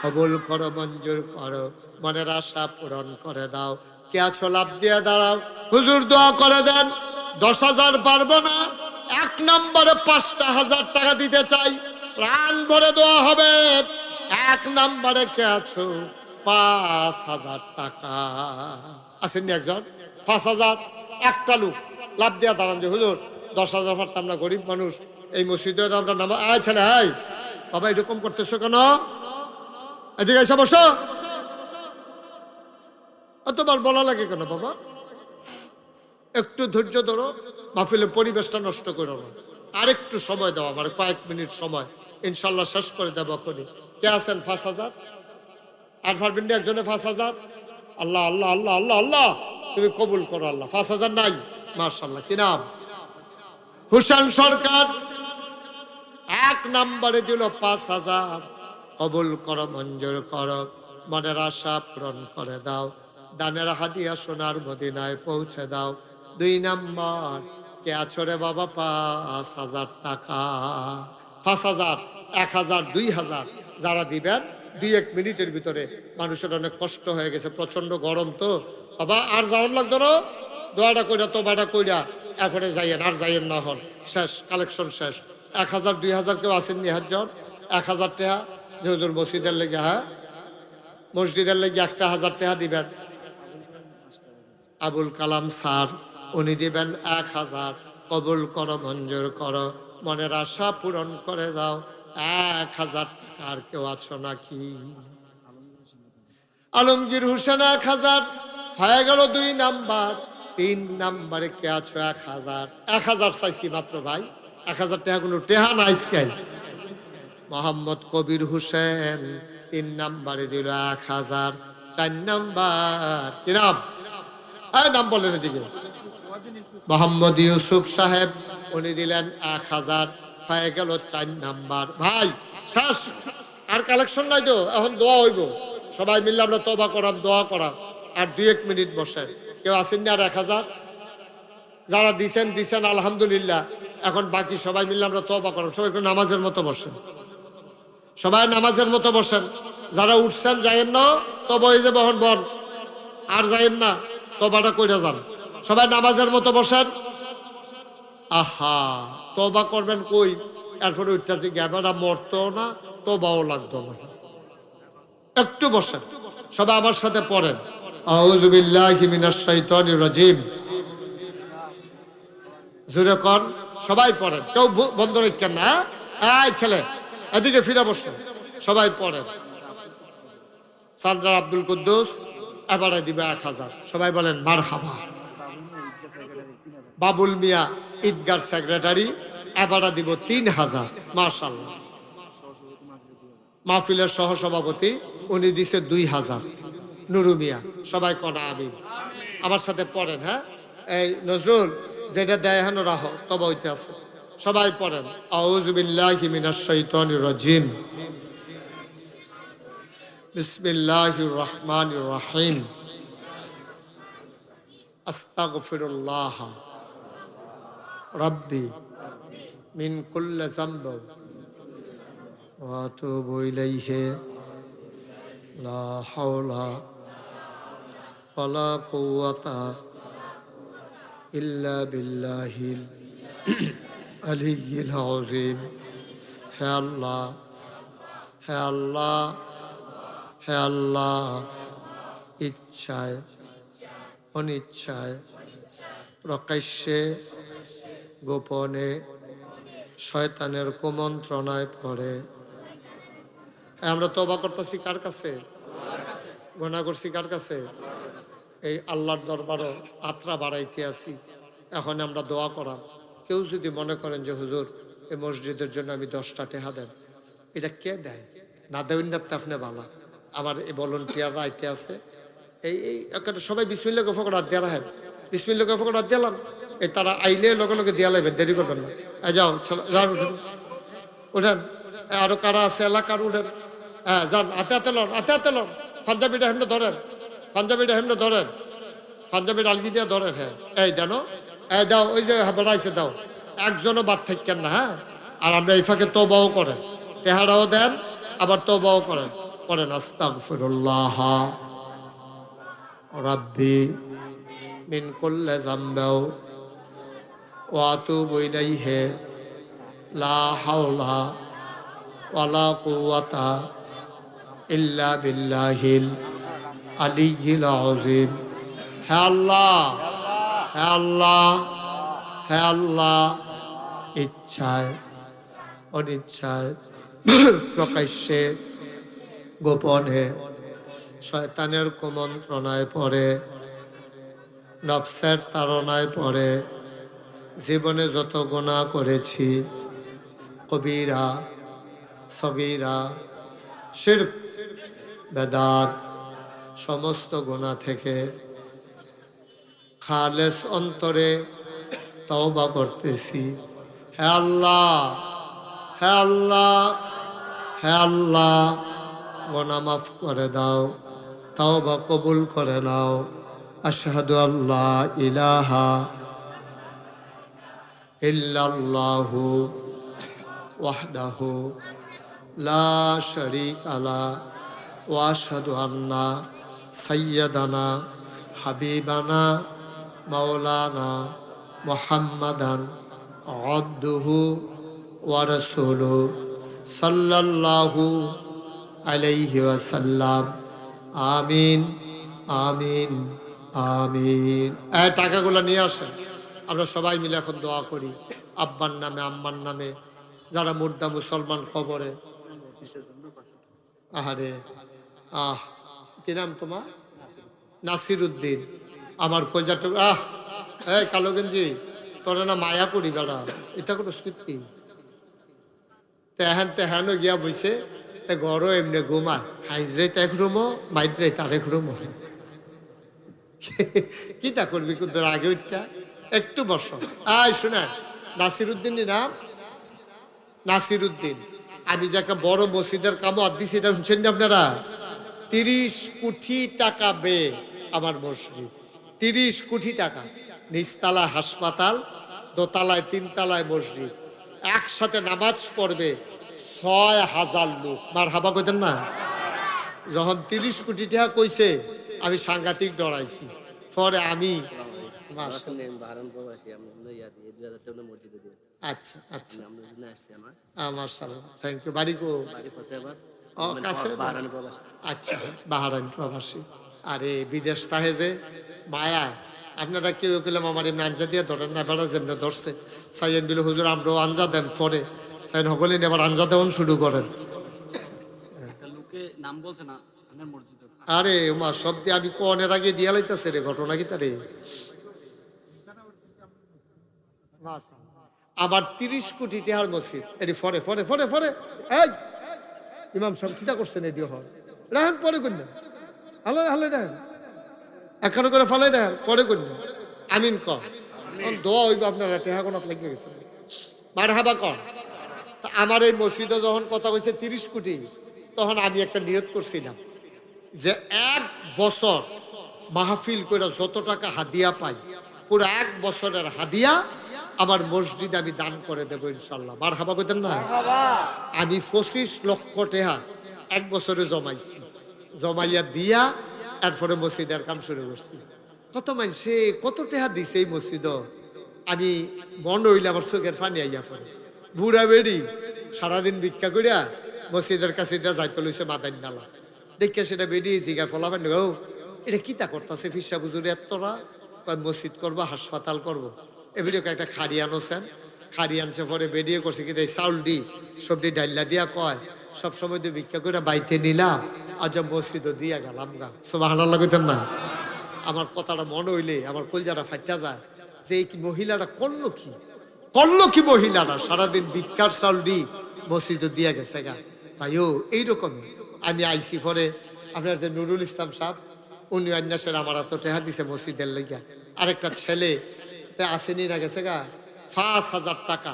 কবুল করো, মঞ্জুর করো, মনের আশা পূরণ করে দাও। কে আছো লাভ দিয়ে দাঁড়াও, হুজুর দোয়া করে দেন। 10,000 পারবো না, 1 নম্বরে 5,000 টাকা দিতে চাই, প্রাণ ভরে দোয়া হবে। 1 নম্বরে কে আছো, 5,000 টাকা। আসেননি একজন? 5,000। একটা লোক লাভ দিয়া দাঁড়ান যে হুজুর 10,000 পারতাম না, গরিব মানুষ, এই মসজিদে আমরা নামা। ছেলে হাই বাবা, এরকম করতেছো কেন? এদিকে এসে বসো। অতবার বলা লাগে কেন বাবা? একটু ধৈর্য ধরো, মাহফিলের পরিবেশটা নষ্ট করো না। আরেকটু সময় দাও আমার, কয়েক মিনিট সময়, ইনশাল্লাহ শেষ করে দেবো এখনই। কে আছেন 5,000? আর পারবেন না একজনে 5,000? আল্লাহ আল্লাহ আল্লাহ আল্লাহ আল্লাহ, তুমি কবুল করো আল্লাহ। 5,000 নাই? মাশাআল্লাহ। কি নাম? হুসেন সরকার 1 নম্বরে দিল 5,000। কবুল করো, মঞ্জুর করো, মনের আশা পূরণ করে দাও। দানের হাদিয়া সোনার মদিনায় পৌঁছে দাও। 2 নম্বর কে আছো রে বাবা, 5,000 টাকা। 5,000, 1,000, 2,000 যারা দিবেন 2-1 মিনিটের ভিতরে। মানুষের অনেক কষ্ট হয়ে গেছে, প্রচন্ড গরম তো বাবা। আর যাওয়ার লাগতো না, দোয়াটা কইরা তোবাটা কইরা এখনে যাইয়েন, আর যাইয়েন না। হন শেষ, কালেকশন শেষ। 1,000, 2,000 কেউ আসেননি? হাতজন 1,000 টাকা যে হুজুর মসজিদের লেগে, হ্যাঁ মসজিদের লেগে 1,000 টাকা দিবেন। আবুল কালাম স্যার উনি দিবেন 1,000। কবুল করো, মঞ্জুর করো, মনের আশা পূরণ করে দাও। 1,000 টাকা। আর কেউ আছো নাকি? আলমগীর হোসেন 1,000 হয়ে গেল 2 নাম্বার। 3 নাম্বারে কে আছো? 1,000। 1,000 চাইছি মাত্র ভাই, 1,000 টাকা কোনো টেহা নাই স্কেল। মোহাম্মদ কবির হোসেন 3 নাম্বারে দিল 1,000। 4 নাম্বার কি নাম? নাম বলেন এদিকে। মোহাম্মদ ইউসুফ সাহেব উনি দিলেন 1,000। হয়ে গেল 4 নাম্বার। ভাই শেষ, আর কালেকশন নাই তো, এখন দোয়া হইব। সবাই মিললে আমরা তওবা করাম, দোয়া করাম। আর 2-1 মিনিট বসেন। কেউ আসেন না? আর 1,000 যারা দিছেন দিছেন আলহামদুলিল্লাহ। এখন বাকি সবাই মিললে আমরা তওবা করাম। সবাই একটু নামাজের মতো বসেন, সবাই নামাজের মতো বসেন। যারা উঠছেন যাইয়েন না, তবে এই যে বহন বন, আর যাইয়েন না, তবাটা কইরা যান। সবাই নামাজের মতো বসেন। আহা, তবা করবেন কই? এরপরে উঠতেছি গ্যাবাটা মরতো না, তবাও লাগতো না। একটু বসেন, সবাই আমার সাথে পড়েন। আউযু বিল্লাহি মিনাশ শাইতানির রাজিম। জোরে কর, সবাই পড়েন, কেউ বন্ধ রাখেন না। এই ছেলে এদিকে ফিরে বসো, সবাই পড়েন। সালদার আব্দুল কুদ্দুস এবারে দিবে 1,000। সবাই বলেন মারহাবা। বাবুল মিয়া ঈদগার সেক্রেটারি এবারে দিব 3,000। মাশাআল্লাহ। মাহফিলের সহসভাপতি উনি দিছে 2,000। নুরু মিয়া। সবাই কনা আমিন। আমার সাথে পড়েন। হ্যাঁ, এই নজরুল যেটা দেয় হেন রাহ, তবে হইতে আছে। সবাই পড়েন আউযু বিল্লাহি মিনাশ শাইতানির রাজিম। বিসমিল্লাহির রহমানির রহিম। আস্তাগফিরুল্লাহ রাব্বি মিন কুল্লি যামব ওয়া আতুবু ইলাইহি লা হাওলা ওয়ালা কুওয়াতা ইল্লা বিল্লাহিল আলিয়্যিল আযীম। হে আল্লাহ, হে আল্লাহ, হে আল্লাহ, ইচ্ছায় অনিচ্ছায় প্রকাশ্যে গোপনে শয়তানের কুমন্ত্রণায় পড়ে আমরা তওবা করতেছি কার কাছে? গুনাহ করছি কার কাছে? এই আল্লাহর দরবারও আত্রা বাড়াইতে আছি। এখন আমরা দোয়া করাম। কেউ যদি মনে করেন যে হুজুর এই মসজিদের জন্য আমি 10টা টাকা দেন, এটা কে দেয়? না দেবেন না আপনি বালা। আমার এই ভলেন্টিয়াররা আইতে আছে, এই এই একটা সবাই বিসমিল্লাহ গফর রাত দেওয়া রাখেন, বিসমিল্লাহ গফর রাত দিলাম। এই তারা আইলে লগে লগে দিয়া লাগবেন, দেরি করবেন না। যাও যান, উঠেন উঠেন। আরো কারা আছে এলাকার উঠেন। হ্যাঁ যান, হাতে হাতে লন, হাতে হাতে লন। পাঞ্জাবিটা হেমনে ধরেন, পাঞ্জাবিটা হেমনে ধরেন, পাঞ্জাবির আলগি দিয়ে ধরেন। হ্যাঁ এই দেন, এই দাও, ওই যে বেড়াইছে দাও, একজনও বাদ থাকেন না। হ্যাঁ আর আমরা এই ফাঁকে তওবাও করেন, টেহারাও দেন, আবার তওবাও করেন। পড়েন আস্তাগফিরুল্লাহ রাব্বি মিন কুল্লি যামব ওয়া আতুবু ইলাইহি লা হাওলা ওয়ালা কুওয়াতা ইল্লা বিল্লাহিল আলিয়্যিল আযীম। হে আল্লাহ, হে আল্লাহ, হে আল্লাহ, ইচ্ছায় অনিচ্ছায় প্রকাশ্যে গোপনে শয়তানের কুমন্ত্রণায় পড়ে, নফসের তাড়নায় পড়ে জীবনে যত গুনাহ করেছি, কবিরা সগীরা শিরক বেদাত সমস্ত গুনাহ থেকে খালেস অন্তরে তওবা করতেছি। হে আল্লাহ, হে আল্লাহ, হে আল্লাহ, গুনাহ মাফ করে দাও, তওবা কবুল করে নাও। আশহাদু আল্লা ইলাহা ইল্লাল্লাহু ওয়াহদাহু লা শারীকা লা ওয়া আশহাদু আন্না সাইয়্যিদানা হাবিবানা মাওলানা মুহাম্মাদান আবদুহু ওয়া রাসূলুহু সাল্লাল্লাহু আলাইহি ওয়াসাল্লাম। আমিন, আমিন, আমিন। এই টাকাগুলো নিয়ে আসেন, আমরা সবাই মিলে এখন দোয়া করি আব্বার নামে, আম্মার নামে, যারা মুর্দা মুসলমান কবরে। আহারে আহ, কি নাম তোমার? নাসির উদ্দিন। আমার কলজাটা এই কালো গেঞ্জি, তোরা না মায়া করি বেড়া, এটা কোনো স্মৃতি। তেহান তেহানো গিয়া বইছে, ঘরও এমনি ঘুমা, হাইজরে তাই ঘুমো, মাইদ্রে তারে ঘুমো। কিতা করবি কিন্তু আগে ওইটা একটু বস। আয় শোনা, নাসির উদ্দিনের নাম নাসির উদ্দিন। আমি যে একটা বড় মসজিদের কামও দিছি, এটা শুনছেন আপনারা? 30 কোটি টাকা ব্যয় আমার মসজিদ, 30 কোটি টাকা। নিচতলায় হাসপাতাল, দোতলায় 3 তলায় মসজিদ, একসাথে নামাজ পড়বে 6000 লোক। মারহাবা কইতেন না? যখন 30 কোটি টাকা কইছে আমি সাংঘাতিক ডরাইছি। পরে আমি আচ্ছা আচ্ছা, মাশাআল্লাহ, থ্যাংক ইউ। বাড়ি কো? কাছে। আচ্ছা, বাহারাইন প্রবাসী। আরে বিদেশ তাহে যে মায়া, আপনারা কেউ কেলাম আমার এমনি আঞ্জা দিয়ে ধরেন না, বেড়া যেমনি ধরছে সাইয়েন দিল হুজুর আমরাও আঞ্জা দেন। পরে সাইন হকলে আবার আঞ্জা দেওয়ান শুরু করেন। আরে মা সব দিয়ে আমি কনের আগে দিয়া লাইতেছে রে, ঘটনা কি তারে। আবার 30 কোটি টাকার মসজিদ, এটি ফরে ফরে ফরে ফরে। এই ইমাম সাহেব চিন্তা করছেন, এটিও হয় রাহেন পরে করলেন, হালে হালে রাহেন, এখানে করে ফালাই রাহেন, পরে করলেন। আমিন কর, দোয়া হইবে আপনারা টেহা কোন লেগে গেছে। মারহাবা কর। আমার এই মসজিদে যখন কথা কইছে 30 কোটি, তখন আমি একটা নিয়ত করছিলাম যে 1 বছর মাহফিল করে যত টাকা হাদিয়া পাই, পুরো 1 বছরের হাদিয়া আমার মসজিদে আমি দান করে দেবো ইনশাল্লাহ। মারহাবা কইতেন না? আমি 25 লক্ষ টাকা 1 বছরে জমাইছি, জমাইয়া দিয়া এরপরে মসজিদের কাম শুরু করছি। কত মানুষে কত টাকা দিছে এই মসজিদ, আমি মন হইলে আমার চোখের পানি আইয়া পড়ে। বুড়া বেড়ি সারাদিন ভিক্ষা করিয়া মসজিদের কাছে দিয়া যাইতে লইছে মাদাইন নালা, দেখে সেটা বেরিয়ে জিগা ফলাবেন, ও এটা কিতা করতেছে ফিসা বুজুরি এতরা, মসজিদ করবো হাসপাতাল করবো। এবারে একটা খাড়ি আনোছেন, খাড়ি আনছে পরে বেরিয়ে করছে কিন্তু এই চাউল দি সবজি ডাইলা দিয়া কয় সবসময় তো ভিক্ষা করে বাইতে নিলাম, আজ মসজিদও দিয়া গেলাম গা। সুবহানাল্লাহ কইতেন না? আমার কথাটা মনে হইলে আমার কলজাটা ফাইটা যায় যে এই মহিলাটা করলো কি, করলো কি মহিলাটা, সারাদিন ভিক্ষার চাউল দি মসজিদও দিয়া গেছে গা। ভাইও এইরকমই আমি আইসি পরে আপনার যে নুরুল ইসলাম সাহেব, উনি অন্যাসের আমার এত টেহা দিছে মসজিদের লেগা। আরেকটা ছেলে আসেনি না গেছে গা 5,000 টাকা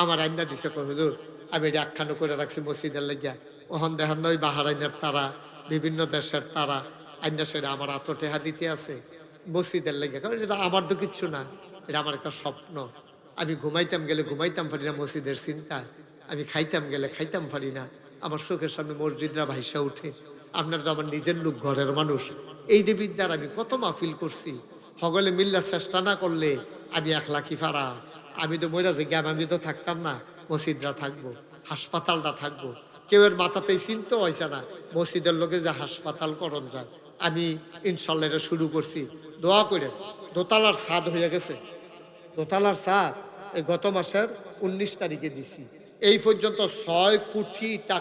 আমার আইনা দিছে, কই হুজুর আমি এটা আখ্যান করে রাখছি মসজিদের লেগা। ওহন দেখান নয় বাহারাইনের তারা, বিভিন্ন দেশের তারা আইনা সেটা আমার এত টেহা দিতে আছে মসজিদের লেগা। কারণ এটা আমার তো কিচ্ছু না, এটা আমার একটা স্বপ্ন। আমি ঘুমাইতাম গেলে ঘুমাইতাম পারি না মসজিদের চিন্তায়, আমি খাইতাম গেলে খাইতাম পারি না, আমার চোখের সামনে মসজিদরা ভাইসা উঠে। আপনার তো আমার নিজের লোক, ঘরের মানুষ, এই দেবিদ্যার আমি কত মাহফিল করছি। সকলে মিল্লা চেষ্টা না করলে আমি 1 লাখই ফারা। আমি তো মইরা যে জ্ঞান, আমি তো থাকতাম না, মসজিদরা থাকবো, হাসপাতালটা থাকবো। কেউ এর মাথাতেই চিন্তা হয়েছে না মসজিদের লোকে যে হাসপাতাল করণ যায়। আমি ইনশাল্লাহ এটা শুরু করছি, দোয়া করে। দোতলার ছাদ হয়ে গেছে, দোতলার ছাদ এই গত মাসের 19 তারিখে দিছি। এই পর্যন্ত 6 কোটি টাকা